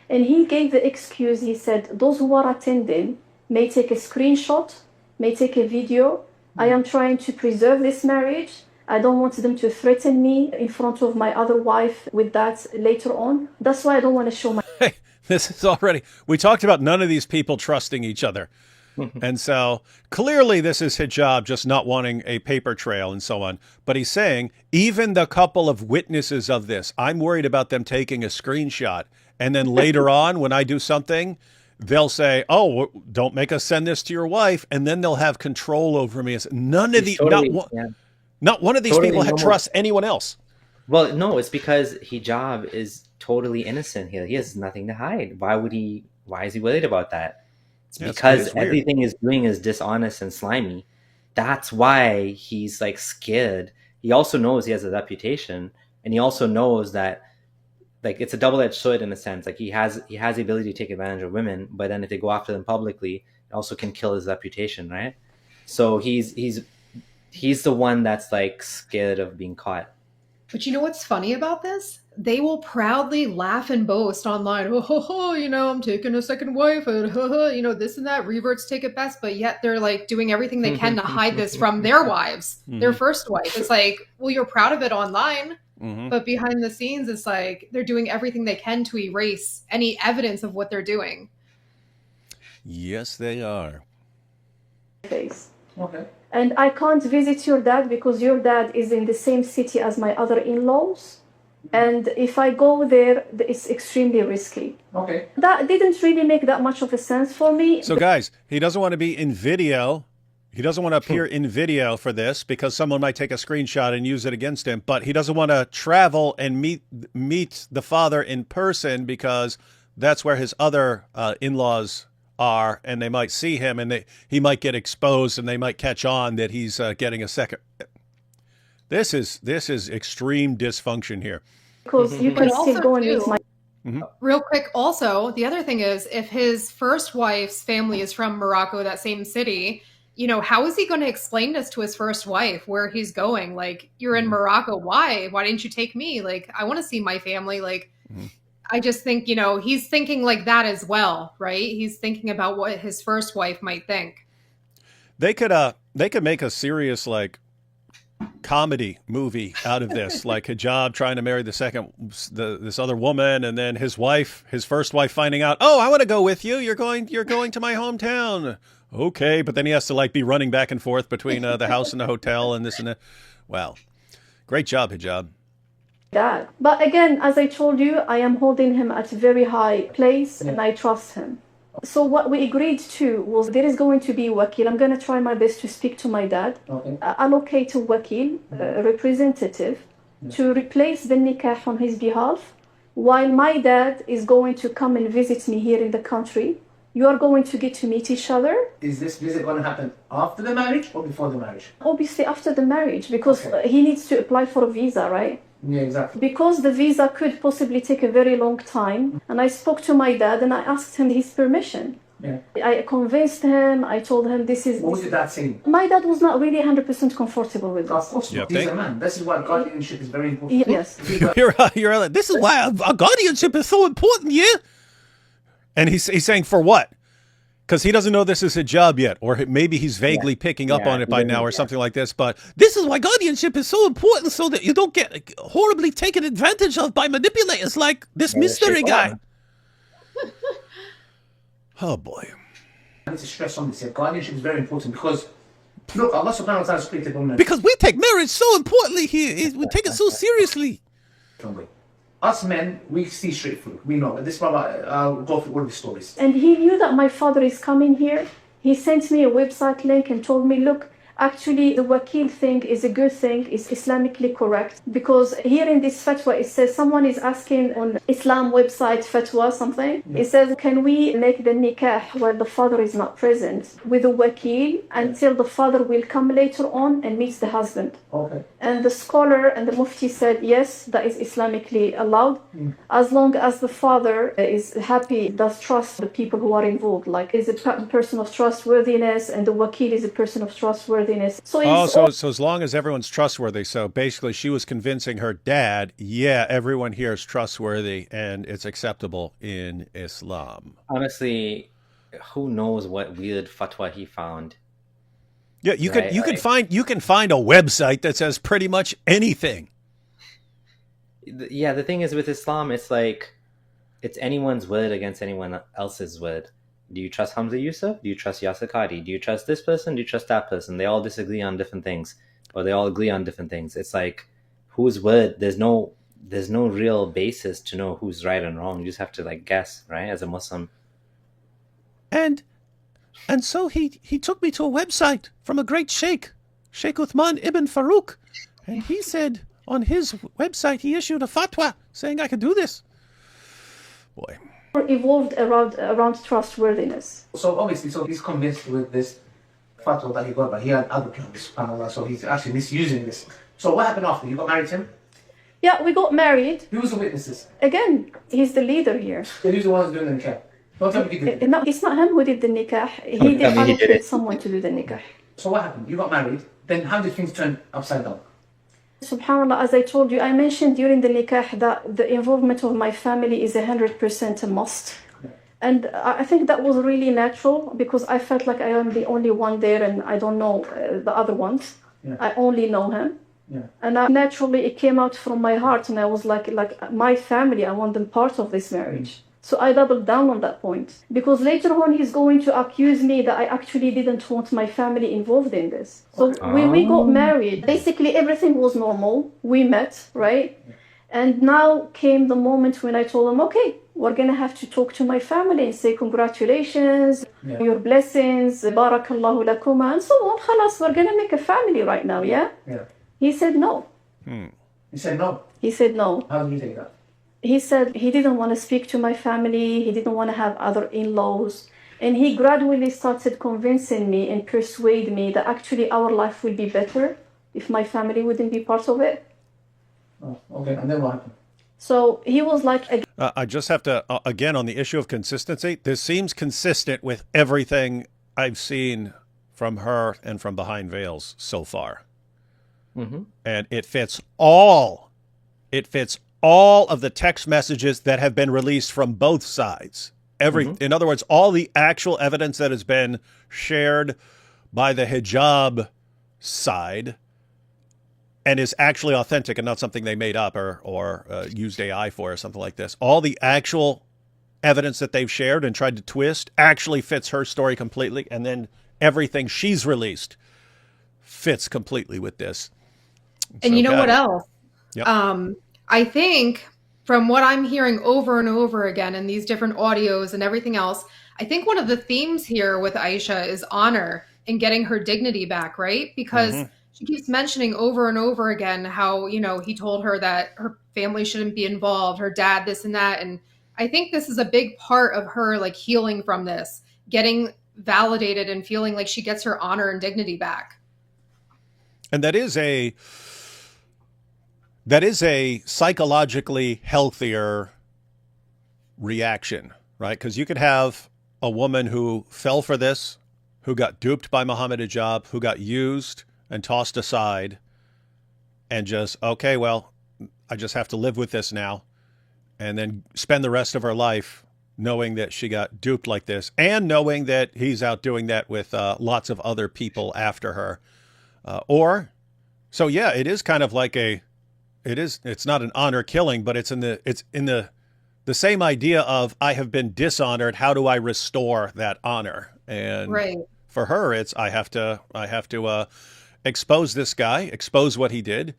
Speaker 7: And he gave the excuse, he said, those who are attending may take a screenshot, may take a video. I am trying to preserve this marriage. I don't want them to threaten me in front of my other wife with that later on. That's why I don't want to show my...
Speaker 1: Hey, this is already... We talked about none of these people trusting each other. And so clearly this is hijab just not wanting a paper trail and so on. But he's saying even the couple of witnesses of this, I'm worried about them taking a screenshot. And then later on, when I do something, they'll say, oh, don't make us send this to your wife. And then they'll have control over me. None of the... Not one of these people trusts anyone else.
Speaker 2: Well, no, it's because hijab is totally innocent here. He has nothing to hide. Why is he worried about that? It's because everything he's doing is dishonest and slimy. That's why he's like scared. He also knows he has a reputation, and he also knows that like it's a double-edged sword in a sense. Like he has the ability to take advantage of women, but then if they go after them publicly, it also can kill his reputation, right? So he's the one that's like scared of being caught.
Speaker 3: But you know what's funny about this? They will proudly laugh and boast online. Oh, ho, ho, I'm taking a second wife. And, this and that. Reverts take it best. But yet they're like doing everything they can to hide this from their wives, their first wife. It's like, well, you're proud of it online. But behind the scenes, it's like they're doing everything they can to erase any evidence of what they're doing.
Speaker 1: Yes, they are.
Speaker 7: Face.
Speaker 6: Okay.
Speaker 7: And I can't visit your dad because your dad is in the same city as my other in-laws. And if I go there, it's extremely risky.
Speaker 6: Okay.
Speaker 7: That didn't really make that much of a sense for me.
Speaker 1: So guys, he doesn't want to be in video. He doesn't want to appear in video for this because someone might take a screenshot and use it against him. But he doesn't want to travel and meet the father in person because that's where his other in-laws are, and they might see him, and he might get exposed, and they might catch on that he's getting a second. This is extreme dysfunction here.
Speaker 7: Because you can still go and meet my...
Speaker 3: Real quick, also, the other thing is, if his first wife's family is from Morocco, that same city, how is he going to explain this to his first wife, where he's going? Like, you're in Morocco. Why? Why didn't you take me? Like, I want to see my family. Like, I just think, he's thinking like that as well, right? He's thinking about what his first wife might think.
Speaker 1: They could make a serious like comedy movie out of this, like Hijab trying to marry this other woman, and then his first wife finding out, oh, I want to go with you. You're going to my hometown. Okay, but then he has to like be running back and forth between the house and the hotel and this and that. Wow, great job, Hijab.
Speaker 7: Dad. But again, as I told you, I am holding him at a very high place and I trust him. So what we agreed to was there is going to be wakil. I'm going to try my best to speak to my dad, allocate a wakil, a representative, to replace the nikah on his behalf, while my dad is going to come and visit me here in the country. You are going to get to meet each other.
Speaker 6: Is this visit going to happen after the marriage or before the marriage?
Speaker 7: Obviously after the marriage, because he needs to apply for a visa, right?
Speaker 6: Yeah, exactly.
Speaker 7: Because the visa could possibly take a very long time. And I spoke to my dad and I asked him his permission.
Speaker 6: Yeah.
Speaker 7: I convinced him. I told him this is...
Speaker 6: What was your dad saying?
Speaker 7: My dad was not really 100% comfortable with
Speaker 6: Of
Speaker 7: this.
Speaker 6: course not. He's a man. This is why guardianship is very important.
Speaker 7: Yes.
Speaker 1: You're like, this is why a guardianship is so important, yeah? And he's saying for what? Because he doesn't know this is hijab yet, or maybe he's vaguely picking up on it by now or something like this. But this is why guardianship is so important, so that you don't get horribly taken advantage of by manipulators like this mystery guy. Oh, boy.
Speaker 6: I need to stress on this here. Guardianship is very important because Look, Allah subhanahu wa ta'ala speaks to
Speaker 1: Because we take marriage so importantly here. We take it so seriously.
Speaker 6: Us men, we see straight through. We know. This brother, I'll go through all the stories.
Speaker 7: And he knew that my father is coming here. He sent me a website link and told me, look, actually the wakil thing is a good thing, it's Islamically correct. Because here in this fatwa, it says someone is asking on Islam website fatwa something. It says, can we make the nikah where the father is not present with a wakil until the father will come later on and meets the husband?
Speaker 6: Okay.
Speaker 7: And the scholar and the mufti said, yes, that is Islamically allowed, as long as the father is happy, does trust the people who are involved, like is a person of trustworthiness, and the wakil is a person of trustworthiness. So
Speaker 1: so as long as everyone's trustworthy. So basically she was convincing her dad, yeah, everyone here is trustworthy and it's acceptable in Islam.
Speaker 2: Honestly, who knows what weird fatwa he found?
Speaker 1: Yeah, you can find a website that says pretty much anything.
Speaker 2: Yeah, the thing is with Islam, it's like it's anyone's word against anyone else's word. Do you trust Hamza Yusuf? Do you trust Yasir Qadi? Do you trust this person? Do you trust that person? They all disagree on different things, or they all agree on different things. It's like whose word? There's no real basis to know who's right and wrong. You just have to like guess, right? As a Muslim.
Speaker 1: And so he took me to a website from a great sheikh, Sheikh Uthman ibn Farouk, and he said on his website he issued a fatwa saying I could do this. Boy.
Speaker 7: Evolved around trustworthiness.
Speaker 6: So obviously, so he's convinced with this fatwa that he got, but he had other plans, subhanAllah, so he's actually misusing this. So what happened after? You got married to him?
Speaker 7: Yeah, we got married.
Speaker 6: Who was the witnesses?
Speaker 7: Again, he's the leader here.
Speaker 6: Yeah, who's the one who's doing the nikah? Don't tell me he did it.
Speaker 7: No, it's not him who did the nikah. He did allocate someone to do the nikah.
Speaker 6: So what happened? You got married, then how did things turn upside down?
Speaker 7: SubhanAllah, as I told you, I mentioned during the nikah that the involvement of my family is 100% a must. And I think that was really natural because I felt like I am the only one there and I don't know the other ones. Yeah. I only know him. Yeah. And naturally it came out from my heart and I was like my family, I want them part of this marriage. So I doubled down on that point because later on he's going to accuse me that I actually didn't want my family involved in this. So when we got married, basically everything was normal. We met, right? And now came the moment when I told him, okay, we're going to have to talk to my family and say congratulations, your blessings, barakallahu lakuma, and so on. Khalas, we're going to make a family right now, yeah? He said no.
Speaker 6: He said no?
Speaker 7: He said no.
Speaker 6: How did you take that?
Speaker 7: He said he didn't want to speak to my family. He didn't want to have other in-laws. And he gradually started convincing me and persuade me that actually our life will be better if my family wouldn't be part of it.
Speaker 6: Oh, okay. And then what happened?
Speaker 7: So he was like...
Speaker 1: I just have to, again, on the issue of consistency, this seems consistent with everything I've seen from her and from Behind Veils so far. Mm-hmm. And it fits all of the text messages that have been released from both sides. In other words, all the actual evidence that has been shared by the hijab side and is actually authentic and not something they made up or used AI for or something like this. All the actual evidence that they've shared and tried to twist actually fits her story completely. And then everything she's released fits completely with this.
Speaker 3: And so, you know what else?
Speaker 1: Yep.
Speaker 3: I think from what I'm hearing over and over again in these different audios and everything else, I think one of the themes here with Aisha is honor and getting her dignity back, right? Because she keeps mentioning over and over again how, he told her that her family shouldn't be involved, her dad, this and that. And I think this is a big part of her like healing from this, getting validated and feeling like she gets her honor and dignity back.
Speaker 1: And that is a psychologically healthier reaction, right? Because you could have a woman who fell for this, who got duped by Muhammad Hijab, who got used and tossed aside and just, okay, well, I just have to live with this now. And then spend the rest of her life knowing that she got duped like this and knowing that he's out doing that with lots of other people after her. So yeah, it is kind of like it's not an honor killing, but it's in the same idea of I have been dishonored. How do I restore that honor? And For her, it's I have to expose this guy, expose what he did,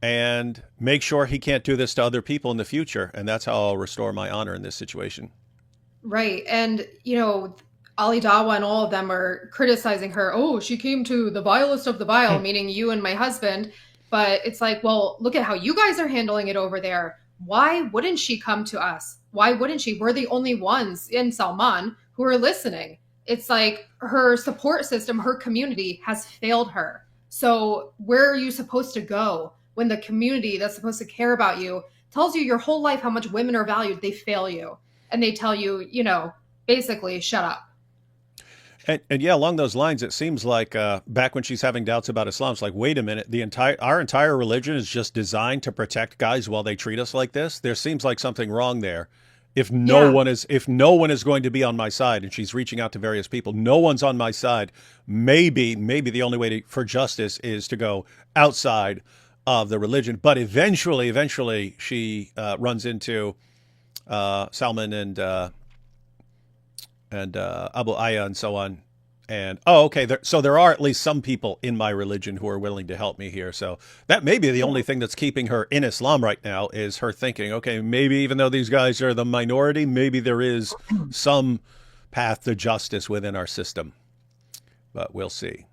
Speaker 1: and make sure he can't do this to other people in the future. And that's how I'll restore my honor in this situation.
Speaker 3: Right. And, Ali Dawa and all of them are criticizing her. Oh, she came to the vilest of the vile, meaning you and my husband. But it's like, well, look at how you guys are handling it over there. Why wouldn't she come to us? Why wouldn't she? We're the only ones in Salman who are listening. It's like her support system, her community has failed her. So where are you supposed to go when the community that's supposed to care about you tells you your whole life how much women are valued? They fail you. And they tell you, basically, shut up.
Speaker 1: And yeah, along those lines, it seems like back when she's having doubts about Islam, it's like, wait a minute, our entire religion is just designed to protect guys while they treat us like this. There seems like something wrong there. If no one is going to be on my side, and she's reaching out to various people, no one's on my side. Maybe the only way for justice is to go outside of the religion. But eventually, she runs into Salman and Abu Aya and so on. And, so there are at least some people in my religion who are willing to help me here. So that may be the only thing that's keeping her in Islam right now, is her thinking, okay, maybe even though these guys are the minority, maybe there is some path to justice within our system. But we'll see.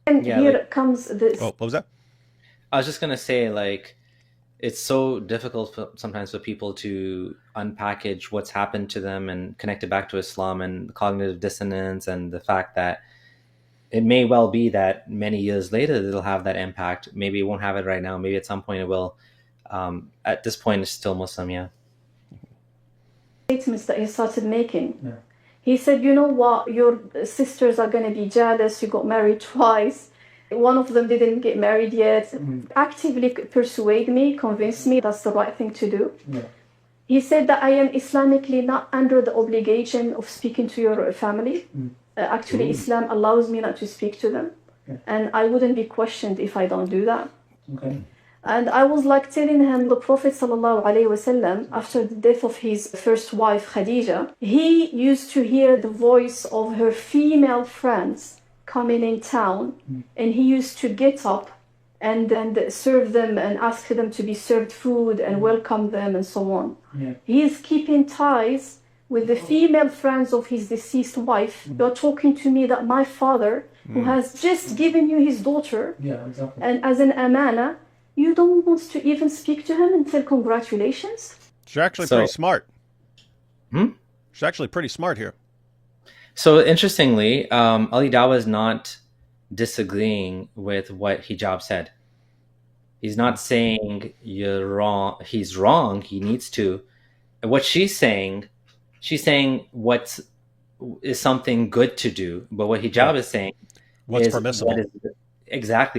Speaker 7: And here comes this.
Speaker 1: Oh, what was that?
Speaker 2: I was just going to say, it's so difficult sometimes for people to unpackage what's happened to them and connect it back to Islam and cognitive dissonance, and the fact that it may well be that many years later it'll have that impact. Maybe it won't have it right now. Maybe at some point it will. At this point, it's still Muslim, yeah.
Speaker 7: Statements that he started making. Yeah. He said, you know what, your sisters are going to be jealous. You got married twice. One of them didn't get married yet. Actively persuade me, convince me that's the right thing to do. Yeah. He said that I am Islamically not under the obligation of speaking to your family. Actually, Islam allows me not to speak to them. Yeah. And I wouldn't be questioned if I don't do that. Okay. And I was telling him, the Prophet ﷺ, after the death of his first wife, Khadija, he used to hear the voice of her female friends coming in town, and he used to get up and serve them and ask them to be served food and welcome them and so on. Yeah. He is keeping ties with the female friends of his deceased wife. You're talking to me that my father, who has just given you his daughter, and as an amana, you don't want to even speak to him and tell congratulations?
Speaker 1: She's actually pretty smart. She's actually pretty smart here.
Speaker 2: So interestingly, Ali Dawa is not disagreeing with what Hijab said. He's not saying you're wrong. He's wrong. He needs to. And what she's saying what is something good to do. But what Hijab is saying,
Speaker 1: what's permissible.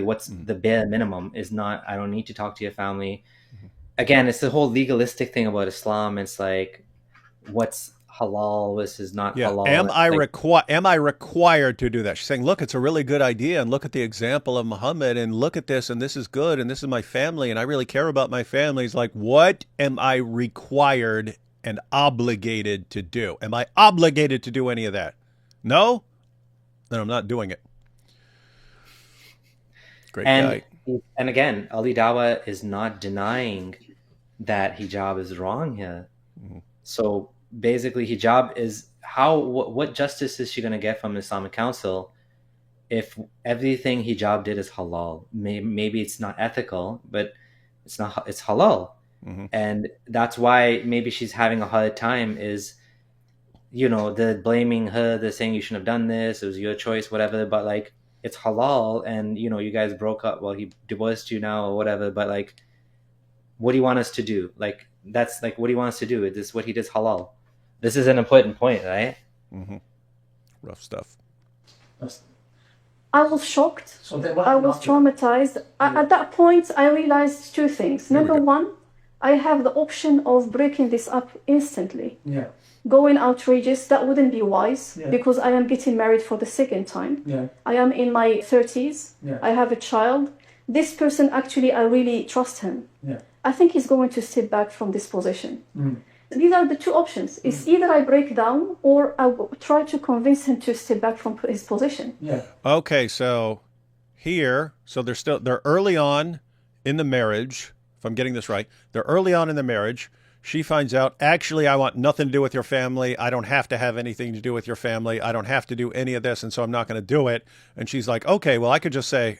Speaker 2: What's the bare minimum is not, I don't need to talk to your family. Again, it's the whole legalistic thing about Islam. It's like, what's halal versus not halal.
Speaker 1: Am I required to do that? She's saying, look, it's a really good idea, and look at the example of Muhammad, and look at this, and this is good, and this is my family, and I really care about my family. It's like, what am I required and obligated to do? Am I obligated to do any of that? No? Then I'm not doing it. Great guy.
Speaker 2: And again, Ali Dawa is not denying that hijab is wrong here. So basically, hijab is what justice is she going to get from the Islamic Council if everything hijab did is halal? Maybe it's not ethical, but it's halal. And that's why maybe she's having a hard time is, they're blaming her, they're saying you shouldn't have done this, it was your choice, whatever, but it's halal, and you guys broke up, well, he divorced you now or whatever, but what do you want us to do? What do you want us to do? Is this what he did is halal? This is an important point, right?
Speaker 1: Rough stuff.
Speaker 7: I was shocked. I was traumatized. At that point, I realized two things. Number one, I have the option of breaking this up instantly. Yeah. Going outrageous, that wouldn't be wise because I am getting married for the second time. Yeah. I am in my 30s. Yeah. I have a child. This person, actually, I really trust him. Yeah. I think he's going to step back from this position. These are the two options. It's either I break down or I try to convince him to step back from his position.
Speaker 6: Yeah.
Speaker 1: Okay, so they're early on in the marriage, if I'm getting this right. They're early on in the marriage. She finds out, actually, I want nothing to do with your family. I don't have to have anything to do with your family. I don't have to do any of this, and so I'm not going to do it. And she's like, okay, well, I could just say,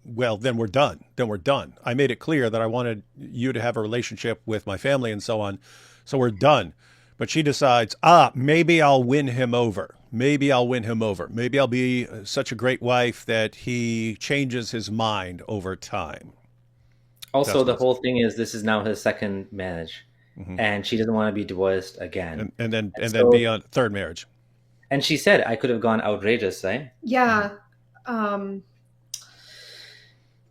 Speaker 1: well, then we're done. Then we're done. I made it clear that I wanted you to have a relationship with my family and so on. So we're done. But she decides, maybe I'll win him over. Maybe I'll win him over. Maybe I'll be such a great wife that he changes his mind over time.
Speaker 2: Also, the whole thing is this is now his second marriage, and she doesn't want to be divorced again.
Speaker 1: And then be on third marriage.
Speaker 2: And she said, I could have gone outrageous, right?
Speaker 3: Yeah.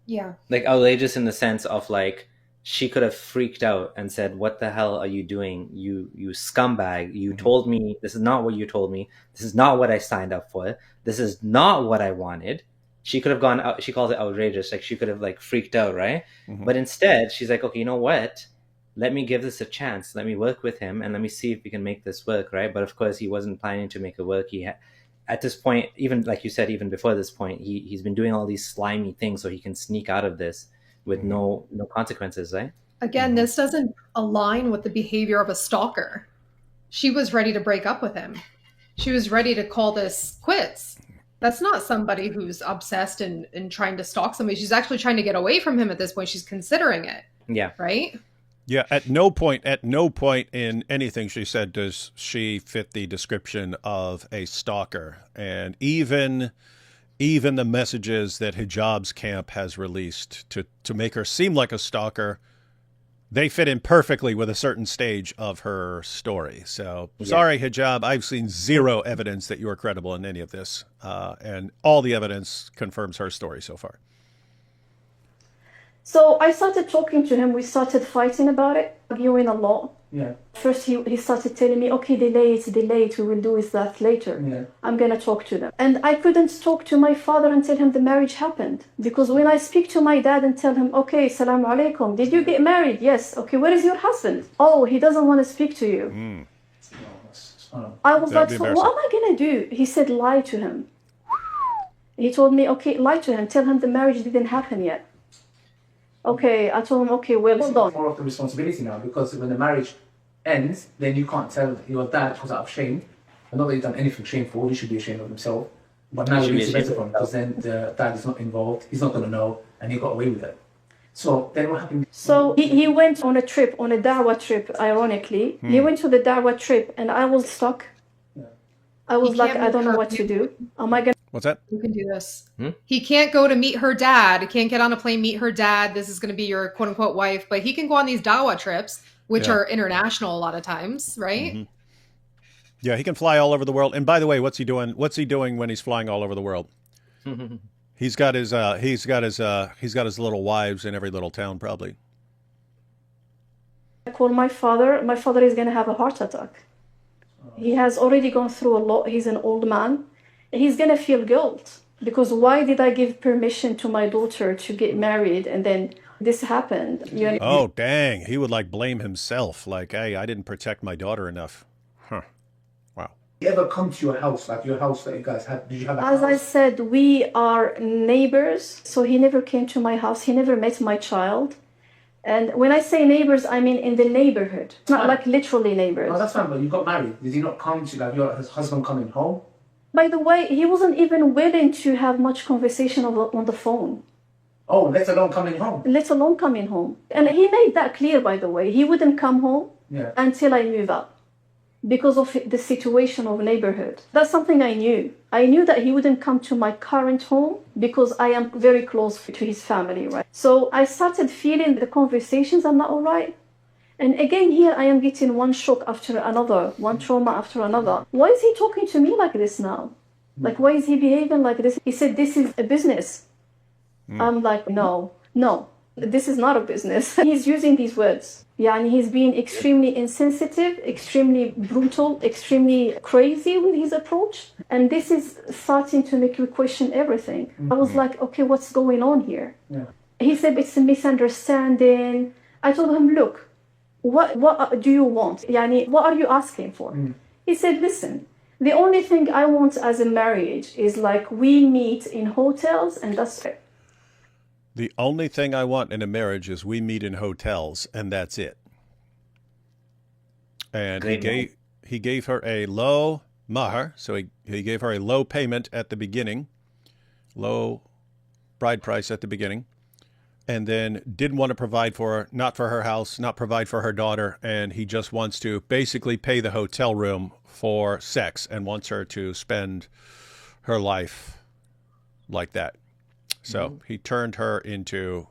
Speaker 3: Yeah.
Speaker 2: Like outrageous in the sense of like, she could have freaked out and said, what the hell are you doing? You scumbag. You told me, this is not what you told me. This is not what I signed up for. This is not what I wanted. She could have gone out. She calls it outrageous. Like she could have like freaked out, right? But instead she's like, okay, you know what? Let me give this a chance. Let me work with him and let me see if we can make this work, right? But of course he wasn't planning to make it work. At this point, even like you said, even before this point, he's been doing all these slimy things so he can sneak out of this with no consequences, right?
Speaker 3: Again, this doesn't align with the behavior of a stalker. She was ready to break up with him. She was ready to call this quits. That's not somebody who's obsessed and trying to stalk somebody. She's actually trying to get away from him at this point. She's considering it.
Speaker 2: Yeah.
Speaker 3: Right?
Speaker 1: Yeah. At no point in anything she said does she fit the description of a stalker. And even the messages that Hijab's camp has released to make her seem like a stalker, they fit in perfectly with a certain stage of her story. So sorry, Hijab, I've seen zero evidence that you are credible in any of this. And all the evidence confirms her story so far.
Speaker 7: So I started talking to him. We started fighting about it, arguing a lot.
Speaker 6: Yeah.
Speaker 7: First, he started telling me, okay, delay it. We will do that later.
Speaker 6: Yeah.
Speaker 7: I'm going to talk to them. And I couldn't talk to my father and tell him the marriage happened. Because when I speak to my dad and tell him, okay, salam alaikum, did you get married? Yes. Okay, where is your husband? Oh, he doesn't want to speak to you. I was like, so what am I going to do? He said, lie to him. He told me, okay, lie to him. Tell him the marriage didn't happen yet. Okay, I told him, okay, well, hold on.
Speaker 6: More of the responsibility now, because when the marriage ends, then you can't tell your dad because out of shame. And not that he's done anything shameful, he should be ashamed of himself. But now it's better for him because then the dad is not involved, he's not going to know, and he got away with it. So then what happened?
Speaker 7: So he went on a trip, on a da'wah trip, ironically. He went to the da'wah trip and I was stuck. Yeah. I was like, I don't know what to do. Am I going to...
Speaker 1: What's that?
Speaker 3: You can do this. He can't go to meet her dad. He can't get on a plane, meet her dad. This is going to be your quote unquote wife, but he can go on these dawah trips, which are international a lot of times, right?
Speaker 1: Yeah, he can fly all over the world. And by the way, what's he doing? What's he doing when he's flying all over the world? He's got his little wives in every little town, probably.
Speaker 7: I call my father. My father is going to have a heart attack. He has already gone through a lot. He's an old man. He's going to feel guilt because why did I give permission to my daughter to get married and then this happened? You know?
Speaker 1: Oh, dang. He would like blame himself. Like, hey, I didn't protect my daughter enough. Huh. Wow.
Speaker 6: Did you ever come to your house, like your house that you guys had? Did you have a
Speaker 7: As
Speaker 6: house?
Speaker 7: I said, we are neighbors. So he never came to my house. He never met my child. And when I say neighbors, I mean in the neighborhood. It's not like literally neighbors.
Speaker 6: Oh, that's fine, but you got married. Did he not come to like your husband coming home?
Speaker 7: By the way, he wasn't even willing to have much conversation on the phone.
Speaker 6: Oh, let alone coming home.
Speaker 7: Let alone coming home. And he made that clear, by the way. He wouldn't come home until I move out because of the situation of neighborhood. That's something I knew. I knew that he wouldn't come to my current home because I am very close to his family, right? So I started feeling the conversations are not all right. And again, here I am getting one shock after another, one trauma after another. Why is he talking to me like this now? Like, why is he behaving like this? He said, this is a business. I'm like, no, this is not a business. He's using these words. Yeah, and he's being extremely insensitive, extremely brutal, extremely crazy with his approach. And this is starting to make you question everything. I was like, okay, what's going on here? Yeah. He said, it's a misunderstanding. I told him, look, what do you want? Yani, what are you asking for? He said, listen, the only thing I want as a marriage is like we meet in hotels and that's it.
Speaker 1: The only thing I want in a marriage is we meet in hotels and that's it. And he gave her a low mahar, so he gave her a low payment at the beginning, low bride price at the beginning, and then didn't want to provide for her, not for her house, not provide for her daughter, and he just wants to basically pay the hotel room for sex and wants her to spend her life like that. So he turned her into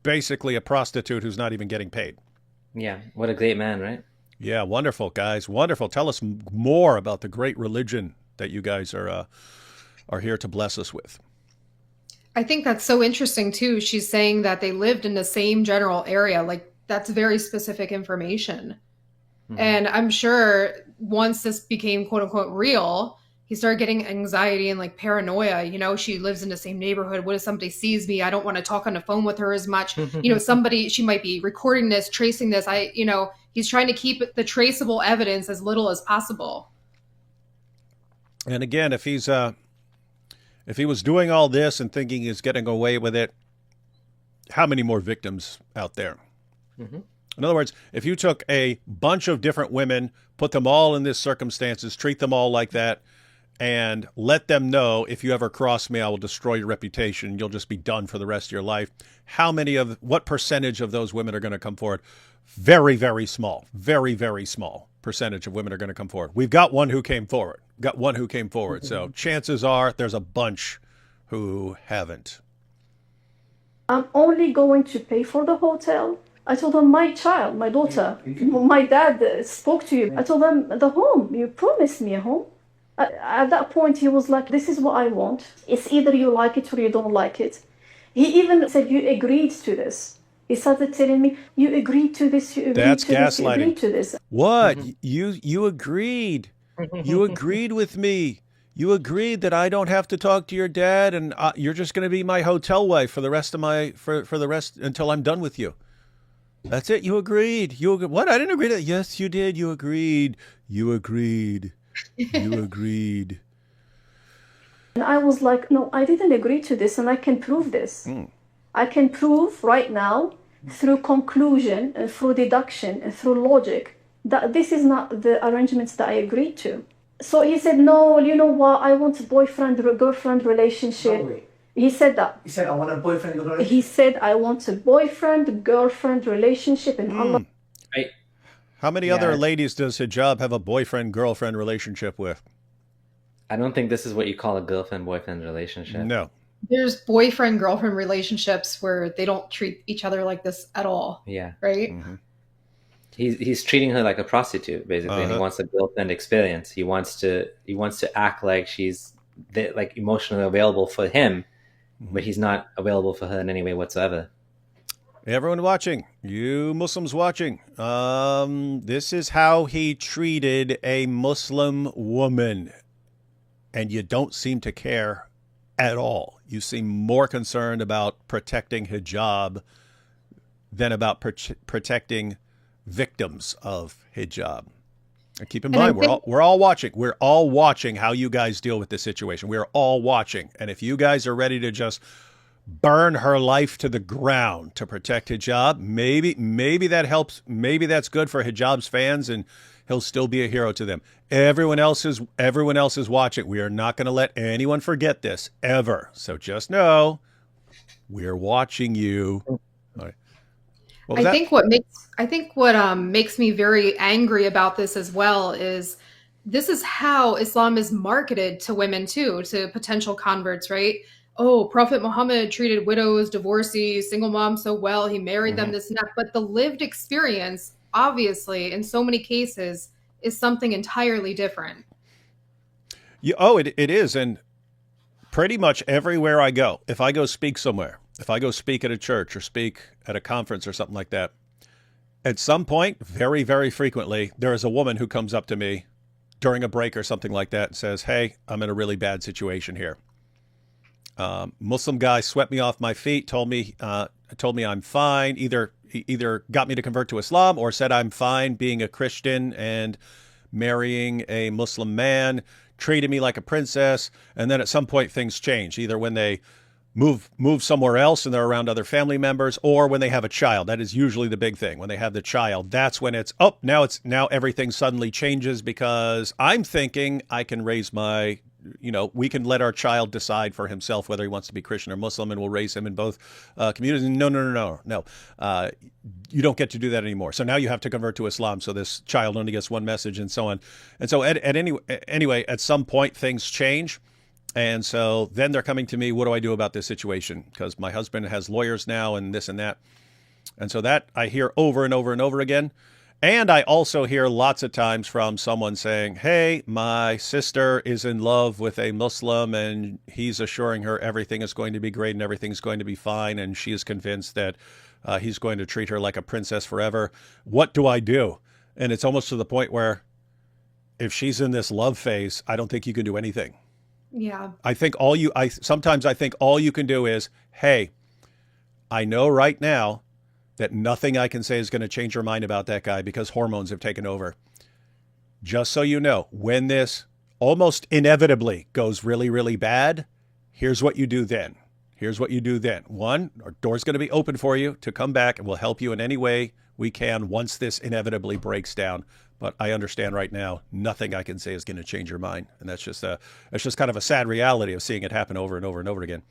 Speaker 1: basically a prostitute who's not even getting paid.
Speaker 2: Yeah, what a great man, right?
Speaker 1: Yeah, wonderful, guys. Wonderful. Tell us more about the great religion that you guys are here to bless us with.
Speaker 3: I think that's so interesting, too. She's saying that they lived in the same general area. Like, that's very specific information. And I'm sure once this became, quote unquote, real, he started getting anxiety and like paranoia. You know, she lives in the same neighborhood. What if somebody sees me? I don't want to talk on the phone with her as much. You know, she might be recording this, tracing this. He's trying to keep the traceable evidence as little as possible.
Speaker 1: And again, if he was doing all this and thinking he's getting away with it, how many more victims out there? In other words, if you took a bunch of different women, put them all in these circumstances, treat them all like that, and let them know, if you ever cross me, I will destroy your reputation. You'll just be done for the rest of your life. What percentage of those women are going to come forward? Very, very small. Very, very small percentage of women are going to come forward. We've got one who came forward. So chances are there's a bunch who haven't.
Speaker 7: I'm only going to pay for the hotel. I told them, my daughter, my dad spoke to you. I told them, the home, you promised me a home. At that point, he was like, this is what I want. It's either you like it or you don't like it. He even said, you agreed to this. He started telling me, you agreed to this, you agreed
Speaker 1: That's
Speaker 7: to
Speaker 1: gaslighting.
Speaker 7: this, you agreed to this.
Speaker 1: What? You agreed. You agreed with me. You agreed that I don't have to talk to your dad and you're just going to be my hotel wife for the rest of for the rest until I'm done with you. That's it. You agreed. What? I didn't agree to that. Yes, you did. You agreed. You agreed. You agreed.
Speaker 7: And I was like, no, I didn't agree to this and I can prove this. I can prove right now through conclusion and through deduction and through logic that this is not the arrangements that I agreed to. So he said, no, you know what? I want a boyfriend-girlfriend relationship.
Speaker 6: No way.
Speaker 7: He said that.
Speaker 6: He said, I want a boyfriend-girlfriend relationship.
Speaker 7: He said, I want a boyfriend-girlfriend relationship. And Allah.
Speaker 1: How many other ladies does Hijab have a boyfriend-girlfriend relationship with?
Speaker 2: I don't think this is what you call a girlfriend-boyfriend relationship.
Speaker 1: No.
Speaker 3: There's boyfriend-girlfriend relationships where they don't treat each other like this at all.
Speaker 2: Yeah.
Speaker 3: Right?
Speaker 2: He's treating her like a prostitute, basically, and he wants a girlfriend experience. He wants to act like she's like emotionally available for him, but he's not available for her in any way whatsoever.
Speaker 1: Everyone watching, you Muslims watching, this is how he treated a Muslim woman, and you don't seem to care at all. You seem more concerned about protecting hijab than about protecting victims of hijab. And keep in mind, we're all watching. We're all watching how you guys deal with this situation. We're all watching. And if you guys are ready to just burn her life to the ground to protect hijab, maybe that helps. Maybe that's good for hijab's fans, and he'll still be a hero to them. Everyone else is watching. We are not going to let anyone forget this ever. So just know we're watching you. All right.
Speaker 3: I think what makes me very angry about this as well is this is how Islam is marketed to women too, to potential converts, right? Oh, Prophet Muhammad treated widows, divorcees, single moms so well. He married them, this and that. But the lived experience, obviously, in so many cases, is something entirely different.
Speaker 1: It is. And pretty much everywhere I go, if I go speak somewhere, if I go speak at a church or speak at a conference or something like that, at some point, very, very frequently, there is a woman who comes up to me during a break or something like that and says, hey, I'm in a really bad situation here. Muslim guy swept me off my feet, told me I'm fine. Either either got me to convert to Islam or said I'm fine being a Christian and marrying a Muslim man, treated me like a princess. And then at some point things change, either when they move somewhere else and they're around other family members, or when they have a child. That is usually the big thing. When they have the child, that's when now everything suddenly changes, because I'm thinking I can raise my, we can let our child decide for himself whether he wants to be Christian or Muslim, and we'll raise him in both communities. No. You don't get to do that anymore. So now you have to convert to Islam. So this child only gets one message, and so on. And so anyway, at some point things change. And so then they're coming to me, what do I do about this situation? Because my husband has lawyers now and this and that. And so that I hear over and over and over again. And I also hear lots of times from someone saying, hey, my sister is in love with a Muslim and he's assuring her everything is going to be great and everything's going to be fine. And she is convinced that he's going to treat her like a princess forever. What do I do? And it's almost to the point where if she's in this love phase, I don't think you can do anything.
Speaker 3: Yeah.
Speaker 1: Sometimes I think all you can do is, hey, I know right now that nothing I can say is going to change your mind about that guy because hormones have taken over. Just so you know, when this almost inevitably goes really, really bad, here's what you do then. One, our door's going to be open for you to come back, and we'll help you in any way we can once this inevitably breaks down. But I understand right now, nothing I can say is going to change your mind. And that's just kind of a sad reality of seeing it happen over and over and over again.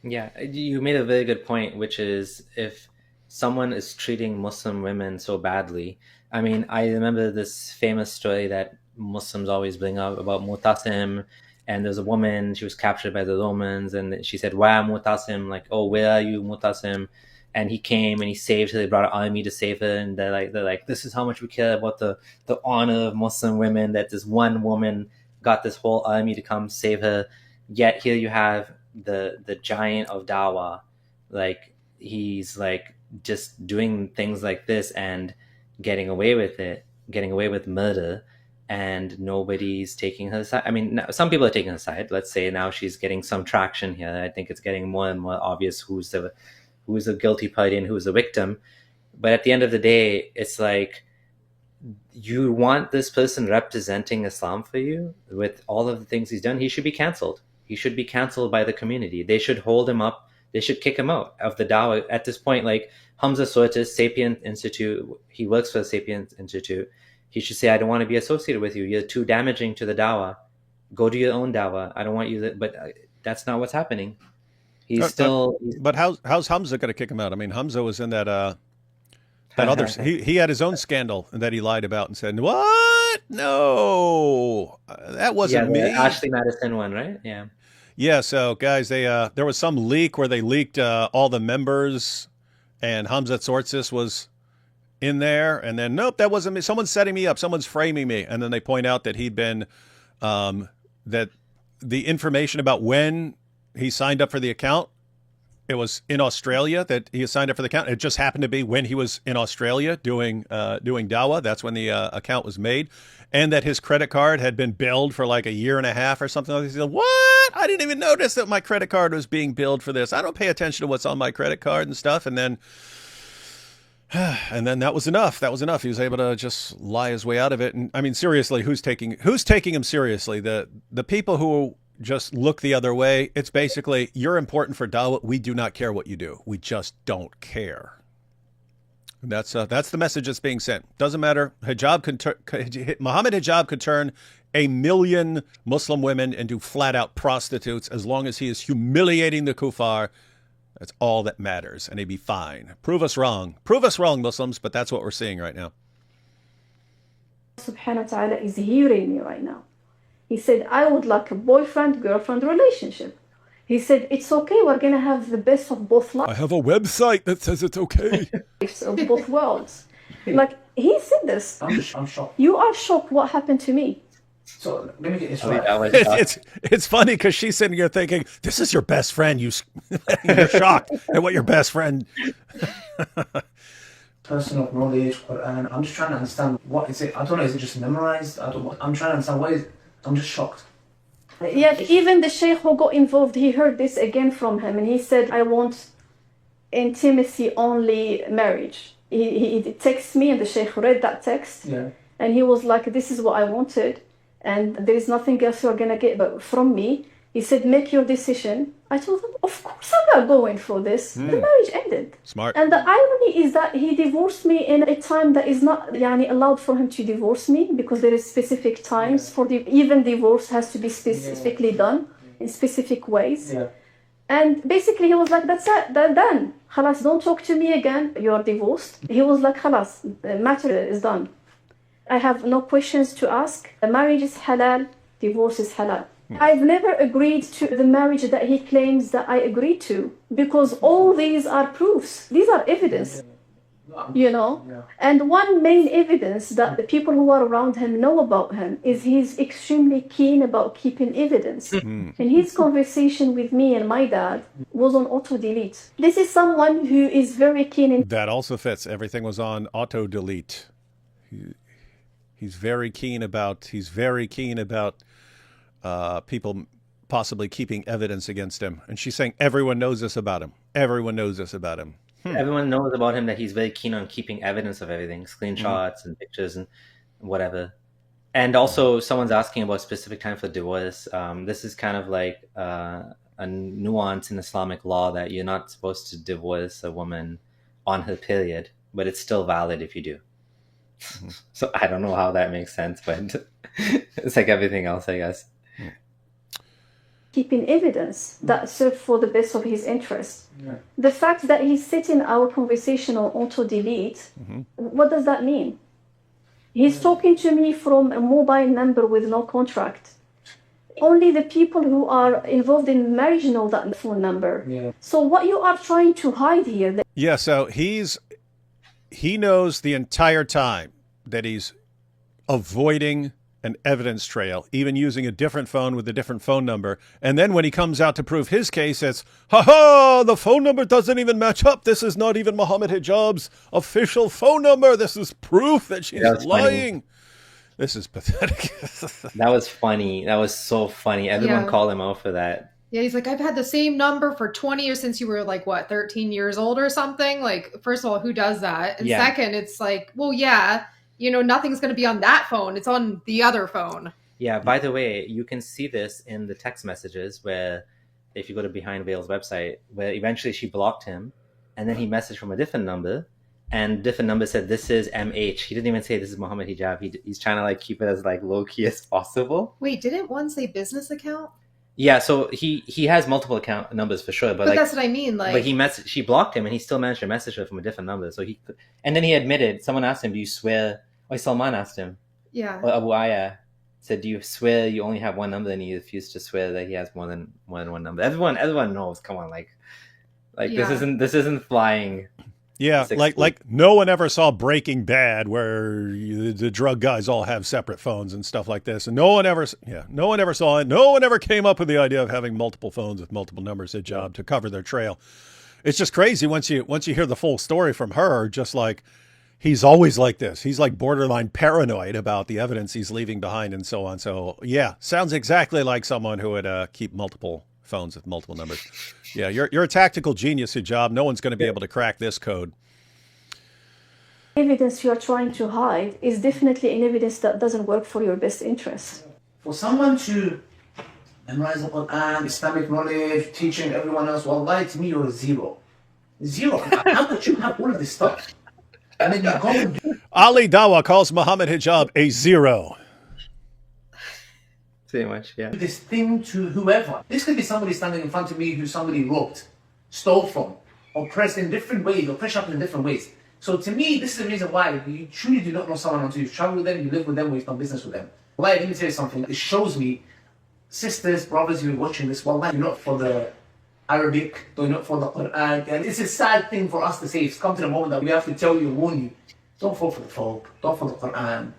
Speaker 2: Yeah, you made a very good point, which is if someone is treating Muslim women so badly. I mean, I remember this famous story that Muslims always bring up about Mu'tasim. And there's a woman, she was captured by the Romans, and she said, why Mu'tasim? Like, oh, where are you, Mu'tasim? And he came and he saved her. They brought an army to save her. And they're like, this is how much we care about the honor of Muslim women, that this one woman got this whole army to come save her. Yet here you have the giant of Dawah. Like, he's like just doing things like this and getting away with it, getting away with murder. And nobody's taking her side. I mean, some people are taking her side. Let's say now she's getting some traction here. I think it's getting more and more obvious who's the guilty party and who's the victim. But at the end of the day, it's like, you want this person representing Islam for you with all of the things he's done. He should be canceled. He should be canceled by the community. They should hold him up. They should kick him out of the Dawah. At this point, like Hamza Sortis, Sapient Institute, he works for the Sapient Institute. He should say, I don't want to be associated with you. You're too damaging to the Dawah. Go do your own Dawah. I don't want you to, but that's not what's happening.
Speaker 1: But how's Hamza going to kick him out? I mean, Hamza was in that other. He had his own scandal that he lied about and said, "What? No, that wasn't me."
Speaker 2: Ashley Madison one, right? Yeah.
Speaker 1: Yeah. So guys, there was some leak where they leaked all the members, and Hamza Sortis was in there, and then nope, that wasn't me. Someone's setting me up. Someone's framing me, and then they point out that he'd been that the information about when he signed up for the account, it was in Australia that he signed up for the account. It just happened to be when he was in Australia doing Dawah. That's when the account was made. And that his credit card had been billed for like a year and a half or something like that. He said, what? I didn't even notice that my credit card was being billed for this. I don't pay attention to what's on my credit card and stuff. And then that was enough. He was able to just lie his way out of it. And I mean, seriously, who's taking him seriously? The people who just look the other way. It's basically, you're important for Dawah. We do not care what you do. We just don't care. And that's the message that's being sent. Doesn't matter. Muhammad Hijab could turn 1 million Muslim women into flat out prostitutes as long as he is humiliating the kuffar. That's all that matters, and he'd be fine. Prove us wrong, Muslims. But that's what we're seeing right now.
Speaker 7: Subhanahu wa ta'ala is hearing me right now. He said, I would like a boyfriend-girlfriend relationship. He said, it's okay, we're going to have the best of both lives.
Speaker 1: I have a website that says it's okay.
Speaker 7: Of both worlds. Like, he said this.
Speaker 6: I'm shocked.
Speaker 7: You are shocked what happened to me.
Speaker 6: So, let me get this right.
Speaker 1: It's funny because she's sitting here thinking, this is your best friend. You're shocked at what your best friend...
Speaker 6: Personal knowledge, Quran. I'm just trying to understand, what is it? I don't know, is it just memorized? I'm trying to understand, what is it? I'm just shocked.
Speaker 7: Yeah, even the sheikh who got involved, he heard this again from him, and he said, I want intimacy only marriage. He texted me, and the sheikh read that text, and he was like, this is what I wanted, and there is nothing else you're gonna get from me. He said, make your decision. I told him, of course I'm not going for this. The marriage ended.
Speaker 1: Smart.
Speaker 7: And the irony is that he divorced me in a time that is not allowed for him to divorce me, because there is specific times for even divorce has to be specifically done in specific ways. And basically he was like, that's it, done. Khalas, don't talk to me again. You are divorced. He was like, khalas, the matter is done. I have no questions to ask. The marriage is halal, divorce is halal. I've never agreed to the marriage that he claims that I agreed to, because all these are proofs. These are evidence, And one main evidence that the people who are around him know about him is he's extremely keen about keeping evidence. And his conversation with me and my dad was on auto-delete. This is someone who is very keen in...
Speaker 1: That also fits. Everything was on auto-delete. He's very keen about people possibly keeping evidence against him. And she's saying everyone knows this about him. Everyone knows this about him.
Speaker 2: Everyone knows about him that he's very keen on keeping evidence of everything, screenshots and pictures and whatever. And also someone's asking about specific time for divorce. This is kind of like a nuance in Islamic law that you're not supposed to divorce a woman on her period, but it's still valid if you do. So I don't know how that makes sense, but it's like everything else, I guess.
Speaker 7: Keeping evidence that served for the best of his interests. The fact that he's setting our conversation on auto-delete, what does that mean? He's talking to me from a mobile number with no contract. Only the people who are involved in marriage know that phone number. So what you are trying to hide here...
Speaker 1: So he knows the entire time that he's avoiding an evidence trail, even using a different phone with a different phone number. And then when he comes out to prove his case, it's, the phone number doesn't even match up. This is not even Muhammad Hijab's official phone number. This is proof that she's lying. Funny. This is pathetic.
Speaker 2: That was funny. That was so funny. Everyone called him out for that.
Speaker 3: Yeah, he's like, I've had the same number for 20 years since you were 13 years old or something. Like, first of all, who does that? And second, it's like, well, nothing's going to be on that phone. It's on the other phone.
Speaker 2: Yeah, by the way, you can see this in the text messages where, if you go to Behind Veil's website, where eventually she blocked him, and then he messaged from a different number, and different number said, this is MH. He didn't even say this is Muhammad Hijab. He's trying to keep it as low-key as possible.
Speaker 3: Wait, didn't one say business account?
Speaker 2: Yeah, so he has multiple account numbers for sure, but
Speaker 3: that's what I mean.
Speaker 2: But she blocked him, and he still managed to message her from a different number. So and then he admitted. Someone asked him, "Do you swear?" Salman asked him.
Speaker 3: Yeah.
Speaker 2: Or Abu Aya said, "Do you swear you only have one number?" And he refused to swear that he has more than one number. Everyone knows. Come on, this isn't flying.
Speaker 1: Yeah, like no one ever saw Breaking Bad where the drug guys all have separate phones and stuff like this, and no one ever saw it. No one ever came up with the idea of having multiple phones with multiple numbers Hijab to cover their trail. It's just crazy once you hear the full story from her. Just like he's always like this. He's like borderline paranoid about the evidence he's leaving behind and so on. So yeah, sounds exactly like someone who would keep multiple phones with multiple numbers. Yeah, you're a tactical genius, Hijab. No one's going to be able to crack this code.
Speaker 7: Evidence you are trying to hide is definitely an evidence that doesn't work for your best interest.
Speaker 6: For someone to memorize the Quran, Islamic knowledge, teaching everyone else, wallahi, to me you're zero. How could you have all of this stuff? And then you go and do...
Speaker 1: Ali Dawa calls Muhammad Hijab a zero.
Speaker 2: Pretty much, yeah.
Speaker 6: This thing to whoever. This could be somebody standing in front of me who somebody robbed, stole from, oppressed in different ways, or pressure up in different ways. So to me, this is the reason why you truly do not know someone until you travel with them, you live with them, or you've done business with them. Wallahi, let me tell you something. It shows me, sisters, brothers who are watching this, wallahi, you're not for the Arabic, you're not for the Quran. And it's a sad thing for us to say. It's come to the moment that we have to tell you, warn you, don't fall for the folk, don't fall for the Quran,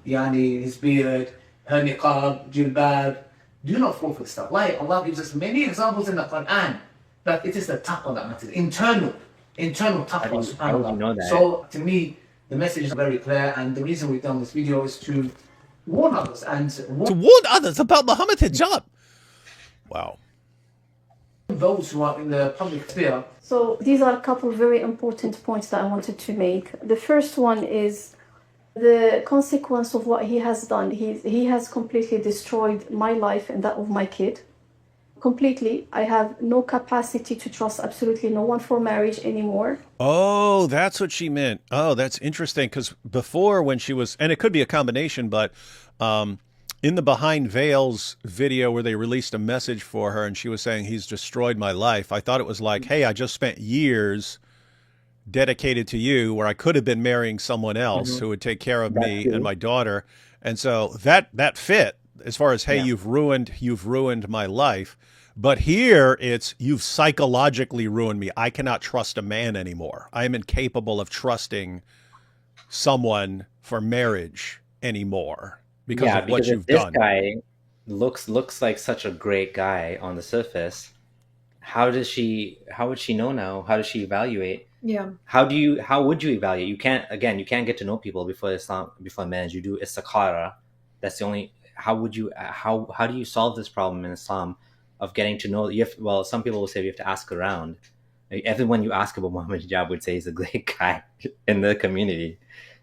Speaker 6: his beard, her niqab, jilbab. Do not fall for the stuff. Like Allah gives us many examples in the Quran that it is the taqwa that matters. Internal taqwa, subhanAllah. So to me, the message is very clear, and the reason we've done this video is to warn others and
Speaker 1: to warn others about Muhammad Hijab. Wow.
Speaker 6: Those who are in the public sphere.
Speaker 7: So these are a couple of very important points that I wanted to make. The first one is the consequence of what he has done. He has completely destroyed my life and that of my kid. Completely. I have no capacity to trust absolutely no one for marriage anymore.
Speaker 1: Oh, that's what she meant. Oh, that's interesting. Because before, when she was, and it could be a combination, but in the Behind Veils video where they released a message for her and she was saying, he's destroyed my life, I thought it was like, hey, I just spent years dedicated to you where I could have been marrying someone else who would take care of me and my daughter. And so that fit as far as, hey, you've ruined my life. But here it's, you've psychologically ruined me. I cannot trust a man anymore. I am incapable of trusting someone for marriage anymore because of what you've done.
Speaker 2: This guy looks like such a great guy on the surface. How would she know now? How does she evaluate?
Speaker 3: Yeah.
Speaker 2: How would you evaluate? You can't get to know people before marriage. You do istikhara. That's the only. How do you solve this problem in Islam of getting to know? Some people will say you have to ask around. Like, everyone you ask about Muhammad Hijab would say he's a great guy in the community.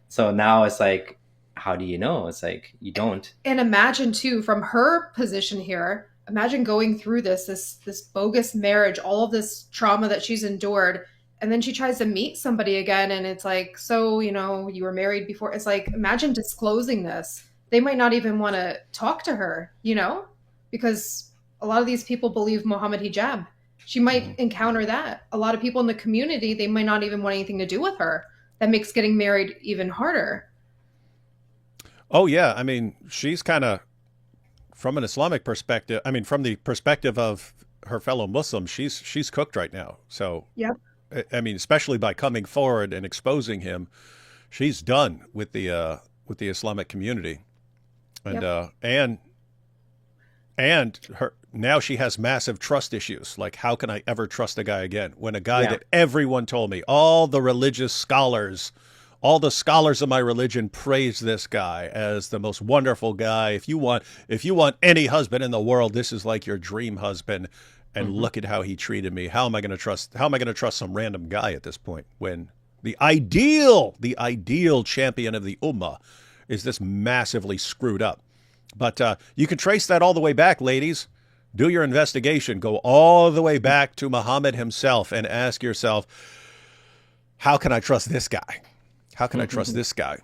Speaker 2: So now it's like, how do you know? It's like, you don't.
Speaker 3: And imagine too, from her position here, imagine going through this bogus marriage, all of this trauma that she's endured, and then she tries to meet somebody again, and it's like, so, you were married before. It's like, imagine disclosing this. They might not even want to talk to her, because a lot of these people believe Muhammad Hijab. She might encounter that. A lot of people in the community, they might not even want anything to do with her. That makes getting married even harder.
Speaker 1: Oh, yeah. I mean, she's kind of, from an Islamic perspective, from the perspective of her fellow Muslims, she's cooked right now. So,
Speaker 3: yep.
Speaker 1: Especially by coming forward and exposing him, she's done with the Islamic community. And
Speaker 3: yep.
Speaker 1: And her now she has massive trust issues. Like, how can I ever trust a guy again? When a guy that everyone told me, all the religious scholars, all the scholars of my religion praise this guy as the most wonderful guy. If you want any husband in the world, this is like your dream husband. And look at how he treated me. How am I going to trust some random guy at this point when the ideal champion of the ummah is this massively screwed up? But you can trace that all the way back, ladies. Do your investigation. Go all the way back to Muhammad himself and ask yourself, how can I trust this guy? How can I trust this guy?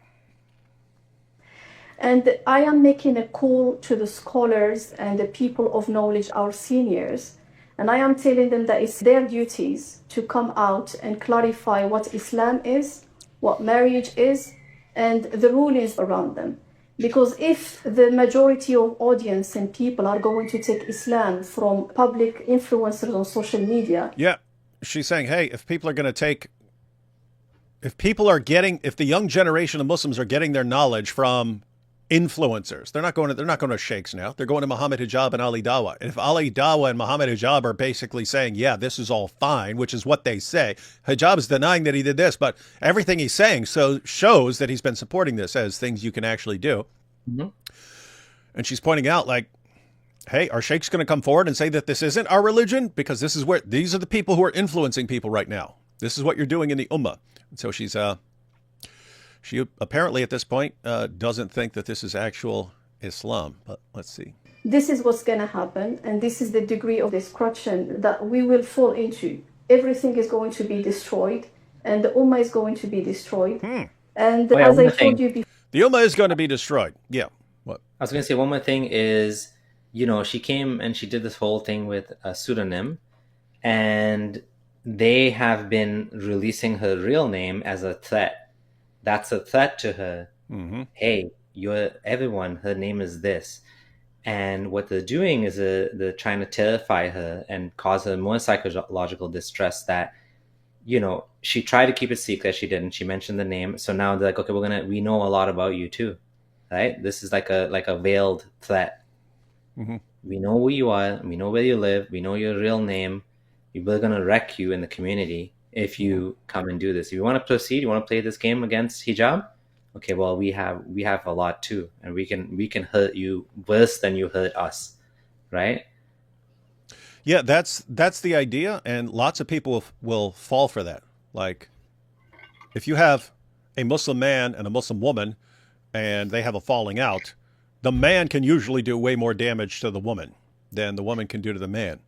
Speaker 7: And I am making a call to the scholars and the people of knowledge, our seniors, and I am telling them that it's their duties to come out and clarify what Islam is, what marriage is, and the rulings around them. Because if the majority of audience and people are going to take Islam from public influencers on social media.
Speaker 1: Yeah, she's saying, hey, if the young generation of Muslims are getting their knowledge from influencers, they're not going to sheikhs now. They're going to Muhammad Hijab and Ali Dawah. And if Ali Dawah and Muhammad Hijab are basically saying, yeah, this is all fine, which is what they say. Hijab is denying that he did this, but everything he's saying shows that he's been supporting this as things you can actually do. And she's pointing out, like, hey, are sheikhs going to come forward and say that this isn't our religion? Because these are the people who are influencing people right now. This is what you're doing in the ummah. And so she apparently at this point doesn't think that this is actual Islam, but let's see.
Speaker 7: This is what's going to happen, and this is the degree of destruction that we will fall into. Everything is going to be destroyed, and the ummah is going to be destroyed. And as I told you before,
Speaker 1: the ummah is going to be destroyed. Yeah. What?
Speaker 2: I was going to say one more thing is, she came and she did this whole thing with a pseudonym, and they have been releasing her real name as a threat. That's a threat to her. Hey, everyone, her name is this. And what they're doing is they're trying to terrify her and cause her more psychological distress that, she tried to keep it secret. She didn't. She mentioned the name. So now they're like, okay, we know a lot about you too, right? This is like a veiled threat. We know who you are. We know where you live. We know your real name. We're going to wreck you in the community if you come and do this. If you want to proceed, you want to play this game against hijab? Okay, well, we have a lot too, and we can hurt you worse than you hurt us, right?
Speaker 1: Yeah, that's the idea, and lots of people will fall for that. Like, if you have a Muslim man and a Muslim woman, and they have a falling out, the man can usually do way more damage to the woman than the woman can do to the man.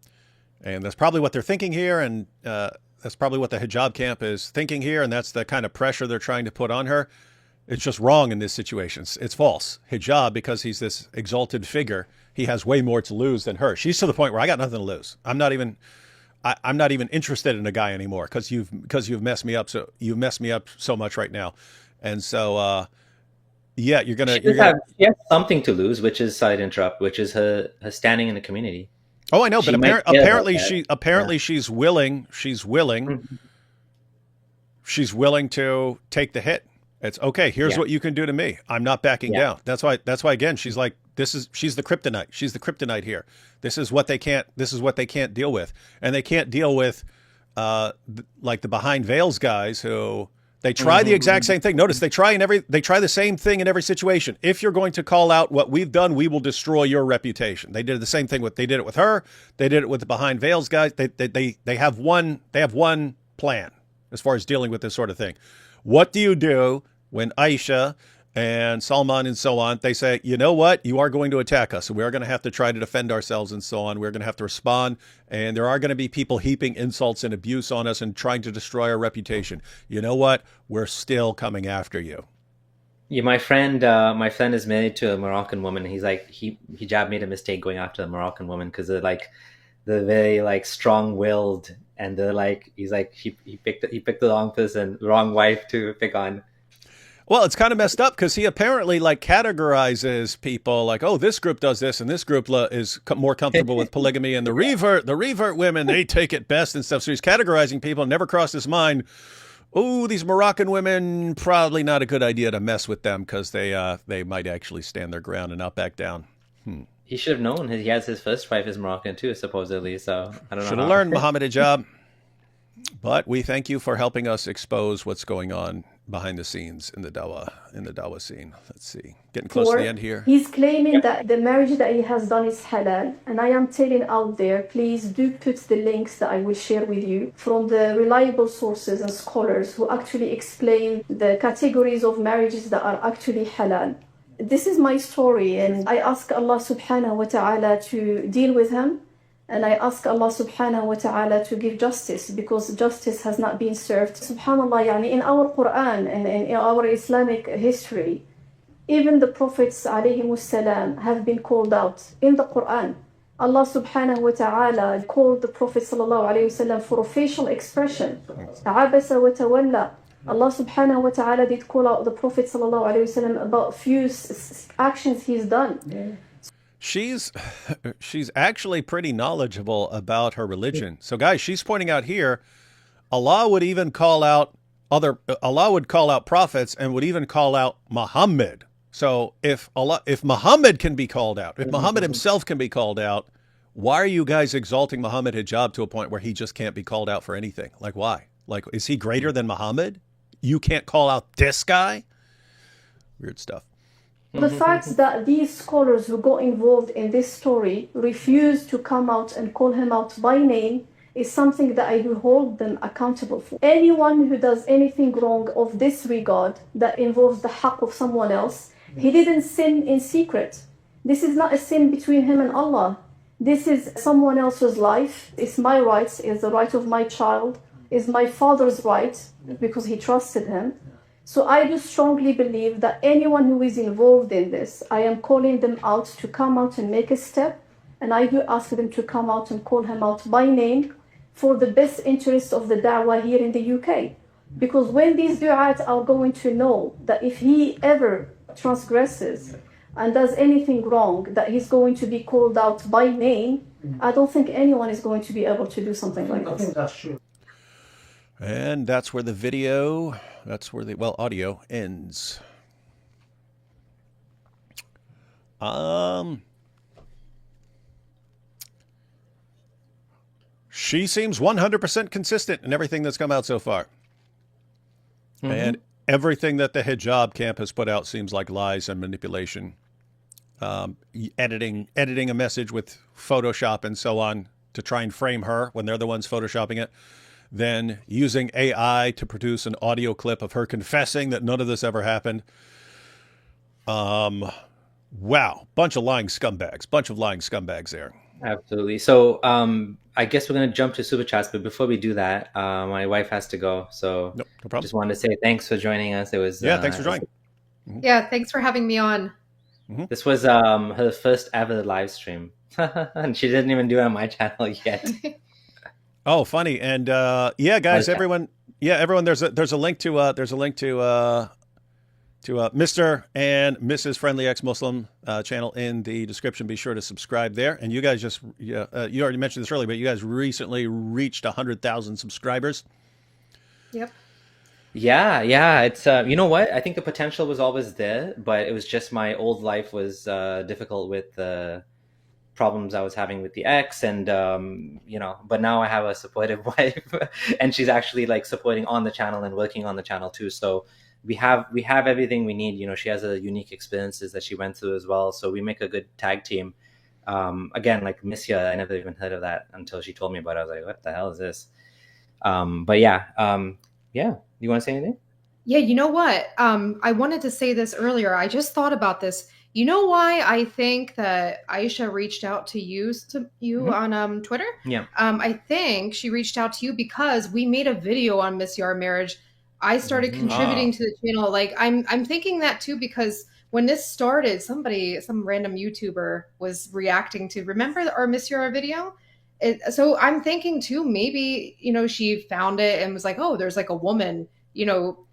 Speaker 1: And that's probably what they're thinking here, and that's probably what the hijab camp is thinking here, and that's the kind of pressure they're trying to put on her. It's just wrong in this situation. It's false. Hijab, because he's this exalted figure, he has way more to lose than her. She's to the point where I got nothing to lose. I'm not even interested in a guy anymore because you've messed me up. So you've messed me up so much right now, and so yeah, you're gonna
Speaker 2: she has something to lose, which is side interrupt, which is her standing in the community.
Speaker 1: Oh, I know, but apparently she's willing.
Speaker 2: Mhm.
Speaker 1: She's willing to take the hit. It's okay. Here's what you can do to me. I'm not backing down. That's why again, she's like, she's the kryptonite. She's the kryptonite here. This is what they can't deal with. And they can't deal with like the behind veils guys who they try the exact same thing. Notice they try the same thing in every situation. If you're going to call out what we've done, we will destroy your reputation. They did the same thing they did it with her. They did it with the behind veils guys. They have one plan as far as dealing with this sort of thing. What do you do when Aisha and Salman and so on, they say, you know what, you are going to attack us. So we are going to have to try to defend ourselves and so on. We're going to have to respond. And there are going to be people heaping insults and abuse on us and trying to destroy our reputation. You know what? We're still coming after you.
Speaker 2: Yeah, my friend is married to a Moroccan woman. He's like, Hijab made a mistake going after the Moroccan woman because they're very strong-willed, and they're like, he's like, he picked the wrong person, wrong wife to pick on.
Speaker 1: Well, it's kind of messed up because he apparently categorizes people like, oh, this group does this and this group is more comfortable with polygamy, and the revert women, they take it best and stuff. So he's categorizing people. Never crossed his mind, oh, these Moroccan women, probably not a good idea to mess with them because they might actually stand their ground and not back down.
Speaker 2: He should have known. He has his first wife is Moroccan too, supposedly. So I don't know.
Speaker 1: Should have learned, Muhammed Hijab. But we thank you for helping us expose what's going on behind the scenes in the dawah scene. Let's see. Getting close to the end here.
Speaker 7: He's claiming that the marriage that he has done is halal. And I am telling out there, please do put the links that I will share with you from the reliable sources and scholars who actually explain the categories of marriages that are actually halal. This is my story, and I ask Allah subhanahu wa ta'ala to deal with him. And I ask Allah subhanahu wa ta'ala to give justice, because justice has not been served. SubhanAllah, in our Quran and in our Islamic history, even the Prophets alayhimussalam have been called out in the Quran. Allah subhanahu wa ta'ala called the Prophet sallallahu alayhi wasallam for a facial expression. Abasa wa tawalla. Allah subhanahu wa ta'ala did call out the Prophet sallallahu alayhi wasallam about few actions he's done.
Speaker 6: Yeah.
Speaker 1: She's actually pretty knowledgeable about her religion. So guys, she's pointing out here, Allah would call out prophets and would even call out Muhammad. So if Muhammad can be called out, if Muhammad himself can be called out, why are you guys exalting Muhammad Hijab to a point where he just can't be called out for anything? Like, why? Like, is he greater than Muhammad? You can't call out this guy? Weird stuff.
Speaker 7: The fact that these scholars who got involved in this story refuse to come out and call him out by name is something that I will hold them accountable for. Anyone who does anything wrong of this regard that involves the haqq of someone else, he didn't sin in secret. This is not a sin between him and Allah. This is someone else's life. It's my rights, it's the right of my child, it's my father's right because he trusted him. So I do strongly believe that anyone who is involved in this, I am calling them out to come out and make a step. And I do ask them to come out and call him out by name for the best interest of the da'wah here in the UK. Because when these du'at are going to know that if he ever transgresses and does anything wrong, that he's going to be called out by name, I don't think anyone is going to be able to do something like this.
Speaker 6: I think that's true.
Speaker 1: And that's where the audio ends. She seems 100% consistent in everything that's come out so far. And everything that the hijab camp has put out seems like lies and manipulation. Editing a message with Photoshop and so on. to try and frame her when they're the ones photoshopping it. Then using AI to produce an audio clip of her confessing that none of this ever happened. Wow. Bunch of lying scumbags there.
Speaker 2: Absolutely. So I guess we're going to jump to super chats, but before we do that, my wife has to go. So
Speaker 1: Nope, no problem.
Speaker 2: Just wanted to say thanks for joining us. It was
Speaker 1: thanks for joining.
Speaker 3: Yeah, thanks for having me on.
Speaker 2: This was her first ever live stream, and she didn't even do it on my channel yet.
Speaker 1: Oh, funny. And guys, everyone. There's a link to Mr. and Mrs. Friendly Ex-Muslim channel in the description. Be sure to subscribe there. And you guys you already mentioned this earlier, but you guys recently reached 100,000 subscribers.
Speaker 3: Yep.
Speaker 2: Yeah. It's you know what? I think the potential was always there, but it was just my old life was difficult with the problems I was having with the ex, and but now I have a supportive wife, and she's actually like supporting on the channel and working on the channel too. So we have everything we need. She has a unique experiences that she went through as well, so we make a good tag team. Again, like Misya, I never even heard of that until she told me about it. I was like, what the hell is this? You want to say anything?
Speaker 3: Yeah, you know what? I wanted to say this earlier. I just thought about this. You know why I think that Aisha reached out to you on Twitter?
Speaker 2: Yeah.
Speaker 3: I think she reached out to you because we made a video on Miss Yar marriage. I started contributing to the channel. Like I'm thinking that too, because when this started, some random YouTuber was reacting to, remember our Miss Yar video? So I'm thinking too, maybe, she found it and was like, oh, there's like a woman,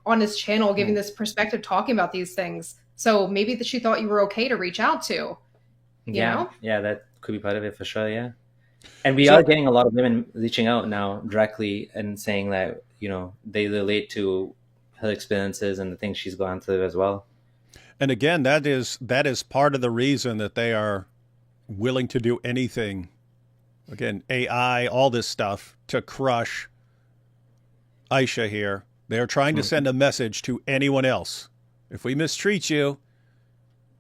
Speaker 3: on this channel giving this perspective, talking about these things. So maybe she thought you were okay to reach out to. You know?
Speaker 2: Yeah, that could be part of it for sure. Yeah. And we are getting a lot of women reaching out now directly and saying that, they relate to her experiences and the things she's gone through as well.
Speaker 1: And again, that is part of the reason that they are willing to do anything. Again, AI, all this stuff to crush Aisha here. They are trying to send a message to anyone else. If we mistreat you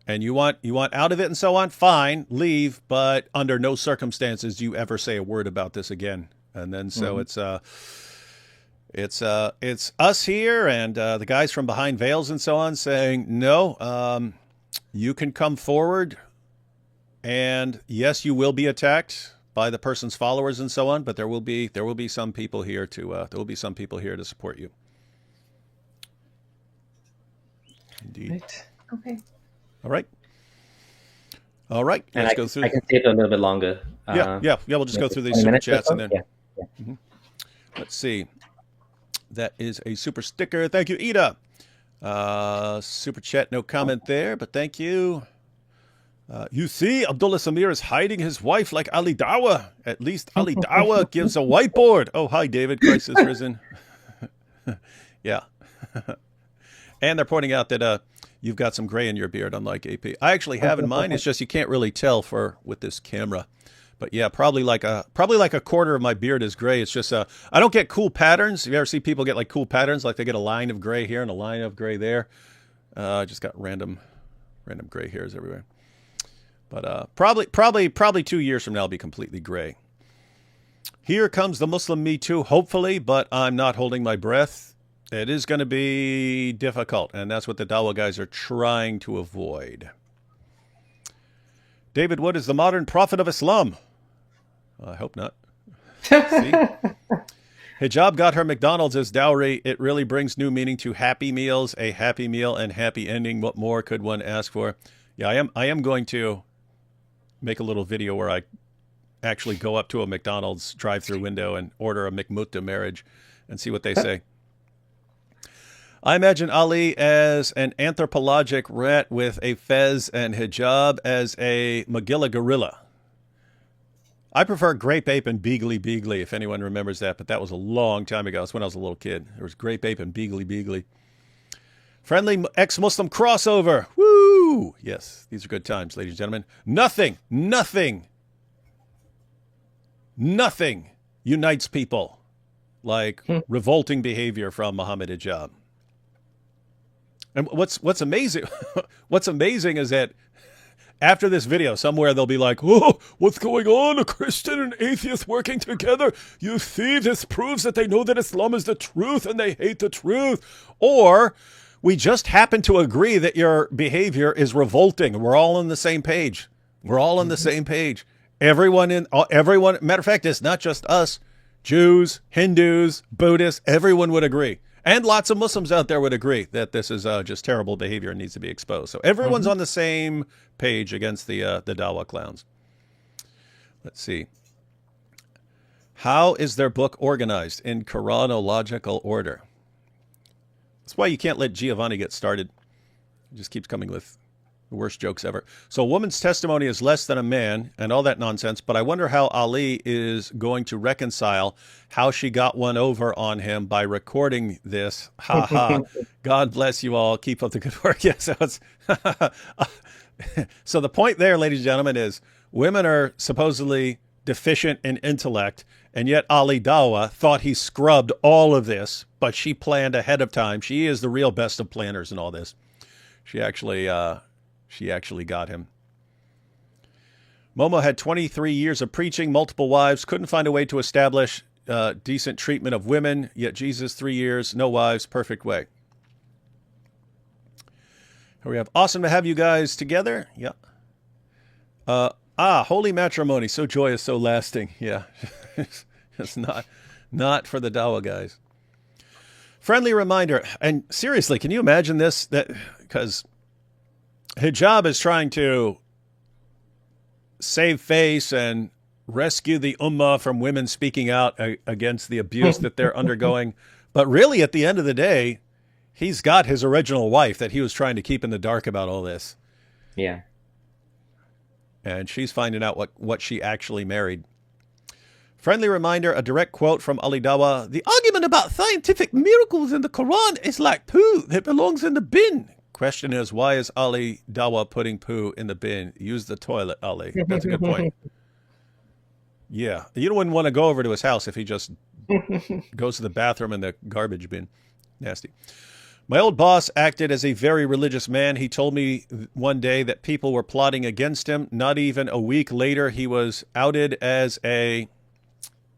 Speaker 1: and you want out of it and so on, fine, leave, but under no circumstances do you ever say a word about this again. And then so it's us here and the guys from behind veils and so on saying, no, you can come forward and yes, you will be attacked by the person's followers and so on, but there will be some people here to support you. Indeed.
Speaker 2: Right.
Speaker 3: Okay.
Speaker 1: All right.
Speaker 2: And
Speaker 1: Let's go through.
Speaker 2: I can stay it a little bit longer.
Speaker 1: Yeah. We'll just go through these super chats and then.
Speaker 2: Yeah.
Speaker 1: Let's see. That is a super sticker. Thank you, Ida. Super chat, no comment there, but thank you. You see, Abdullah Samir is hiding his wife like Ali Dawa. At least Ali Dawa gives a whiteboard. Oh, hi, David. Christ has risen. Yeah. And they're pointing out that you've got some gray in your beard, unlike AP. I actually have in mine. It's just you can't really tell with this camera. But yeah, probably like a quarter of my beard is gray. It's just I don't get cool patterns. You ever see people get like cool patterns, like they get a line of gray here and a line of gray there? I just got random gray hairs everywhere. But probably 2 years from now, I'll be completely gray. Here comes the Muslim Me Too, hopefully, but I'm not holding my breath. It is going to be difficult, and that's what the Dawa guys are trying to avoid. David Wood is the modern prophet of Islam. I hope not. See? Hijab got her McDonald's as dowry. It really brings new meaning to happy meals, a happy meal, and happy ending. What more could one ask for? Yeah, I am going to make a little video where I actually go up to a McDonald's drive-through window and order a McMutta marriage and see what they say. I imagine Ali as an anthropologic rat with a fez and hijab as a Magilla gorilla. I prefer Grape Ape and Beagly Beagly, if anyone remembers that, but that was a long time ago. That's when I was a little kid. There was Grape Ape and Beagly Beagly. Friendly ex-Muslim crossover. Woo! Yes, these are good times, ladies and gentlemen. Nothing unites people like revolting behavior from Muhammad Hijab. And what's amazing is that after this video, somewhere they'll be like, "Oh, what's going on? A Christian and atheist working together? You see, this proves that they know that Islam is the truth and they hate the truth." Or we just happen to agree that your behavior is revolting. We're all on the same page. We're all on the same page. Everyone, matter of fact, it's not just us. Jews, Hindus, Buddhists, everyone would agree. And lots of Muslims out there would agree that this is just terrible behavior and needs to be exposed. So everyone's on the same page against the Dawah clowns. Let's see. How is their book organized in chronological order? That's why you can't let Giovanni get started. He just keeps coming with the worst jokes ever. So a woman's testimony is less than a man and all that nonsense, but I wonder how Ali is going to reconcile how she got one over on him by recording this. Ha ha. God bless you all. Keep up the good work. Yeah, so it's so the point there, ladies and gentlemen, is women are supposedly deficient in intellect, and yet Ali Dawah thought he scrubbed all of this, but she planned ahead of time. She is the real best of planners in all this. She actually got him. Momo had 23 years of preaching, multiple wives, couldn't find a way to establish decent treatment of women, yet Jesus, 3 years, no wives, perfect way. Here we have, awesome to have you guys together. Yeah. Holy matrimony, so joyous, so lasting. Yeah. It's not for the Dawah guys. Friendly reminder, and seriously, can you imagine this? Because Hijab is trying to save face and rescue the ummah from women speaking out against the abuse that they're undergoing. But really, at the end of the day, he's got his original wife that he was trying to keep in the dark about all this.
Speaker 2: Yeah.
Speaker 1: And she's finding out what she actually married. Friendly reminder, a direct quote from Ali Dawah. The argument about scientific miracles in the Quran is like poo that belongs in the bin. Question is, why is Ali Dawah putting poo in the bin? Use the toilet, Ali. That's a good point. Yeah. You wouldn't want to go over to his house if he just goes to the bathroom in the garbage bin. Nasty. My old boss acted as a very religious man. He told me one day that people were plotting against him. Not even a week later, he was outed as a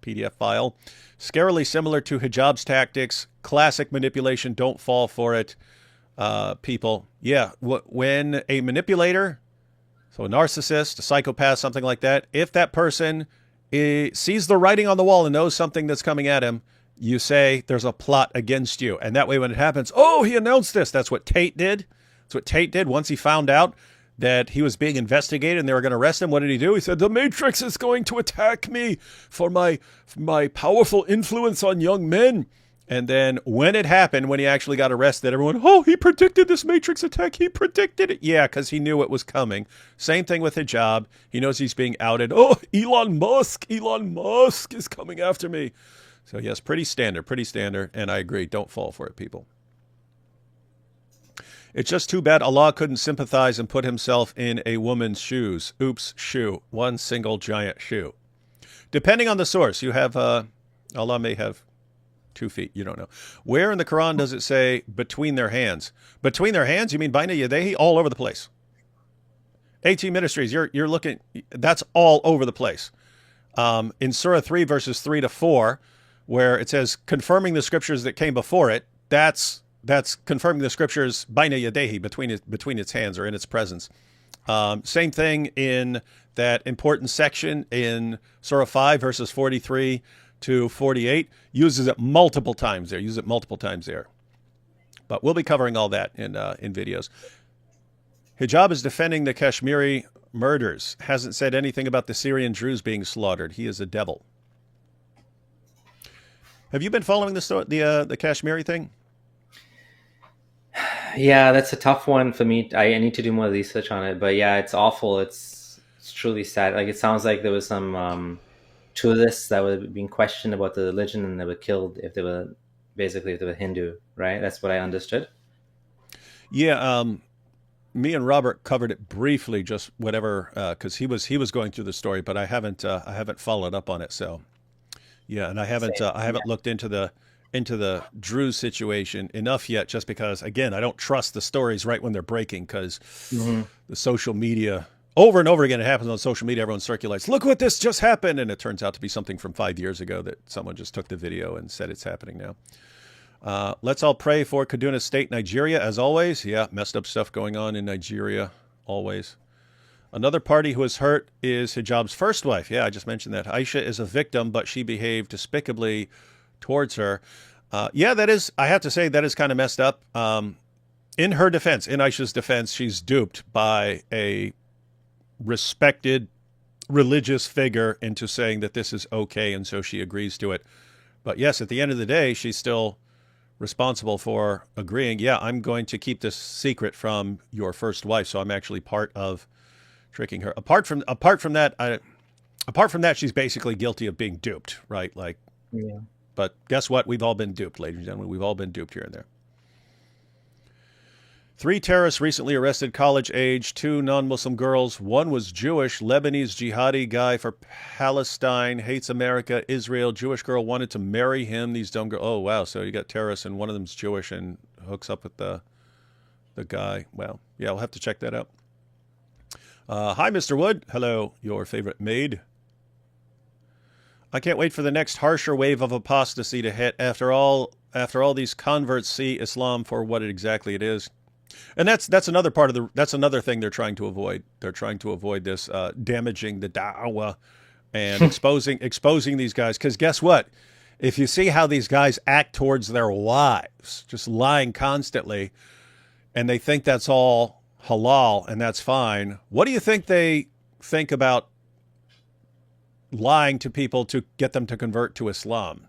Speaker 1: PDF file. Scarily similar to Hijab's tactics. Classic manipulation. Don't fall for it. People. Yeah. When a manipulator, so a narcissist, a psychopath, something like that, if that person sees the writing on the wall and knows something that's coming at him, you say there's a plot against you. And that way when it happens, oh, he announced this. That's what Tate did. That's what Tate did. Once he found out that he was being investigated and they were going to arrest him, what did he do? He said, the Matrix is going to attack me for my powerful influence on young men. And then when it happened, when he actually got arrested, everyone, oh, he predicted this Matrix attack. He predicted it. Yeah, because he knew it was coming. Same thing with Hijab. He knows he's being outed. Oh, Elon Musk is coming after me. So yes, pretty standard. And I agree. Don't fall for it, people. It's just too bad Allah couldn't sympathize and put himself in a woman's shoes. Oops, shoe. One single giant shoe. Depending on the source, you have, Allah may have 2 feet. You don't know. Where in the Quran does it say between their hands? Between their hands? You mean Baina Yadehi? All over the place. AT Ministries, you're looking, that's all over the place. In Surah 3, verses 3 to 4, where it says confirming the scriptures that came before it, that's confirming the scriptures Baina Yadehi, between its hands or in its presence. Same thing in that important section in Surah 5, verses 43 to 48, uses it multiple times there. But we'll be covering all that in videos. Hijab is defending the Kashmiri murders. Hasn't said anything about the Syrian Druze being slaughtered. He is a devil. Have you been following the Kashmiri thing?
Speaker 2: Yeah, that's a tough one for me. I need to do more research on it. But yeah, it's awful. It's truly sad. Like, it sounds like there was some tourists that were being questioned about the religion and they were killed if they were Hindu, right? That's what I understood. Yeah,
Speaker 1: me and Robert covered it briefly, just whatever, because he was going through the story, but I haven't followed up on it. So yeah, and I haven't looked into the Druze situation enough yet, just because, again, I don't trust the stories right when they're breaking, because the social media over and over again, it happens on social media. Everyone circulates, look what this just happened. And it turns out to be something from 5 years ago that someone just took the video and said it's happening now. Let's all pray for Kaduna State, Nigeria, as always. Yeah, messed up stuff going on in Nigeria, always. Another party who is hurt is Hijab's first wife. Yeah, I just mentioned that. Aisha is a victim, but she behaved despicably towards her. Yeah, that is, I have to say, that is kind of messed up. In her defense, in Aisha's defense, she's duped by a respected religious figure into saying that this is okay, and so she agrees to it. But yes, at the end of the day, she's still responsible for agreeing, yeah, I'm going to keep this secret from your first wife, so I'm actually part of tricking her. Apart from that, she's basically guilty of being duped, right? Like,
Speaker 2: Yeah.
Speaker 1: But guess what? We've all been duped, ladies and gentlemen. We've all been duped here and there. 3 terrorists recently arrested, college age, 2 non-Muslim girls. 1 was Jewish, Lebanese jihadi guy for Palestine, hates America, Israel. Jewish girl wanted to marry him. These dumb girls. Oh, wow. So you got terrorists and one of them's Jewish and hooks up with the guy. Well, yeah, we'll have to check that out. Hi, Mr. Wood. Hello, your favorite maid. I can't wait for the next harsher wave of apostasy to hit. After all these converts see Islam for what exactly it is. And that's another part of that's another thing they're trying to avoid. They're trying to avoid this damaging the da'wah and exposing these guys. Because guess what? If you see how these guys act towards their wives, just lying constantly, and they think that's all halal and that's fine, what do you think they think about lying to people to get them to convert to Islam?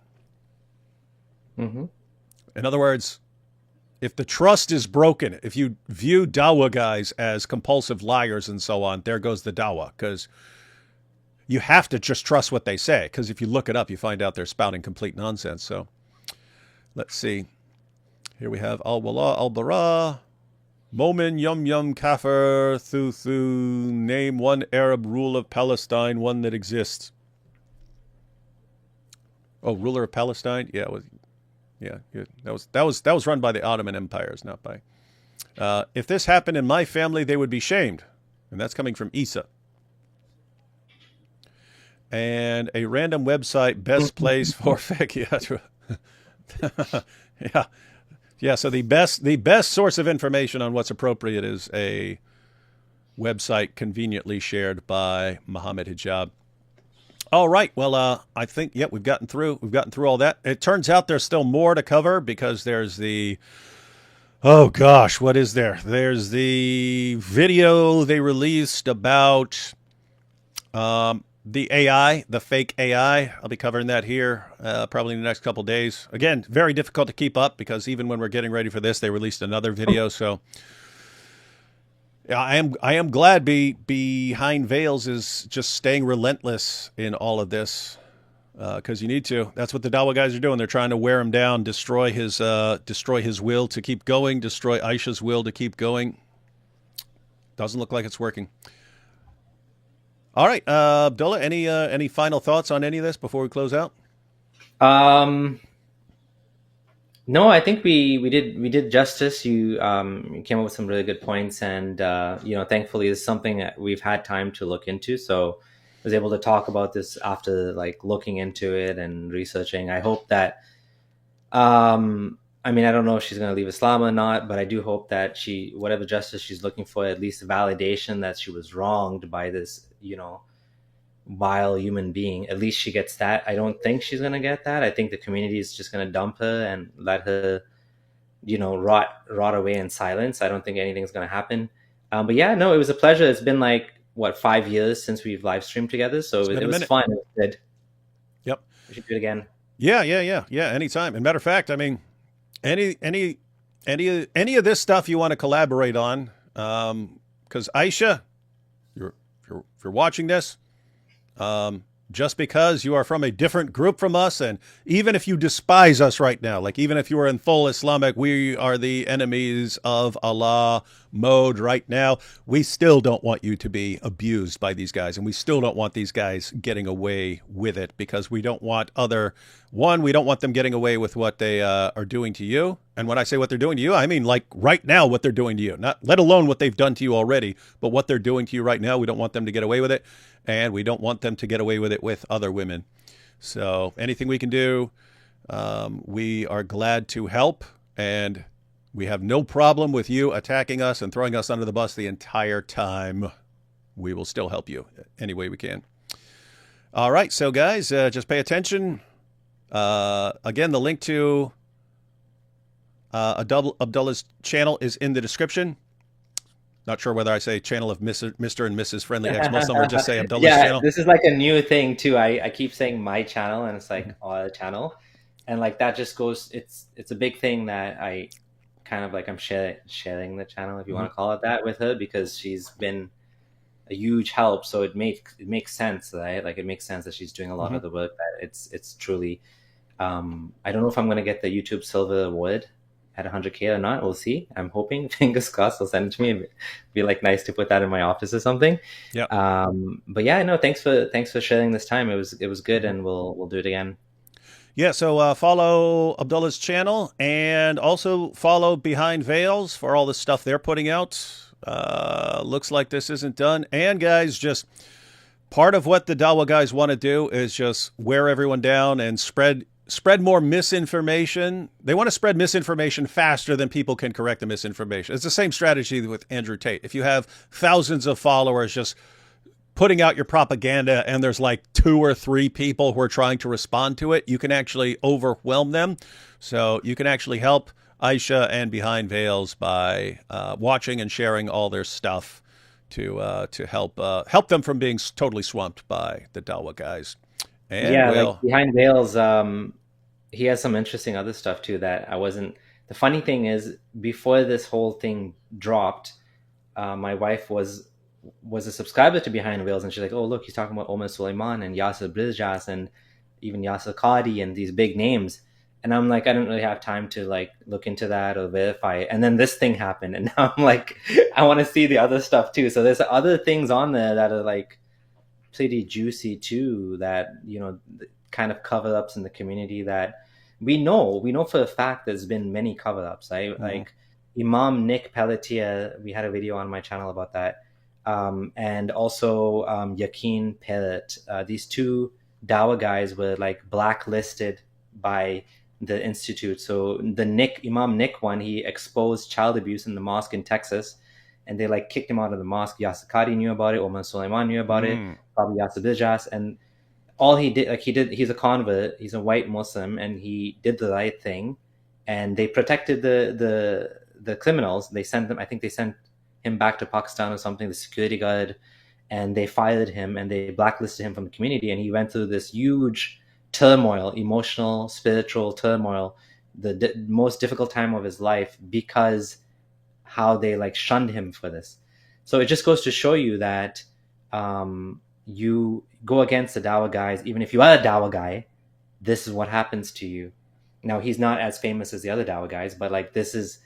Speaker 2: Mm-hmm.
Speaker 1: In other words, if the trust is broken, if you view dawah guys as compulsive liars and so on, there goes the dawah, because you have to just trust what they say, because if you look it up, you find out they're spouting complete nonsense. So let's see. Here we have al-wala, al-bara, Momin, yum yum, kafir, thu thu, name one Arab rule of Palestine, one that exists. Oh, ruler of Palestine? Yeah, that was run by the Ottoman empires, not by. If this happened in my family, they would be shamed, and that's coming from Isa. And a random website, best place for fiqh. Yeah, yeah. So the best source of information on what's appropriate is a website conveniently shared by Muhammed Hijab. All right. Well, I think, yeah, we've gotten through all that. It turns out there's still more to cover, because there's oh gosh, what is there? There's the video they released about the AI, the fake AI. I'll be covering that here probably in the next couple days. Again, very difficult to keep up, because even when we're getting ready for this, they released another video. So yeah, I am glad Behind Veils is just staying relentless in all of this, because you need to. That's what the Dawa guys are doing. They're trying to wear him down, destroy his will to keep going, destroy Aisha's will to keep going. Doesn't look like it's working. All right, Abdullah, any final thoughts on any of this before we close out?
Speaker 2: No, I think we did justice. You came up with some really good points, and thankfully, it's something that we've had time to look into. So I was able to talk about this after looking into it and researching. I hope that, I don't know if she's going to leave Islam or not, but I do hope that whatever justice she's looking for, at least validation that she was wronged by this, vile human being. At least she gets that. I don't think she's going to get that. I think the community is just going to dump her and let her, rot away in silence. I don't think anything's going to happen. But yeah, no, it was a pleasure. It's been 5 years since we've live streamed together. So it was fun. It was good.
Speaker 1: Yep.
Speaker 2: We should do it again.
Speaker 1: Yeah. Anytime. And matter of fact, any of this stuff you want to collaborate on, because Aisha, if you're watching this, just because you are from a different group from us, and even if you despise us right now, even if you are in full Islamic, we are the enemies of Allah mode right now, we still don't want you to be abused by these guys, and we still don't want these guys getting away with it, because we don't want we don't want them getting away with what they are doing to you, And when I say what they're doing to you, I mean like right now what they're doing to you, not let alone what they've done to you already, but what they're doing to you right now. We don't want them to get away with it, and we don't want them to get away with it with other women. So anything we can do, we are glad to help, and we have no problem with you attacking us and throwing us under the bus the entire time. We will still help you any way we can. All right, so guys, just pay attention. Again, the link to Abdullah's channel is in the description. Not sure whether I say channel of Mr. and Mrs. Friendly Ex-Muslim or just say Abdullah's channel.
Speaker 2: This is like a new thing too. I keep saying my channel, and it's like our channel, and like that just goes. It's a big thing that I kind of like. I'm sharing the channel, if you want to call it that, with her, because she's been a huge help. So it makes sense, right? Like it makes sense that she's doing a lot of the work. That it's truly. I don't know if I'm going to get the YouTube Silver Award at 100K or not. We'll see. I'm hoping. Fingers crossed. They'll send it to me. It'd be like nice to put that in my office or something.
Speaker 1: Yeah.
Speaker 2: But yeah, no. Thanks for sharing this time. It was good, and we'll do it again.
Speaker 1: Yeah. So follow Abdullah's channel, and also follow Behind Veils for all the stuff they're putting out. Looks like this isn't done. And guys, just part of what the Dawah guys want to do is just wear everyone down and spread more misinformation. They want to spread misinformation faster than people can correct the misinformation. It's the same strategy with Andrew Tate. If you have thousands of followers just putting out your propaganda and there's like 2 or 3 people who are trying to respond to it, you can actually overwhelm them. So you can actually help Aisha and Behind Veils by watching and sharing all their stuff to help them from being totally swamped by the Dawah guys. And
Speaker 2: like Behind Veils, he has some interesting other stuff too that I wasn't. The funny thing is, before this whole thing dropped, my wife was a subscriber to Behind Veils, and she's like, "Oh, look, he's talking about Omar Suleiman and Yasser Brizjas and even Yasser Qadi and these big names." And I'm like, I didn't really have time to like look into that or verify it. And then this thing happened, and now I'm like, I want to see the other stuff too. So there's other things on there that are like pretty juicy too, that, you know, kind of cover-ups in the community that we know for a fact there's been many cover-ups, right? Like Imam Nick Pelletier, we had a video on my channel about that, and also Yaqeen Pellet. These 2 Dawah guys were like blacklisted by the institute. So the Imam Nick one, he exposed child abuse in the mosque in Texas, and they like kicked him out of the mosque. Yasser Qadi knew about it. Omar Suleiman knew about it. Probably Yasser Bijas. And all he did, he's a convert. He's a white Muslim, and he did the right thing. And they protected the criminals. They sent them. I think they sent him back to Pakistan or something. The security guard, and they fired him and they blacklisted him from the community. And he went through this huge turmoil, emotional, spiritual turmoil, the most difficult time of his life, because how they like shunned him for this. So it just goes to show you that you go against the Dawah guys, even if you are a Dawah guy, this is what happens to you. Now, he's not as famous as the other Dawah guys, but like this is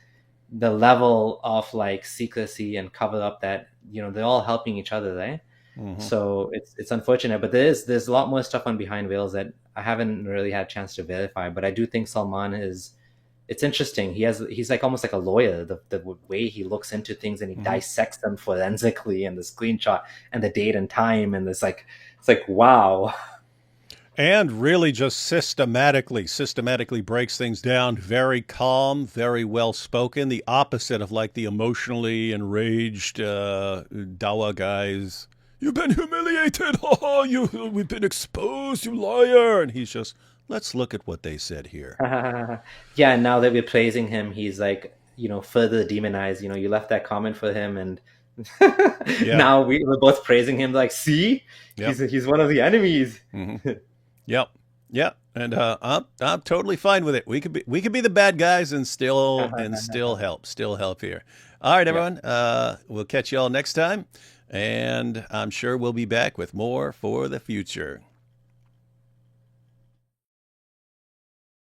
Speaker 2: the level of like secrecy and cover up that, you know, they're all helping each other, right? So it's unfortunate, but there's a lot more stuff on Behind Veils that I haven't really had a chance to verify. But I do think Salman it's interesting. He's like almost like a lawyer. The way he looks into things and he dissects them forensically, and the screenshot and the date and time, and it's like wow.
Speaker 1: And really just systematically breaks things down. Very calm, very well spoken. The opposite of like the emotionally enraged Dawah guys. You've been humiliated. We've been exposed, you liar. And he's just, let's look at what they said here.
Speaker 2: Yeah, and now that we're praising him, he's like, you know, further demonized. You know, you left that comment for him, and now we're both praising him. Like, see, he's one of the enemies.
Speaker 1: Yep. And I'm totally fine with it. We could be the bad guys and still help here. All right, everyone. We'll catch you all next time, and I'm sure we'll be back with more for the future.